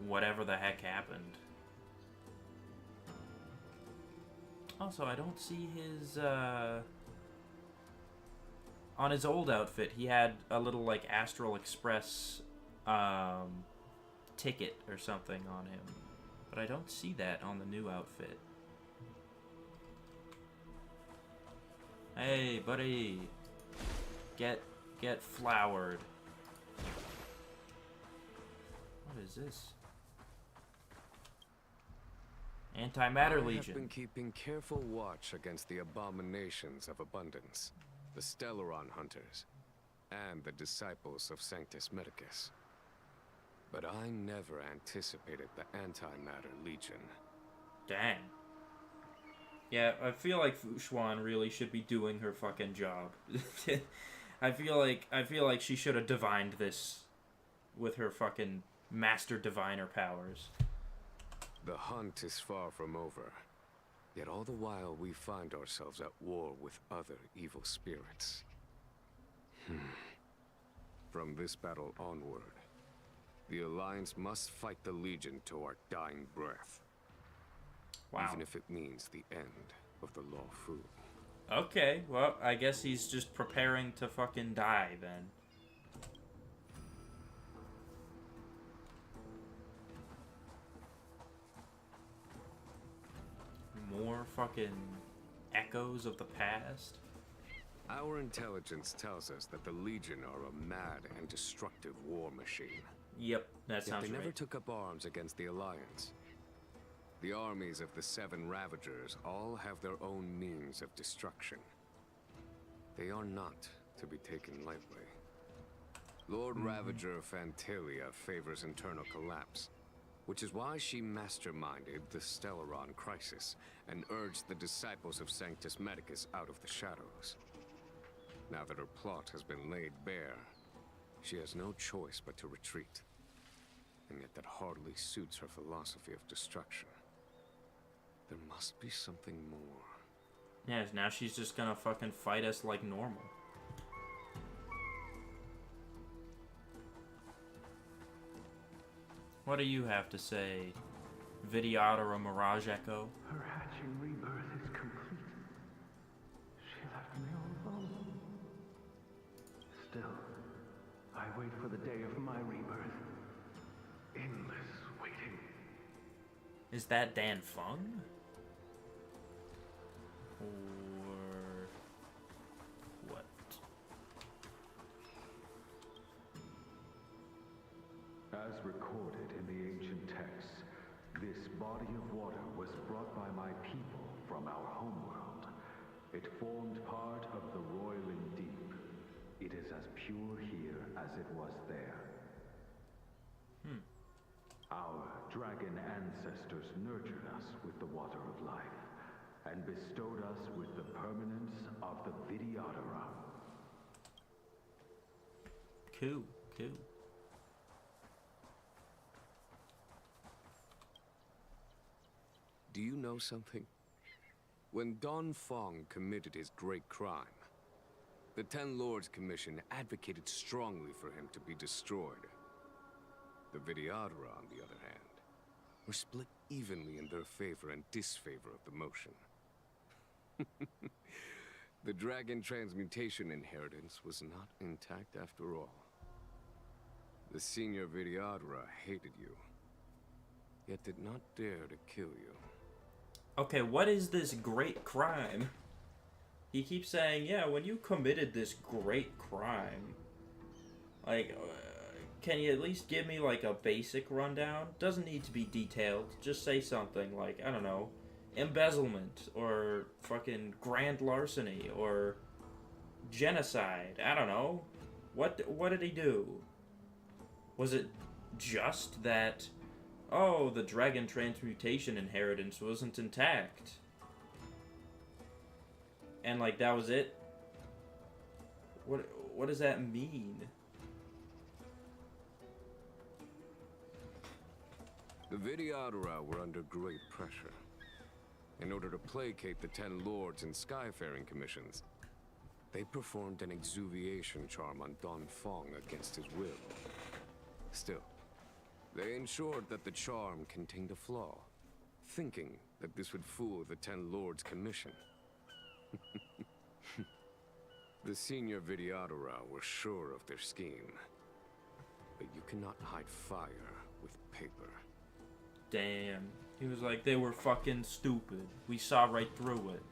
whatever the heck happened. Also, I don't see his, on his old outfit, he had a little, like, Astral Express, ticket or something on him. But I don't see that on the new outfit. Hey, buddy. Get flowered. What is this? Antimatter Legion. I have been keeping careful watch against the abominations of abundance, the Stellaron Hunters, and the disciples of Sanctus Medicus. But I never anticipated the Antimatter Legion. Dang. Yeah, I feel like Fu Xuan really should be doing her fucking job. I feel like she should have divined this with her fucking master diviner powers. The hunt is far from over. Yet all the while we find ourselves at war with other evil spirits. From this battle onward, the Alliance must fight the Legion to our dying breath. Wow. Even if it means the end of the Law Fu. Okay, well, I guess he's just preparing to fucking die, then. More fucking echoes of the past? Our intelligence tells us that the Legion are a mad and destructive war machine. Yep, that sounds Yet they right. never took up arms against the Alliance. The armies of the Seven Ravagers all have their own means of destruction. They are not to be taken lightly. Lord Ravager Fantalia favors internal collapse, which is why she masterminded the Stellaron crisis and urged the disciples of Sanctus Medicus out of the shadows. Now that her plot has been laid bare, she has no choice but to retreat. And yet that hardly suits her philosophy of destruction. There must be something more. Yeah, now she's just gonna fucking fight us like normal. What do you have to say, Vidyadhara Mirage Echo? Her hatching rebirth is complete. She left me all alone. Still, I wait for the day of my rebirth. Endless waiting. Is that Dan Fung? Or what? As recorded in the ancient texts, this body of water was brought by my people from our homeworld. It formed part of the roiling deep. It is as pure here as it was there. Our dragon ancestors nurtured us with the water of life. and bestowed us with the permanence of the Videodora. Cool, cool. Do you know something? When Don Fong committed his great crime, the Ten Lords Commission advocated strongly for him to be destroyed. The Videodora, on the other hand, were split evenly in their favor and disfavor of the motion. The dragon transmutation inheritance was not intact after all. The senior Videodora hated you, yet did not dare to kill you. Okay, what is this great crime? He keeps saying, yeah, when you committed this great crime, like, can you at least give me, like, a basic rundown? Doesn't need to be detailed. Just say something like, I don't know, embezzlement, or fucking grand larceny, or genocide. I don't know. What did he do? Was it just that, oh, the dragon transmutation inheritance wasn't intact? And, like, that was it? What does that mean? The Videodora were under great pressure. In order to placate the Ten Lords and Skyfaring Commissions, they performed an exuviation charm on Don Fong against his will. Still, they ensured that the charm contained a flaw, thinking that this would fool the Ten Lords Commission. The senior Videodora were sure of their scheme. But you cannot hide fire with paper. Damn. He was like, they were fucking stupid. We saw right through it.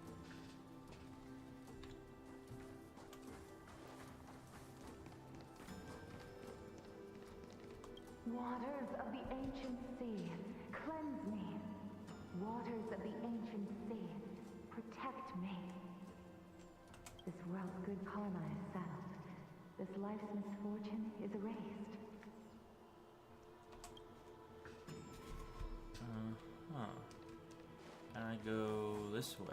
Waters of the ancient sea, cleanse me. Waters of the ancient sea, protect me. This world's good karma is settled. This life's misfortune is erased. Can I go this way?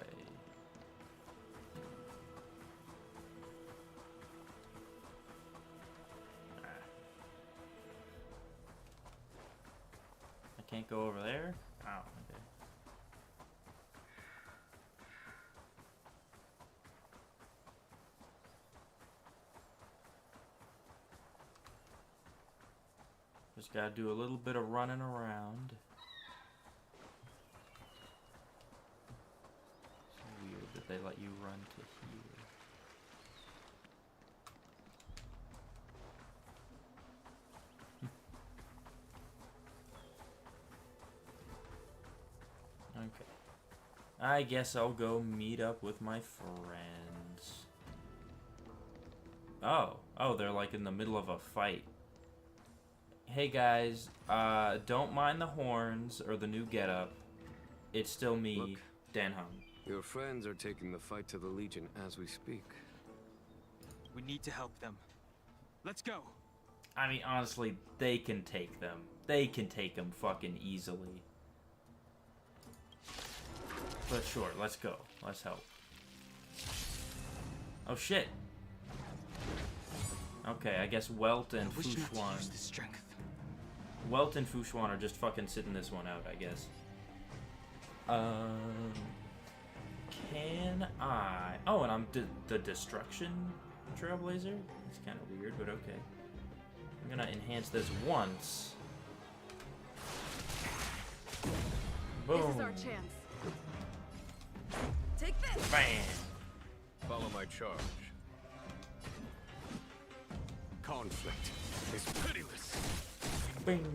I can't go over there? Oh, okay. Just gotta do a little bit of running around. It's weird that they let you run to here. Okay. I guess I'll go meet up with my friends. Oh, they're like in the middle of a fight. Hey guys, don't mind the horns or the new getup. It's still me, Look, Dan Hung. your friends are taking the fight to the Legion as we speak. We need to help them. Let's go. I mean, honestly, they can take them. They can take them fucking easily. But sure, let's go. Let's help. Oh shit. Okay, I guess Welt and Fushuan. Welt and Fushuan are just fucking sitting this one out, I guess. Can I... Oh, and I'm the Destruction Trailblazer? It's kind of weird, but okay. I'm gonna enhance this once. Boom. This is our chance. Take this! Bam! Follow my charge. Conflict is pitiless. Bing!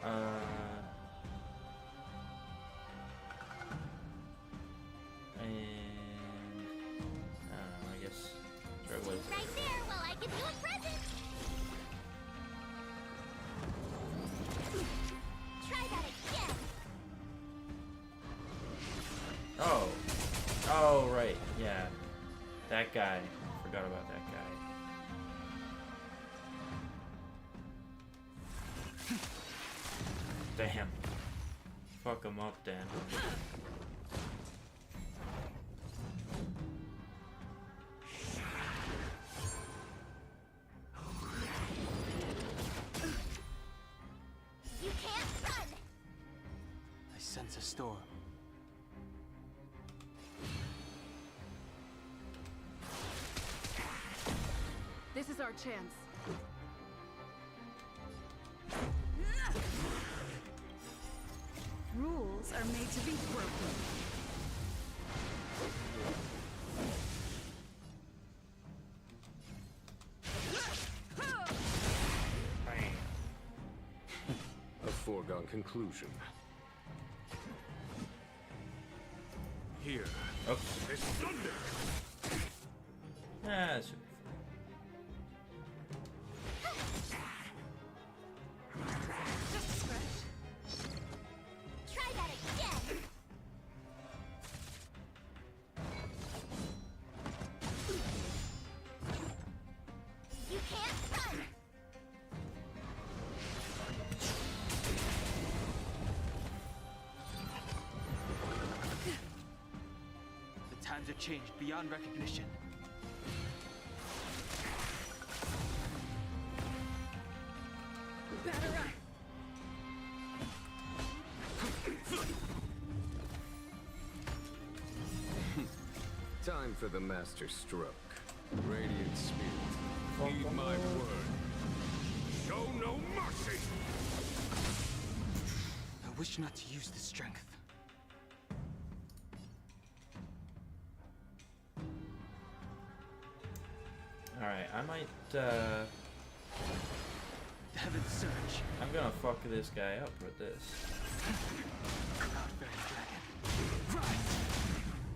I guess Trailblazer. Right there while I give you a present! Try that again! Oh, right, yeah. That guy. Forgot about that guy. Damn. Fuck him up, Dan. You can't run! I sense a storm. This is our chance. Rules are made to be broken. A foregone conclusion. Here. Oh. Is thunder! Ah, that's Just a scratch. Try that again! You can't run! The times have changed beyond recognition. Batter up! Time for the master stroke. Radiant spirit, heed my word. Show no mercy! I wish not to use the strength. Alright, I might, Heaven's Surge. I'm gonna fuck this guy up with this.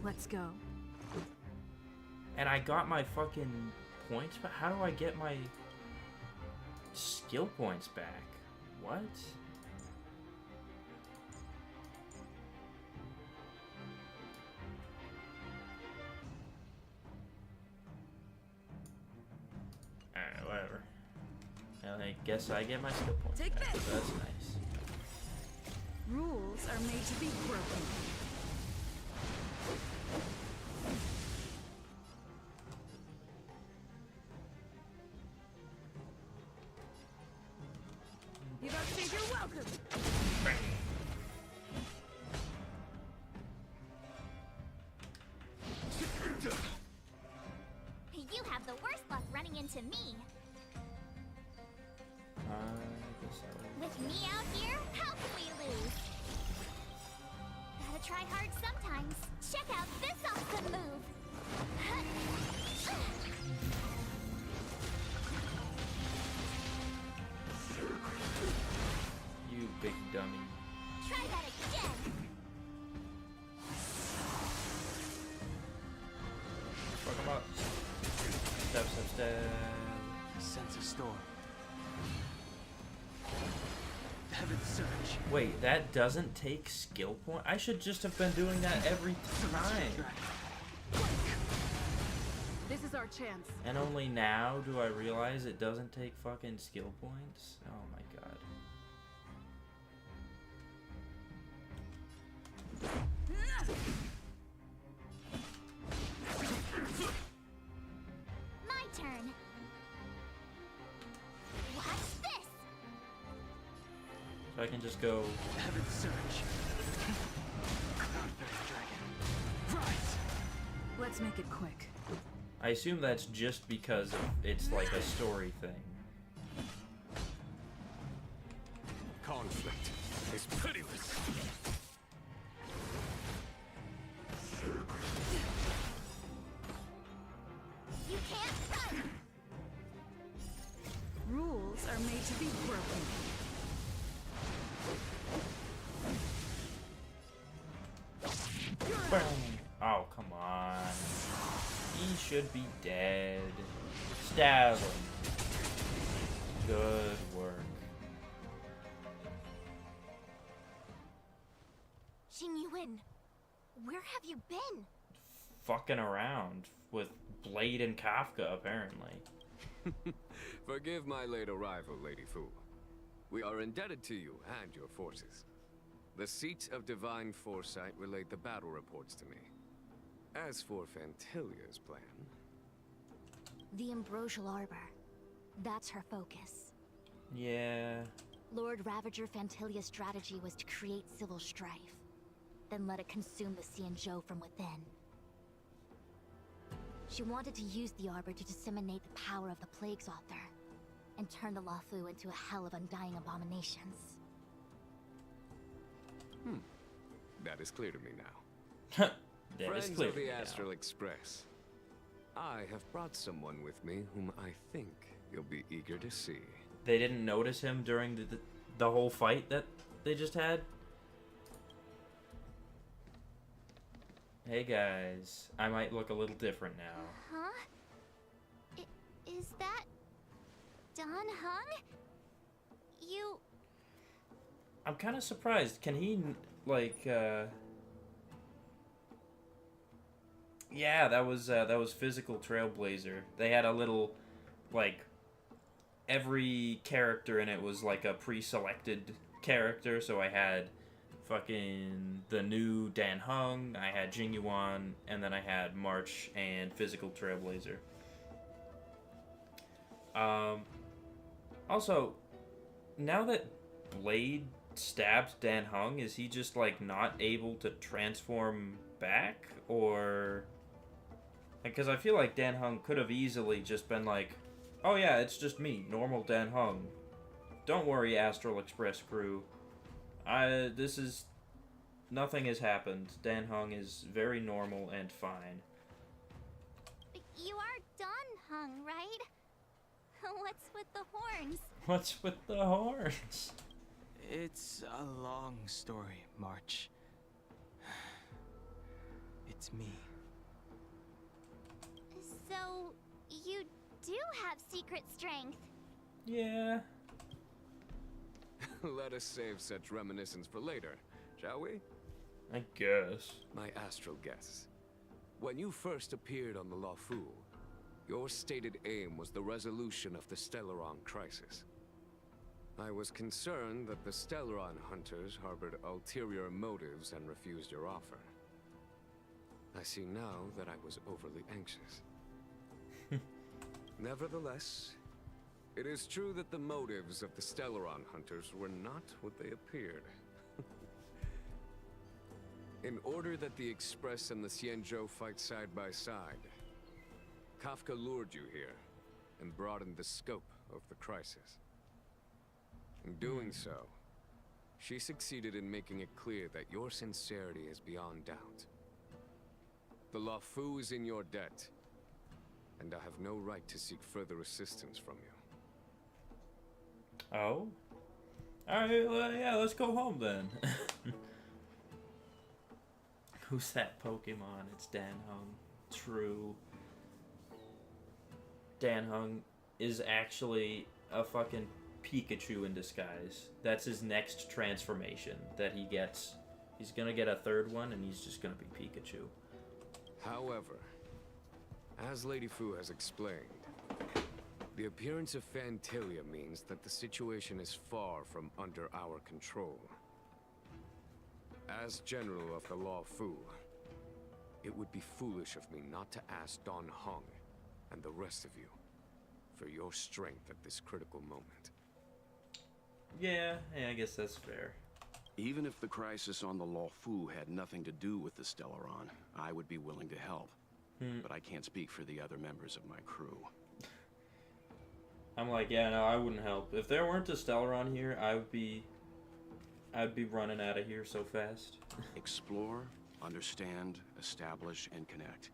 Let's go. And I got my fucking points, but how do I get my skill points back? What? Alright, whatever. And I guess I get my skill points Take back. this! So that's nice. Rules are made to be broken. You don't think you're welcome. You have the worst luck running into me. I guess I will. With me out here, how can we lose? Gotta try hard sometimes. Check out this awesome move. You big dummy. Try that again. Fuck him up. Step, step, step. I sense a storm. Heaven's Surge. Wait, that doesn't take skill point? I should just have been doing that every time. This is our chance. And only now do I realize it doesn't take fucking skill points? Oh my god. My turn. Watch this. So I can just go... Heaven's Surge. Cloudberry Dragon. Rise! Let's make it quick. I assume that's just because of, it's like a story thing. Conflict is pitiless. You can't run. Rules are made to be broken. Boom. Oh, come on. He should be dead. Stab him. Good work. Xingyuan, where have you been? Fucking around with Blade and Kafka, apparently. Forgive my late arrival, Lady Fu. We are indebted to you and your forces. The Seat of Divine Foresight relayed the battle reports to me. As for Fantilia's plan... The Ambrosial Arbor. That's her focus. Yeah. Lord Ravager Fantilia's strategy was to create civil strife, then let it consume the Xianzhou from within. She wanted to use the Arbor to disseminate the power of the Plague's Author, and turn the Luofu into a hell of undying abominations. That is clear to me now. That Friends is clear of to the me now. Astral Express, I have brought someone with me whom I think you'll be eager to see. They didn't notice him during the whole fight that they just had? Hey guys, I might look a little different now. Huh? Is that... Dan Heng? You... I'm kind of surprised. Can he, like, Yeah, that was Physical Trailblazer. They had a little, like, every character in it was like a pre-selected character, so I had fucking the new Dan Heng, I had Jing Yuan, and then I had March and Physical Trailblazer. Also, now that Blade stabbed Dan Heng, is he just, like, not able to transform back? Or... Because I feel like Dan Heng could have easily just been like, oh yeah, it's just me, normal Dan Heng. Don't worry, Astral Express crew. Nothing has happened. Dan Heng is very normal and fine. You are Dan Heng, right? What's with the horns? What's with the horns? It's a long story, March. It's me. So, you do have secret strength. Yeah. Let us save such reminiscence for later, shall we? I guess. My astral guess. When you first appeared on the Luofu, your stated aim was the resolution of the Stellaron crisis. I was concerned that the Stellaron hunters harbored ulterior motives and refused your offer. I see now that I was overly anxious. Nevertheless, it is true that the motives of the Stellaron hunters were not what they appeared. In order that the Express and the Xianzhou fight side by side, Kafka lured you here and broadened the scope of the crisis. In doing so, she succeeded in making it clear that your sincerity is beyond doubt. The Luofu is in your debt, and I have no right to seek further assistance from you. Oh? Alright, well, yeah, let's go home then. Who's that Pokemon? It's Dan Heng. True. Dan Heng is actually a fucking Pikachu in disguise. That's his next transformation that he gets. He's gonna get a third one, and he's just gonna be Pikachu. However, as Lady Fu has explained, the appearance of Fantilia means that the situation is far from under our control. As General of the Luofu, it would be foolish of me not to ask Dan Heng and the rest of you for your strength at this critical moment. Yeah, I guess that's fair. Even if the crisis on the Luofu had nothing to do with the Stellaron, I would be willing to help. But I can't speak for the other members of my crew. I'm like, yeah, no, I wouldn't help. If there weren't a Stellaron here, I'd be running out of here so fast. Explore, understand, establish, and connect.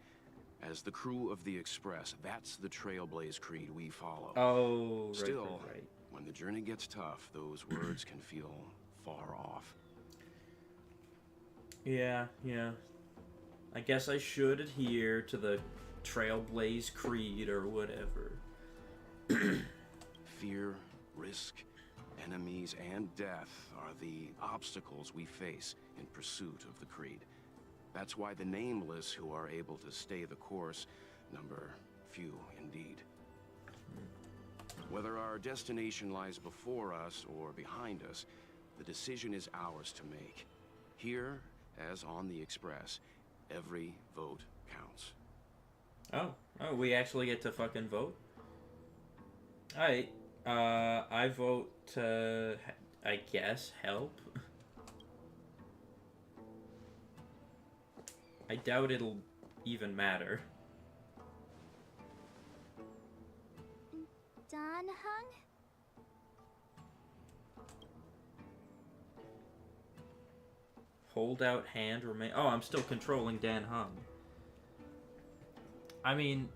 As the crew of the Express, that's the Trailblaze creed we follow. Oh, right, Still, right. When the journey gets tough, those words can feel far off. Yeah. I guess I should adhere to the Trailblaze creed or whatever. Fear, risk, enemies, and death are the obstacles we face in pursuit of the creed. That's why the nameless who are able to stay the course number few indeed. Whether our destination lies before us or behind us, The decision is ours to make. Here, as on the Express, every vote counts. Oh, we actually get to fucking vote? Alright, I vote to, I guess, help. I doubt it'll even matter. Don Hung? Hold out hand remain. Oh, I'm still controlling Dan Hung. I mean,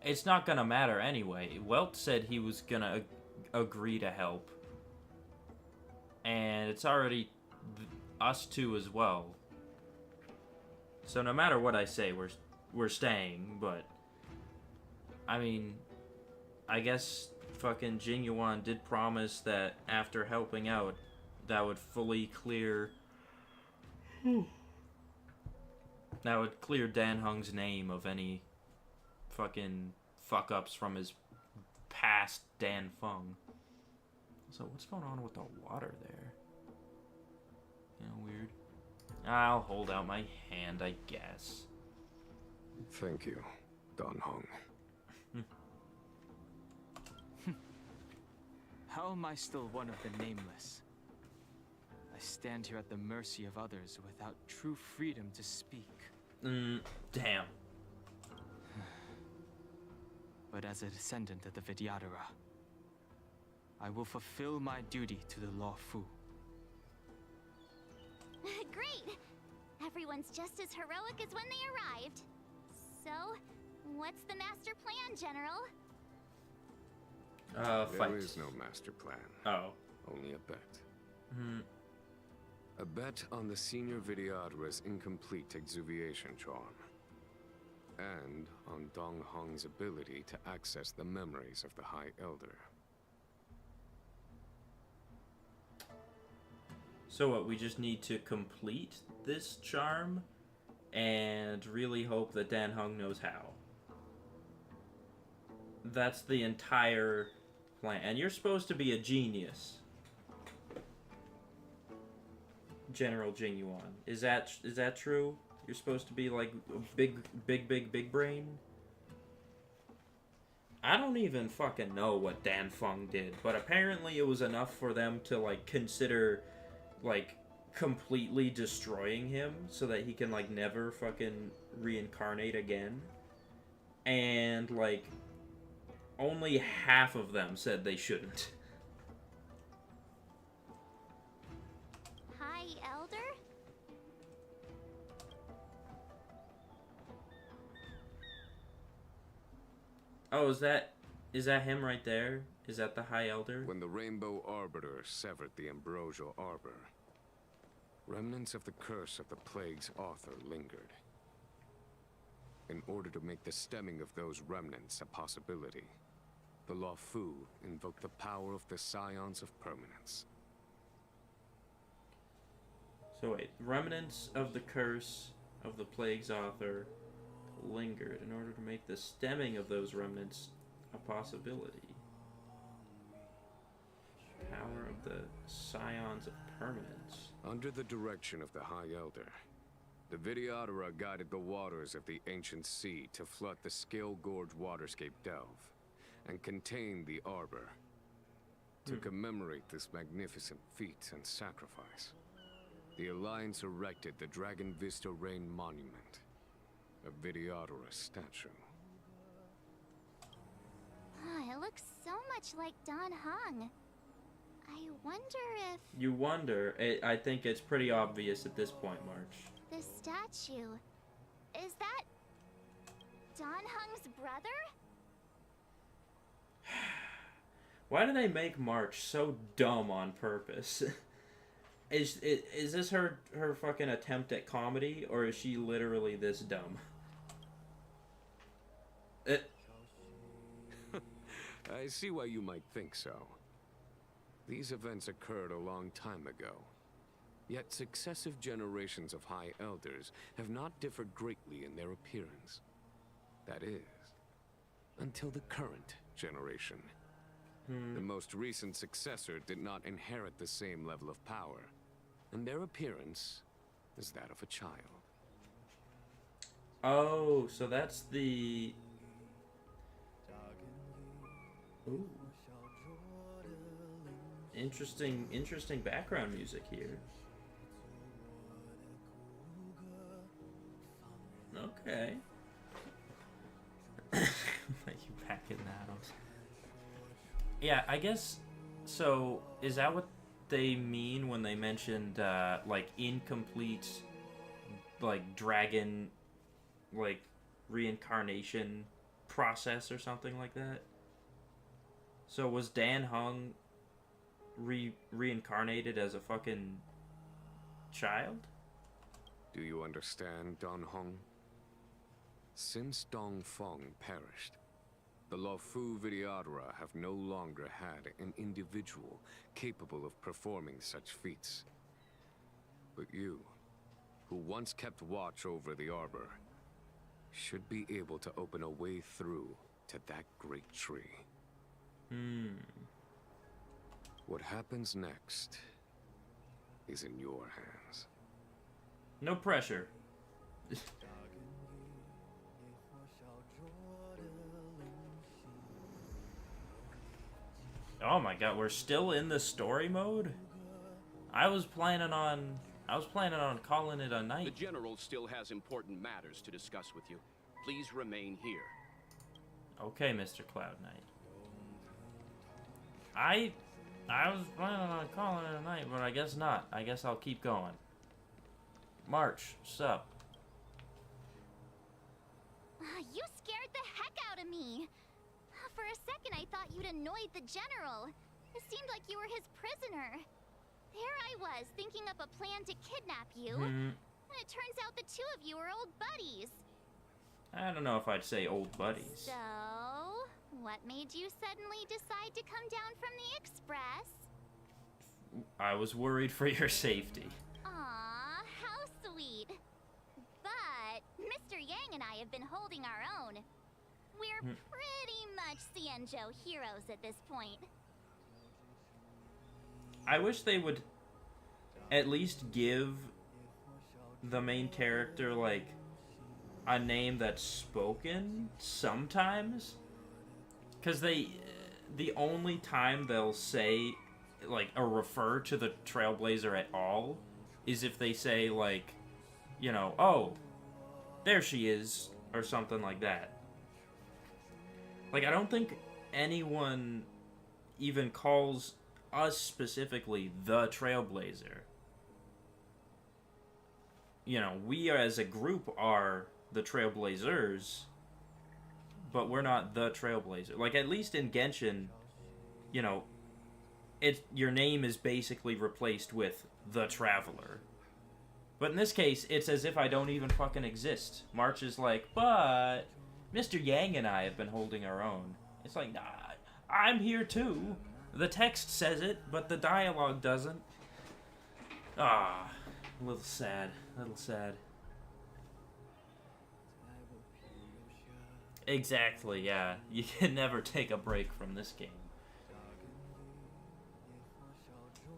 it's not gonna matter anyway. Welt said he was gonna agree to help. And it's already us two as well. So no matter what I say, we're staying, but I mean, I guess fucking Jing Yuan did promise that after helping out, that would fully clear... that would clear Dan Hung's name of any fucking fuck-ups from his past Dan Fung. So what's going on with the water there? You know, weird. I'll hold out my hand, I guess. Thank you, Don Hung. How am I still one of the nameless? I stand here at the mercy of others without true freedom to speak. Damn. But as a descendant of the Vidyadhara, I will fulfill my duty to the Law Fu. Great! Everyone's just as heroic as when they arrived. So, what's the master plan, General? Fight. There is no master plan. Oh. Only a bet. A bet on the senior Vidyadhara's incomplete exuviation charm. And on Dong Hong's ability to access the memories of the High Elder. So what, we just need to complete this charm and really hope that Dan Hung knows how. That's the entire plan. And you're supposed to be a genius. General Jing Yuan. Is that true? You're supposed to be like a big brain? I don't even fucking know what Dan Fung did, but apparently it was enough for them to like consider like completely destroying him so that he can like never fucking reincarnate again. And like only half of them said they shouldn't. High Elder? Oh, is that him right there? Is that the High Elder? When the Rainbow Arbiter severed the Ambrosial Arbor, remnants of the curse of the Plague's author lingered. In order to make the stemming of those remnants a possibility, the Law Fu invoked the power of the Scions of Permanence. So wait, remnants of the curse of the Plague's author lingered in order to make the stemming of those remnants a possibility. Power of the Scions of Permanence. Under the direction of the High Elder, the Vidyadhara guided the waters of the ancient sea to flood the Scale Gorge waterscape delve and contain the Arbor. To commemorate this magnificent feat and sacrifice, the Alliance erected the Dragon Vista Rain Monument, a Vidyadhara statue. Oh, it looks so much like Don Hung. I wonder if... You wonder. I think it's pretty obvious at this point, March. the statue... is that... Don Hung's brother? Why do they make March so dumb on purpose? Is this her fucking attempt at comedy, or is she literally this dumb? I see why you might think so. These events occurred a long time ago. Yet successive generations of High Elders have not differed greatly in their appearance. That is, until the current generation. The most recent successor did not inherit the same level of power, and their appearance is that of a child. Oh, so that's the... Ooh. Interesting background music here. Okay. Like you packing that up. Yeah, I guess, so is that what they mean when they mentioned, like, incomplete, like, dragon, like, reincarnation process or something like that? So was Dan Hung reincarnated as a fucking child? Do you understand, Don Hong? Since Dong Feng perished, the Luofu Vidyadhara have no longer had an individual capable of performing such feats. But you, who once kept watch over the arbor, should be able to open a way through to that great tree. What happens next is in your hands. No pressure. Oh my god, we're still in the story mode? I was planning on calling it a night. The General still has important matters to discuss with you. Please remain here. Okay, Mr. Cloud Knight. I was planning on calling it a night, but I guess not. I guess I'll keep going. March, sup? You scared the heck out of me. For a second, I thought you'd annoyed the General. It seemed like you were his prisoner. There I was, thinking up a plan to kidnap you. And it turns out the two of you are old buddies. I don't know if I'd say old buddies. So, what made you suddenly decide to come down from the Express? I was worried for your safety. Aw, how sweet. But Mr. Yang and I have been holding our own. We're pretty much Xianzhou heroes at this point. I wish they would at least give the main character, like, a name that's spoken sometimes. Because the only time they'll say, like, or refer to the Trailblazer at all is if they say, like, you know, oh, there she is, or something like that. Like, I don't think anyone even calls us specifically the Trailblazer. You know, we as a group are the Trailblazers, but we're not the Trailblazer. Like, at least in Genshin, you know, your name is basically replaced with the Traveler. But in this case, it's as if I don't even fucking exist. March is like, but Mr. Yang and I have been holding our own. It's like, nah, I'm here too. The text says it, but the dialogue doesn't. Ah, a little sad. A little sad. Exactly, yeah. You can never take a break from this game.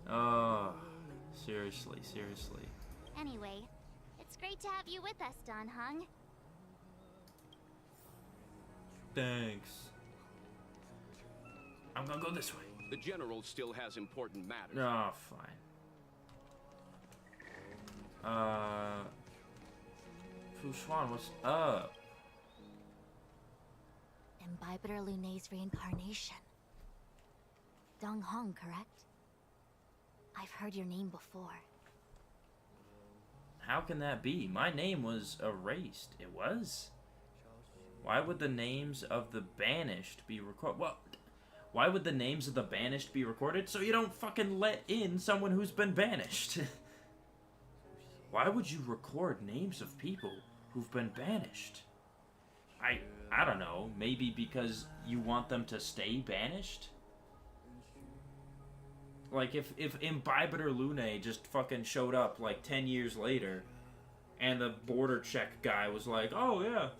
Oh, seriously, seriously. Anyway, it's great to have you with us, Don Hung. Thanks. I'm gonna go this way. The General still has important matters. Oh, fine. Fu Xuan, what's up? Imbibitor Lunay's reincarnation. Dong Hong, correct? I've heard your name before. How can that be? My name was erased. It was? Why would the names of the banished be recorded? What? Why would the names of the banished be recorded? So you don't fucking let in someone who's been banished. Why would you record names of people who've been banished? I don't know. Maybe because you want them to stay banished? Like, if Imbibitor Lunay just fucking showed up, like, 10 years later, and the border check guy was like, oh, yeah,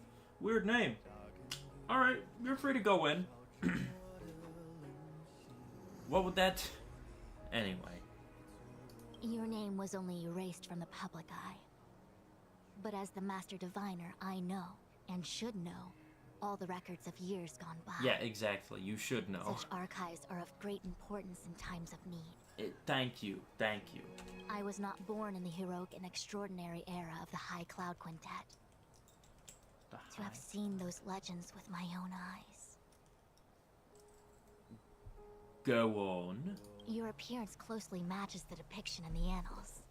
weird name. Alright, you're free to go in. What would that... Anyway. Your name was only erased from the public eye. But as the Master Diviner, I know, and should know, all the records of years gone by. Yeah, exactly. You should know. Such archives are of great importance in times of need. Thank you. Thank you. I was not born in the heroic and extraordinary era of the High Cloud Quintet. To have seen those legends with my own eyes. Go on. Your appearance closely matches the depiction in the annals.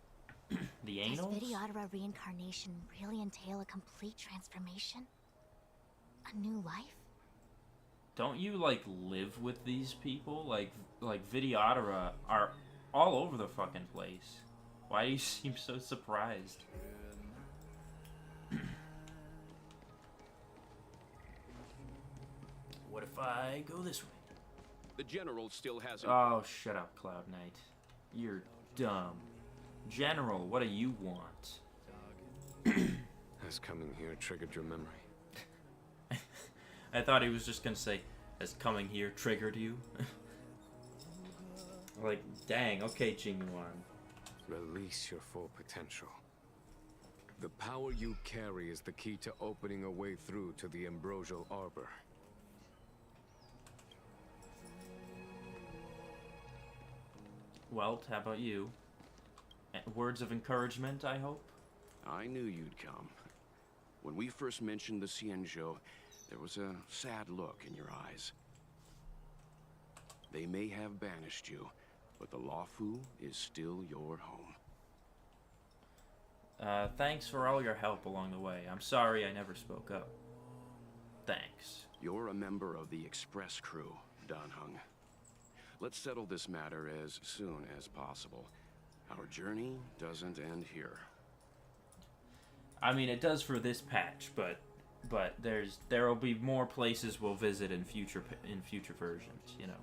The annals? Does Vidyadhara reincarnation really entail a complete transformation? A new life? Don't you, like, live with these people? Like Vidyadhara are all over the fucking place. Why do you seem so surprised? What if I go this way? The General still hasn't... Oh, shut up, Cloud Knight. You're dumb. General, what do you want? Has coming here triggered your memory? I thought he was just gonna say, has coming here triggered you? Like, dang, okay, Jingyuan. Release your full potential. The power you carry is the key to opening a way through to the Ambrosial Arbor. Well, how about you? Words of encouragement, I hope? I knew you'd come. When we first mentioned the Xianzhou, there was a sad look in your eyes. They may have banished you, but the Luofu is still your home. Thanks for all your help along the way. I'm sorry I never spoke up. Thanks. You're a member of the Express crew, Danheng. Let's settle this matter as soon as possible. Our journey doesn't end here. I mean, it does for this patch, but there'll be more places we'll visit in future versions, you know.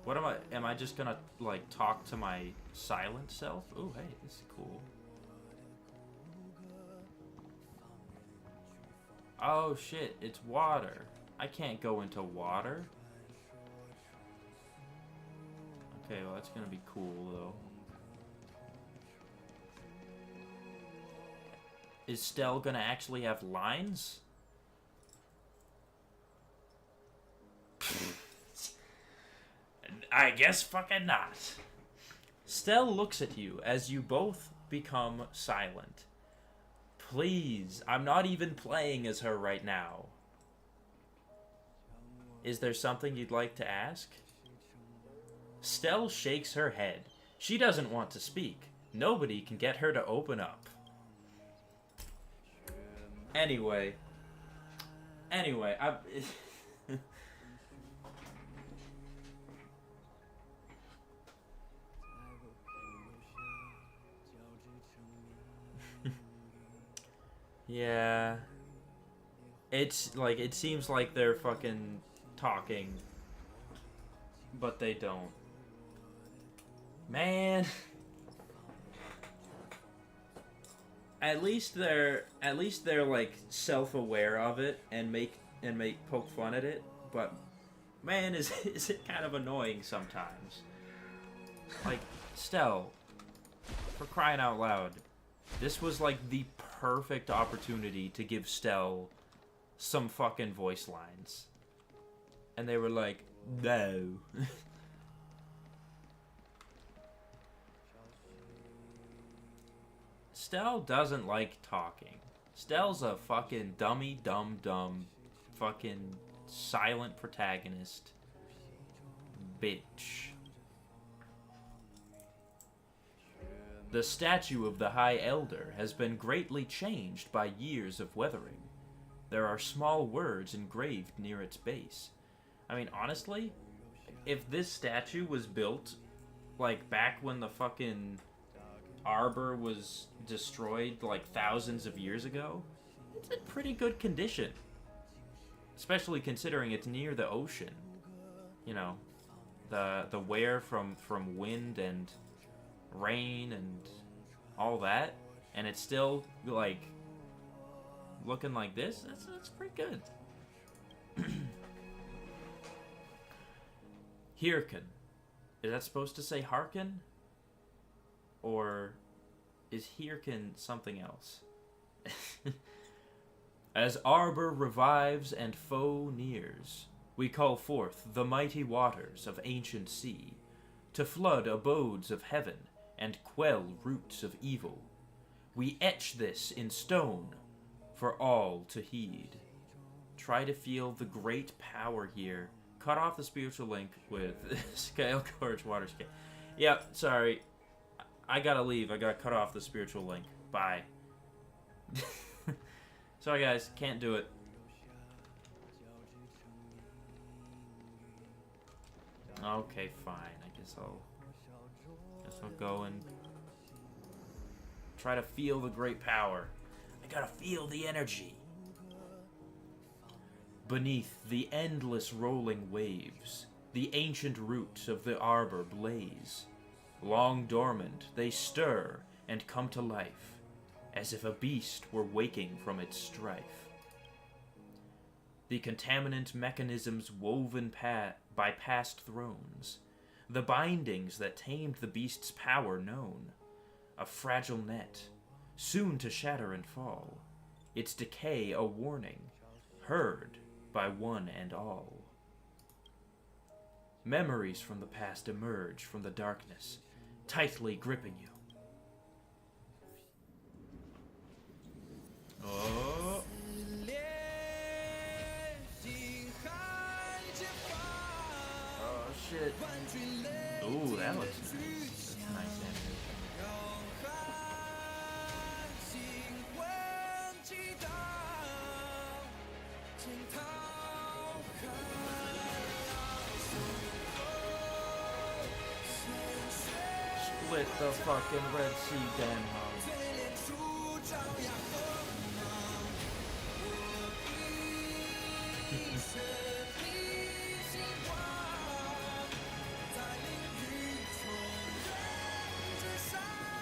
What am I just gonna, like, talk to my silent self? Oh, hey, this is cool. Oh, shit, it's water. I can't go into water. Okay, well, that's gonna be cool, though. Is Stell gonna actually have lines? I guess fucking not. Stell looks at you as you both become silent. Please, I'm not even playing as her right now. Is there something you'd like to ask? Stell shakes her head. She doesn't want to speak. Nobody can get her to open up. Anyway, yeah. It's like, it seems like they're fucking talking, but they don't. Man. At least they're like self-aware of it and poke fun at it, but man, is it kind of annoying sometimes. Like, Stell, for crying out loud, this was like the perfect opportunity to give Stell some fucking voice lines. And they were like, no. Stell doesn't like talking. Stell's a fucking dummy, dumb, fucking silent protagonist. Bitch. The statue of the High Elder has been greatly changed by years of weathering. There are small words engraved near its base. I mean, honestly, if this statue was built, like, back when the fucking Arbor was destroyed, like, thousands of years ago, it's in pretty good condition. Especially considering it's near the ocean. You know, the wear from wind and rain and all that, and it's still, like, looking like this. That's pretty good. Hearken. Is that supposed to say hearken? Or is hearken something else? As Arbor revives and foe nears, we call forth the mighty waters of ancient sea, to flood abodes of heaven and quell roots of evil. We etch this in stone for all to heed. Try to feel the great power here. Cut off the spiritual link with Scale Gorge Waterscape. Yep, sorry. I gotta leave. I gotta cut off the spiritual link. Bye. Sorry guys, can't do it. Okay, fine. I guess I'll go and try to feel the great power. I gotta feel the energy. Beneath the endless rolling waves, the ancient roots of the arbor blaze. Long dormant, they stir and come to life, as if a beast were waking from its strife. The contaminant mechanisms woven by past thrones, the bindings that tamed the beast's power known, a fragile net, soon to shatter and fall, its decay a warning, heard by one and all. Memories from the past emerge from the darkness, tightly gripping you. Oh. Oh shit. Ooh, that looks nice. That's nice animation. Split the fucking Red Sea dam.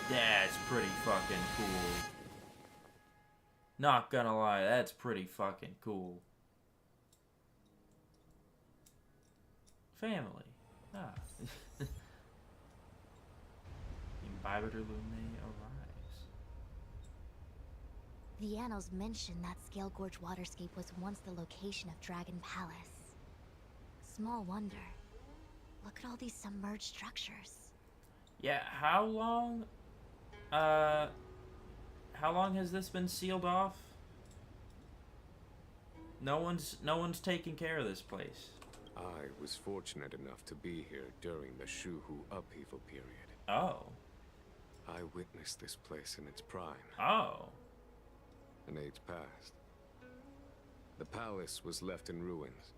That's pretty fucking cool. Not gonna lie, that's pretty fucking cool. Family. Ah. Imbibiter Lume arrives. The annals mention that Scale Gorge Waterscape was once the location of Dragon Palace. Small wonder. Look at all these submerged structures. Yeah, how long has this been sealed off? No one's taking care of this place. I was fortunate enough to be here during the Shuhu upheaval period. Oh. I witnessed this place in its prime. Oh. An age past. The palace was left in ruins,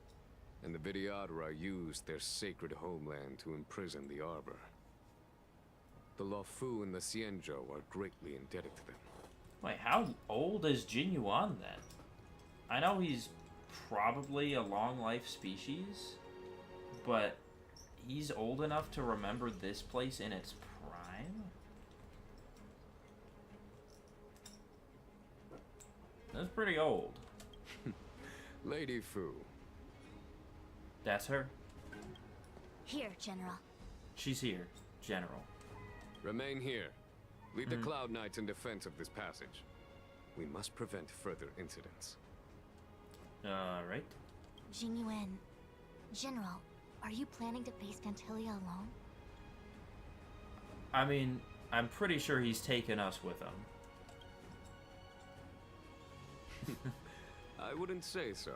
and the Vidyadhara used their sacred homeland to imprison the Arbor. The Luofu and the Xianzhou are greatly indebted to them. Wait, how old is Jin Yuan then? I know he's probably a long life species, but he's old enough to remember this place in its prime? That's pretty old. Lady Fu. That's her? Here, General. She's here, General. Remain here. Lead the Cloud Knights in defense of this passage. We must prevent further incidents. Alright. Jing Yuan. General, are you planning to face Dantilia alone? I mean, I'm pretty sure he's taken us with him. I wouldn't say so.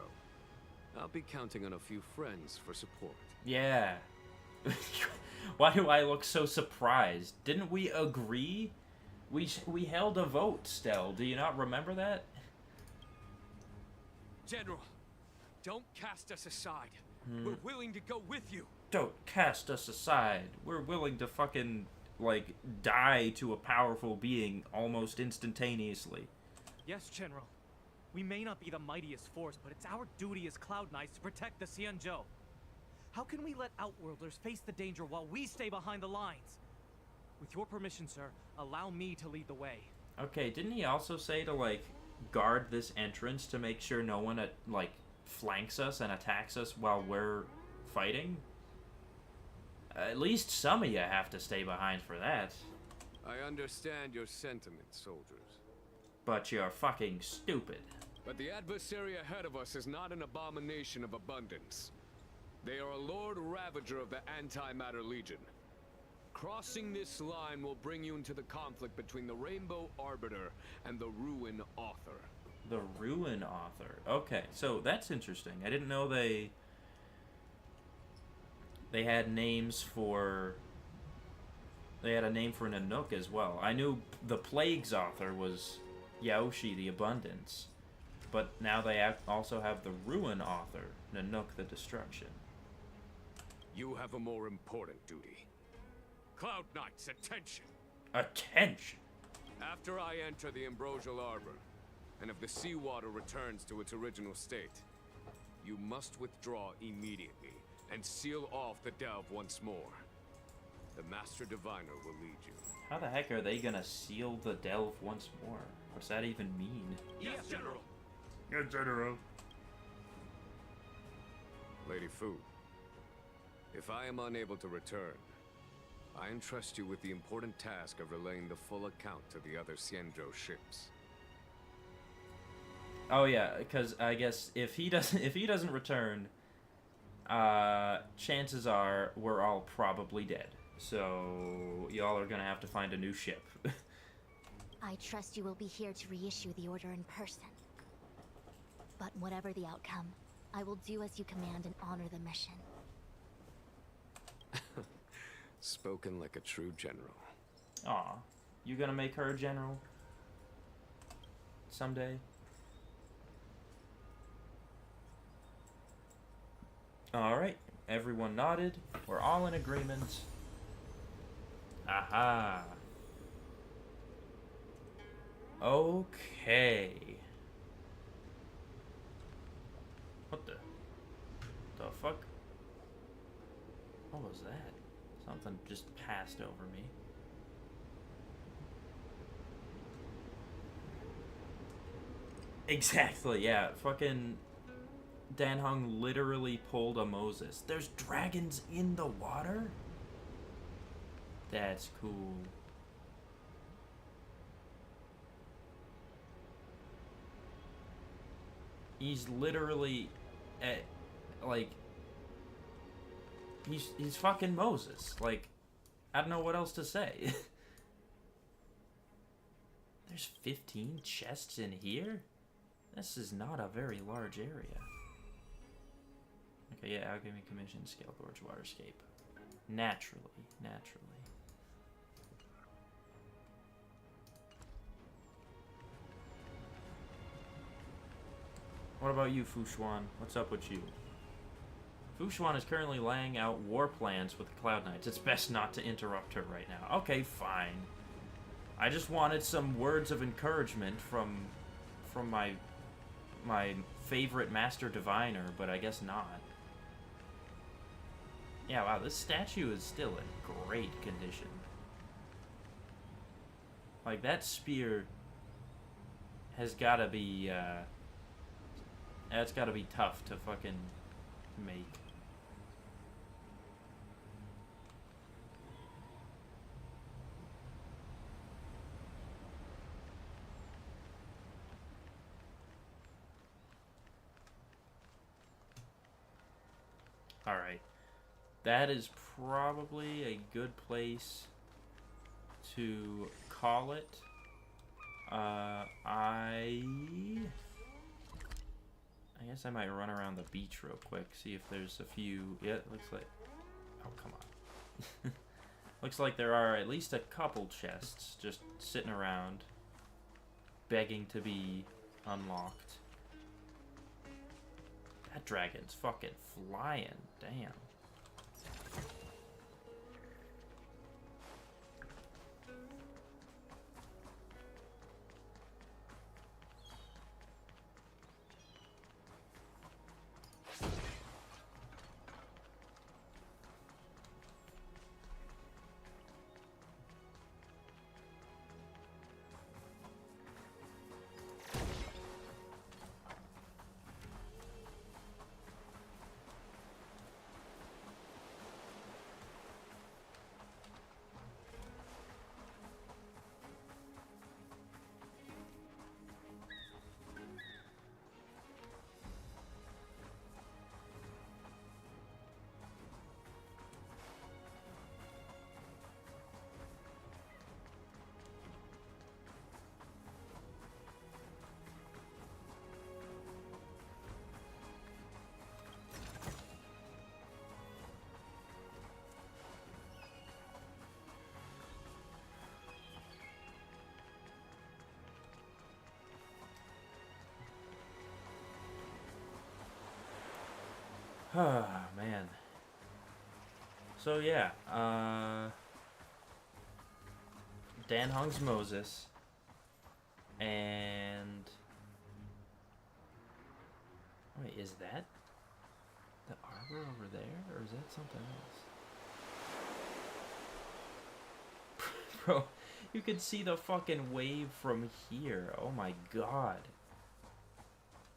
I'll be counting on a few friends for support. Yeah. Why do I look so surprised? Didn't we agree? We held a vote, Stell. Do you not remember that? General, don't cast us aside. We're willing to go with you. Don't cast us aside. We're willing to fucking, like, die to a powerful being almost instantaneously. Yes, General. We may not be the mightiest force, but it's our duty as Cloud Knights to protect the Xianzhou. How can we let Outworlders face the danger while we stay behind the lines? With your permission, sir, allow me to lead the way. Okay, didn't he also say to, like, guard this entrance to make sure no one, like, flanks us and attacks us while we're fighting? At least some of you have to stay behind for that. I understand your sentiments, soldiers. But you're fucking stupid. But the adversary ahead of us is not an abomination of abundance. They are a Lord Ravager of the Antimatter Legion. Crossing this line will bring you into the conflict between the Rainbow Arbiter and the Ruin Author. The Ruin Author. Okay, so that's interesting. I didn't know they had names for... They had a name for Nanook as well. I knew the Plague's author was Yaoshi the Abundance. But now they also have the Ruin Author, Nanook the Destruction. You have a more important duty. Cloud Knights, attention! Attention! After I enter the Ambrosial Arbor, and if the seawater returns to its original state, you must withdraw immediately and seal off the delve once more. The Master Diviner will lead you. How the heck are they gonna seal the delve once more? What's that even mean? Yes, General! Yes, General. Lady Fu, if I am unable to return, I entrust you with the important task of relaying the full account to the other Xianzhou ships. Oh yeah, because I guess if he doesn't return, chances are we're all probably dead. So y'all are gonna have to find a new ship. I trust you will be here to reissue the order in person. But whatever the outcome, I will do as you command and honor the mission. Spoken like a true general. Aw, you gonna make her a general? Someday? Alright, everyone nodded. We're all in agreement. Aha. Okay. What the fuck? What was that? Something just passed over me. Exactly, yeah. Fucking Dan Hung literally pulled a Moses. There's dragons in the water? That's cool. He's literally like he's fucking Moses. Like, I don't know what else to say. There's 15 chests in here? This is not a very large area. Okay, yeah, Alchemy Commission, Scale Gorge, Waterscape. Naturally. What about you, Fushuan? What's up with you? Fushuan is currently laying out war plans with the Cloud Knights. It's best not to interrupt her right now. Okay, fine. I just wanted some words of encouragement from my favorite Master Diviner, but I guess not. Yeah, wow, this statue is still in great condition. Like, that spear has gotta be, that's gotta be tough to fucking make. Alright. That is probably a good place to call it. I guess I might run around the beach real quick, see if there's a few... Yeah, it looks like... Oh, come on. Looks like there are at least a couple chests just sitting around, begging to be unlocked. That dragon's fucking flying. Damn. Oh, man. So, yeah. Dan Hung's Moses. And... Wait, is that the arbor over there? Or is that something else? Bro, you can see the fucking wave from here. Oh my god.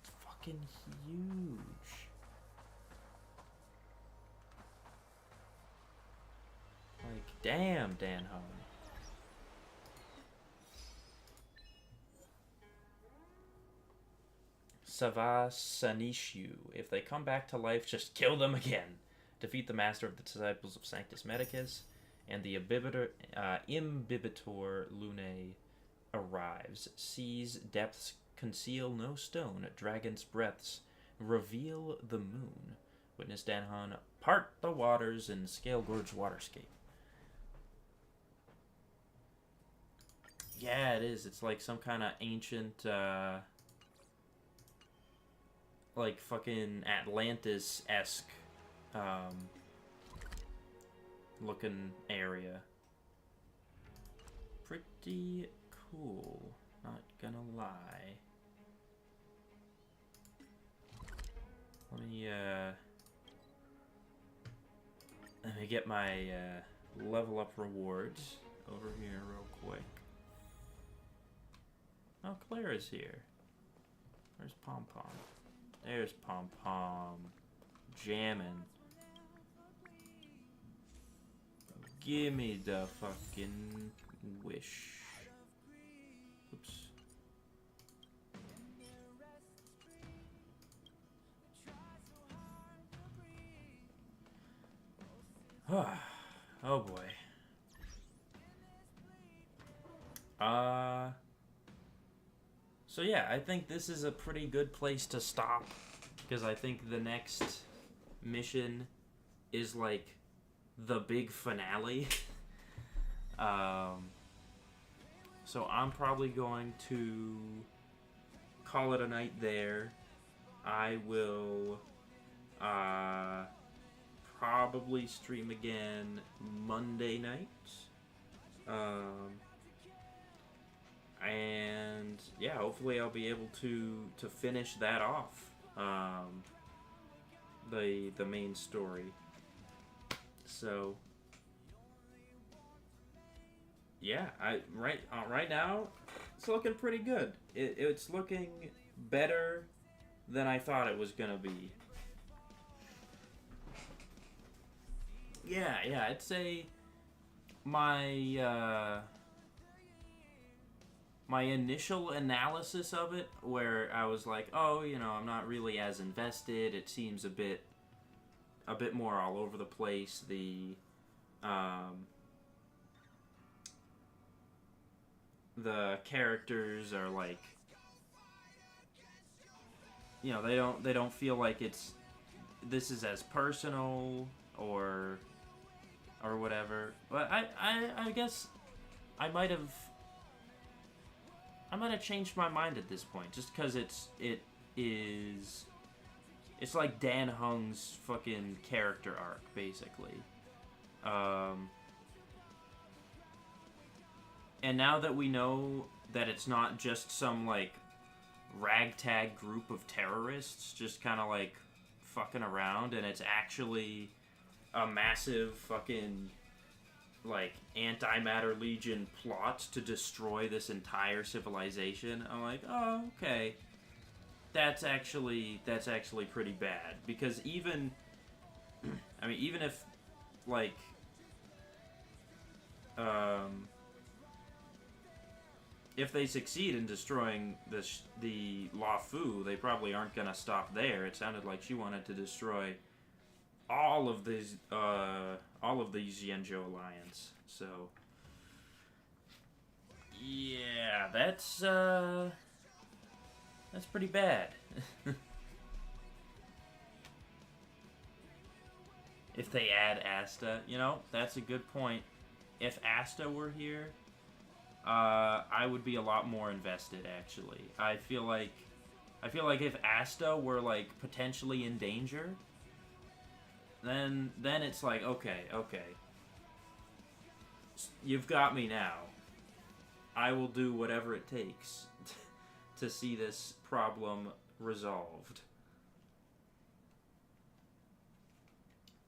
It's fucking huge. Like, damn, Dan Hung. Sava Sanishu. If they come back to life, just kill them again. Defeat the master of the disciples of Sanctus Medicus, and the Imbibitor Lunae arrives. Seas depths conceal no stone. Dragon's breaths reveal the moon. Witness Dan Hung part the waters in Scale Gorge waterscape. Yeah, it is. It's like some kind of ancient, like fucking Atlantis-esque, looking area. Pretty cool, not gonna lie. Let me get my level up rewards over here real quick. Oh, Claire is here. Where's Pom Pom? There's Pom Pom. Jammin'. Give me the fucking wish. Oops. Oh boy. So yeah, I think this is a pretty good place to stop, because I think the next mission is like the big finale. So I'm probably going to call it a night there. I will probably stream again Monday night. And yeah, hopefully I'll be able to finish that off, the main story. So yeah, right now it's looking pretty good. It's looking better than I thought it was gonna be. Yeah, I'd say my my initial analysis of it, where I was like, oh, you know, I'm not really as invested. It seems a bit more all over the place. The characters are like, you know, they don't feel like this is as personal or whatever. But I guess I might have changed my mind at this point, just because it's like Dan Hung's fucking character arc, basically. And now that we know that it's not just some like ragtag group of terrorists just kind of like fucking around, and it's actually a massive fucking like Antimatter Legion plot to destroy this entire civilization, I'm like, oh, okay, that's actually pretty bad. Because even even if like if they succeed in destroying the Luofu, they probably aren't gonna stop there. It sounded like she wanted to destroy all of these Yanzhou Alliance. So yeah, that's pretty bad. If they add Asta, you know, that's a good point. If Asta were here, I would be a lot more invested, actually. I feel like if Asta were like potentially in danger, then it's like, okay. You've got me now. I will do whatever it takes to see this problem resolved.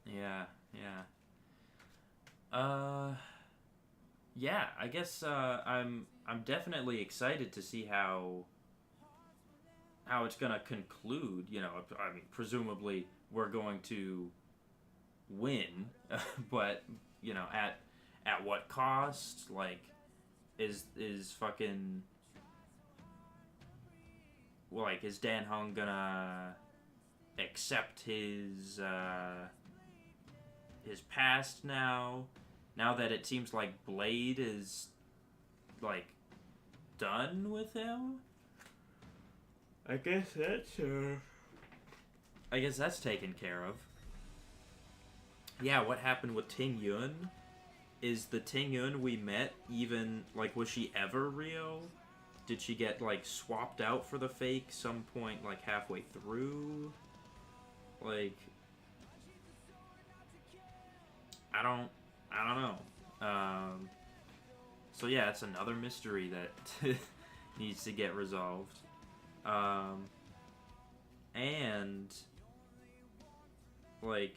Yeah. Yeah, I guess I'm definitely excited to see how it's gonna conclude. You know, I mean, presumably we're going to win, but you know, at what cost? Like, is fucking, like, is Dan Hung gonna accept his past now? Now that it seems like Blade is, like, done with him? I guess that's taken care of. Yeah, what happened with Ting Yun? Is the Ting Yun we met even, like, was she ever real? Did she get, like, swapped out for the fake some point, like, halfway through? Like, I don't know. So yeah, it's another mystery that needs to get resolved. And, like,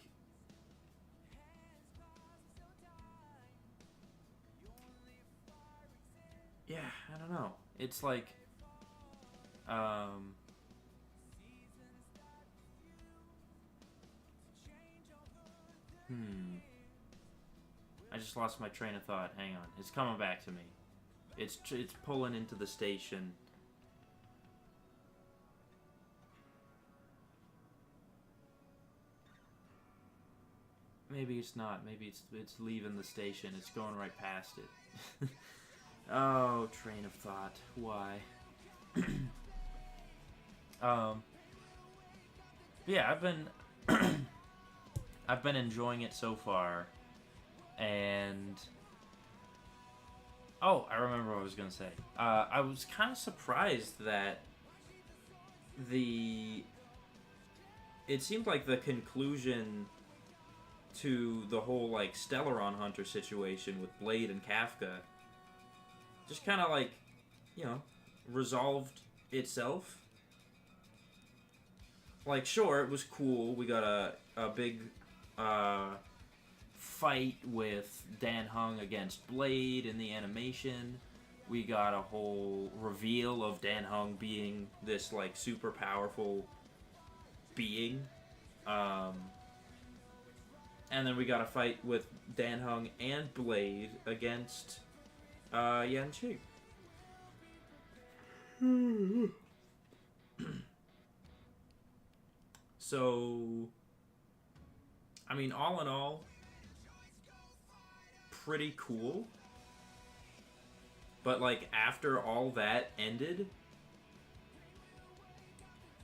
yeah, I don't know. It's like, I just lost my train of thought. Hang on. It's coming back to me. It's pulling into the station. Maybe it's not. Maybe it's leaving the station. It's going right past it. Oh, train of thought. Why? Yeah, I've been enjoying it so far, and oh, I remember what I was gonna say. I was kind of surprised that it seemed like the conclusion to the whole, like, Stellaron Hunter situation with Blade and Kafka just kind of, like, you know, resolved itself. Like, sure, it was cool. We got a big fight with Dan Hung against Blade in the animation. We got a whole reveal of Dan Hung being this, like, super powerful being. And then we got a fight with Dan Hung and Blade against Yan Qi. So, I mean, all in all, pretty cool. But, like, after all that ended,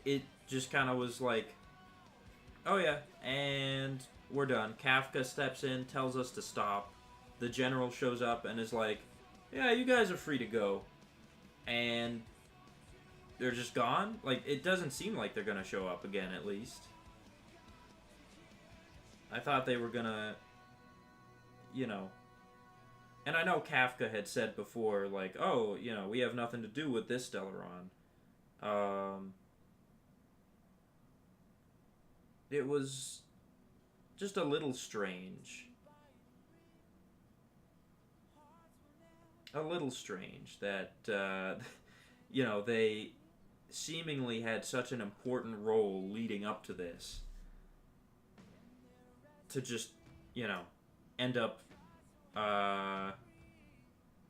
it just kind of was like, oh yeah, and we're done. Kafka steps in, tells us to stop. The general shows up and is like, yeah, you guys are free to go. And they're just gone? Like, it doesn't seem like they're gonna show up again, at least. I thought they were gonna, you know... And I know Kafka had said before, like, oh, you know, we have nothing to do with this Stellaron. It was just a little strange. A little strange that, you know, they seemingly had such an important role leading up to this. To just, you know, end up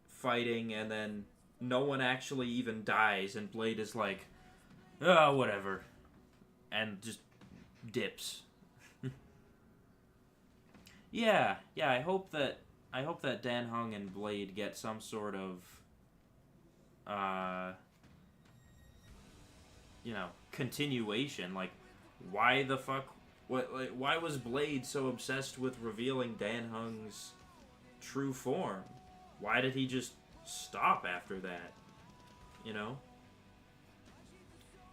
fighting, and then no one actually even dies, and Blade is like, oh, whatever, and just dips. Yeah, I hope that Dan Hung and Blade get some sort of you know, continuation. Like, why the fuck, why was Blade so obsessed with revealing Dan Hung's true form? Why did he just stop after that? You know?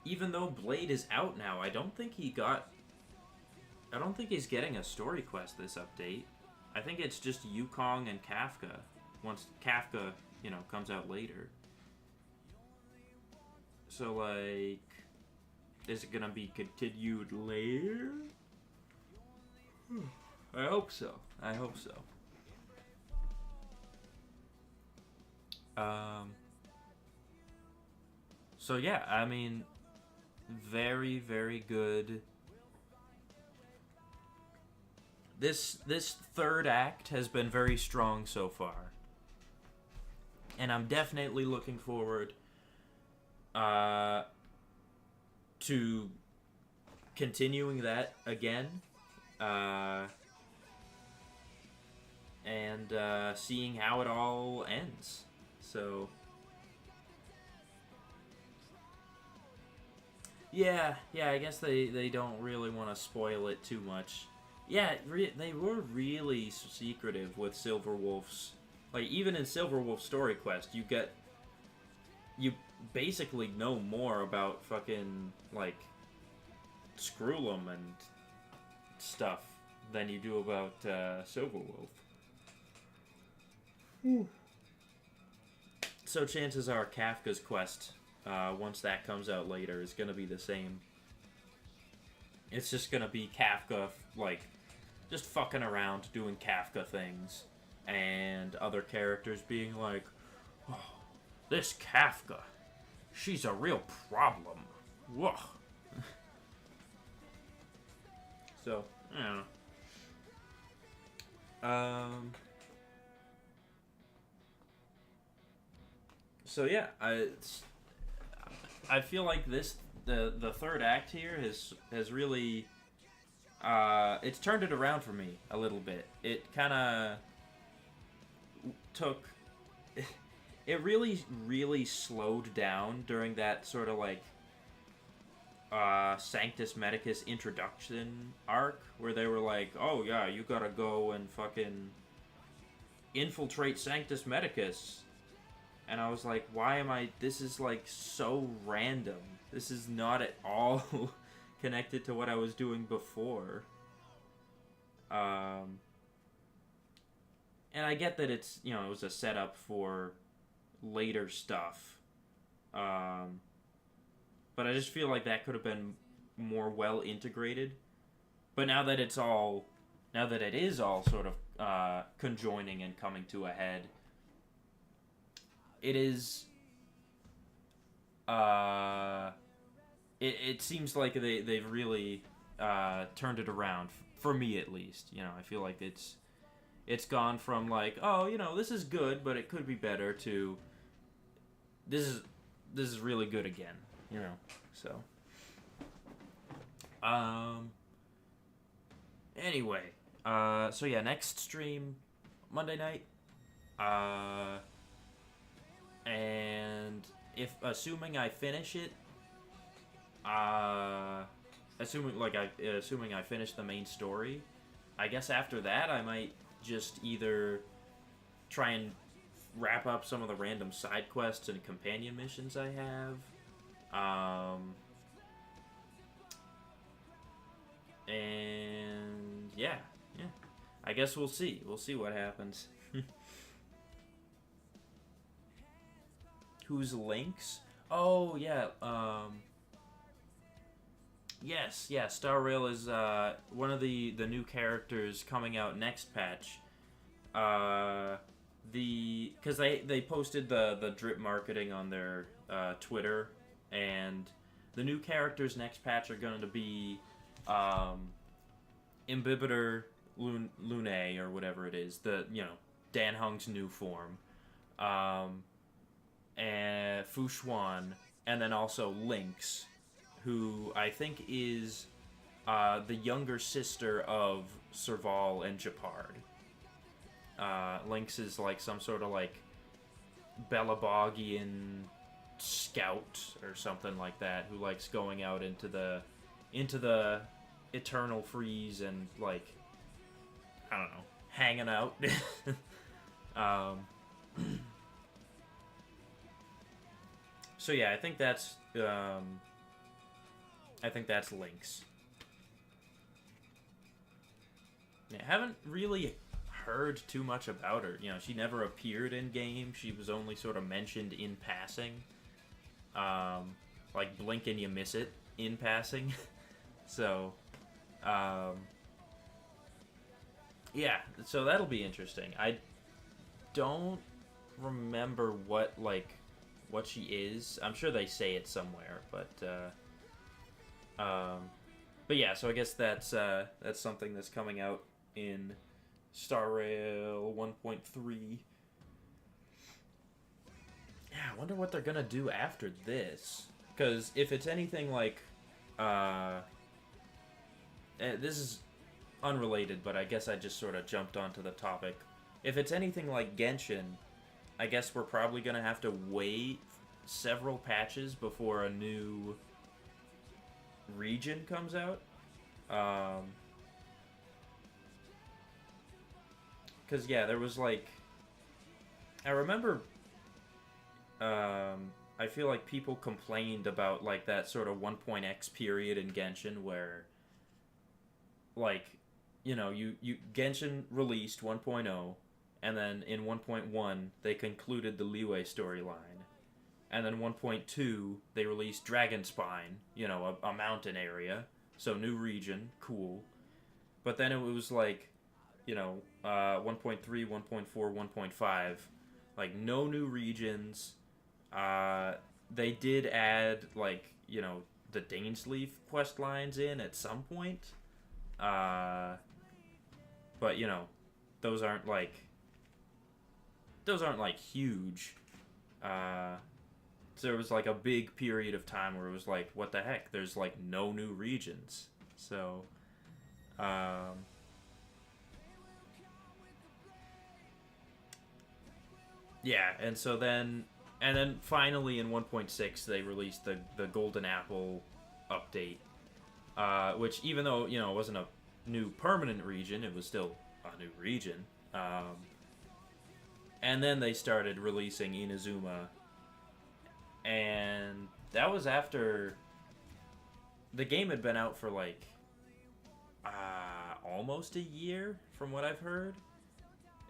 Even though Blade is out now, I don't think don't think he's getting a story quest this update. I think it's just Yukong and Kafka. Once Kafka, you know, comes out later. So, like, is it gonna be continued later? I hope so. I hope so. So yeah, I mean, very, very good. This third act has been very strong so far. And I'm definitely looking forward to continuing that again. And seeing how it all ends. So yeah, I guess they don't really want to spoil it too much. Yeah, they were really secretive with Silverwolf's. Like, even in Silverwolf Story Quest, you basically know more about fucking, like, Screw'em and stuff than you do about Silverwolf. So chances are Kafka's quest, once that comes out later, is going to be the same. It's just going to be Kafka, like, just fucking around doing Kafka things. And other characters being like, oh, this Kafka, she's a real problem. Whoa. So, I don't know. So yeah, I feel like the third act here has really it's turned it around for me a little bit. It kind of took it really slowed down during that sort of like Sanctus Medicus introduction arc where they were like, oh yeah, you gotta go and fucking infiltrate Sanctus Medicus. And I was like, why am I... This is, like, so random. This is not at all connected to what I was doing before. And I get that it's, you know, it was a setup for later stuff. But I just feel like that could have been more well integrated. But now that it's all... Now that it is all sort of conjoining and coming to a head... It is, it seems like they've really, turned it around, for me at least, you know, I feel like it's gone from like, oh, you know, this is good, but it could be better, to, this is really good again, you know, so, anyway, so yeah, next stream, Monday night, and assuming I finish it, assuming I finish the main story, I guess after that I might just either try and wrap up some of the random side quests and companion missions I have, and yeah, I guess we'll see what happens. Who's Lynx? Oh, yeah, yes, Star Rail is, one of the new characters coming out next patch. Because they posted the drip marketing on their, Twitter, and the new characters next patch are going to be, Imbibitor Lune, or whatever it is, Dan Hung's new form. And Fu Xuan, and then also Lynx, who I think is the younger sister of Serval and Japard. Lynx is like some sort of like Belabogian scout or something like that, who likes going out into the eternal freeze and like, I don't know, hanging out. So yeah, I think that's Lynx. I haven't really heard too much about her. You know, she never appeared in game. She was only sort of mentioned in passing. Like blink and you miss it in passing. So, yeah, so that'll be interesting. I don't remember what she is. I'm sure they say it somewhere, but yeah, so I guess that's something that's coming out in Star Rail 1.3. Yeah, I wonder what they're gonna do after this. Because if it's anything like, this is unrelated, but I guess I just sort of jumped onto the topic. If it's anything like Genshin, I guess we're probably gonna have to wait several patches before a new region comes out. Because, yeah, there was, like... I remember... I feel like people complained about, like, that sort of 1.x period in Genshin where... Like, you know, Genshin released 1.0, and then in 1.1, they concluded the Liyue storyline. And then 1.2, they released Dragonspine, you know, a mountain area. So, new region, cool. But then it was like... You know, 1.3, 1.4, 1.5, like, no new regions. They did add, like, you know, the Dainsleif quest lines in at some point. But, you know, those aren't, like, huge. So there was, like, a big period of time where it was like, what the heck? There's, like, no new regions. So, yeah, and so then finally in 1.6 they released the Golden Apple update, which even though, you know, it wasn't a new permanent region, it was still a new region. And then they started releasing Inazuma, and that was after the game had been out for like almost a year, from what I've heard.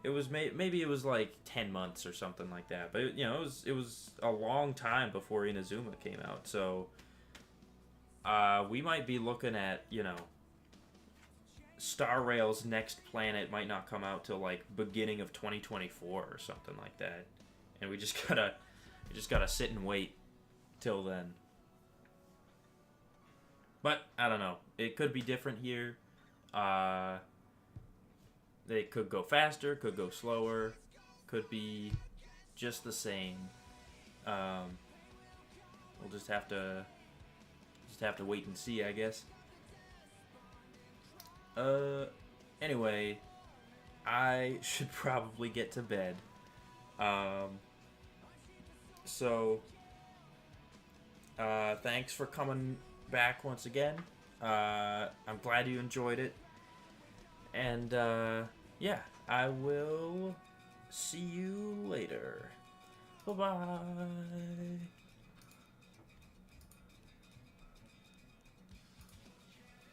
It was maybe it was like 10 months or something like that, but you know, it was a long time before Inazuma came out. So we might be looking at, you know, Star Rail's next planet might not come out till like beginning of 2024 or something like that, and we just gotta sit and wait till then. But I don't know. It could be different here. They could go faster, could go slower, could be just the same. We'll just have to wait and see, I guess. Anyway, I should probably get to bed. So, thanks for coming back once again. I'm glad you enjoyed it. And, yeah, I will see you later. Bye-bye.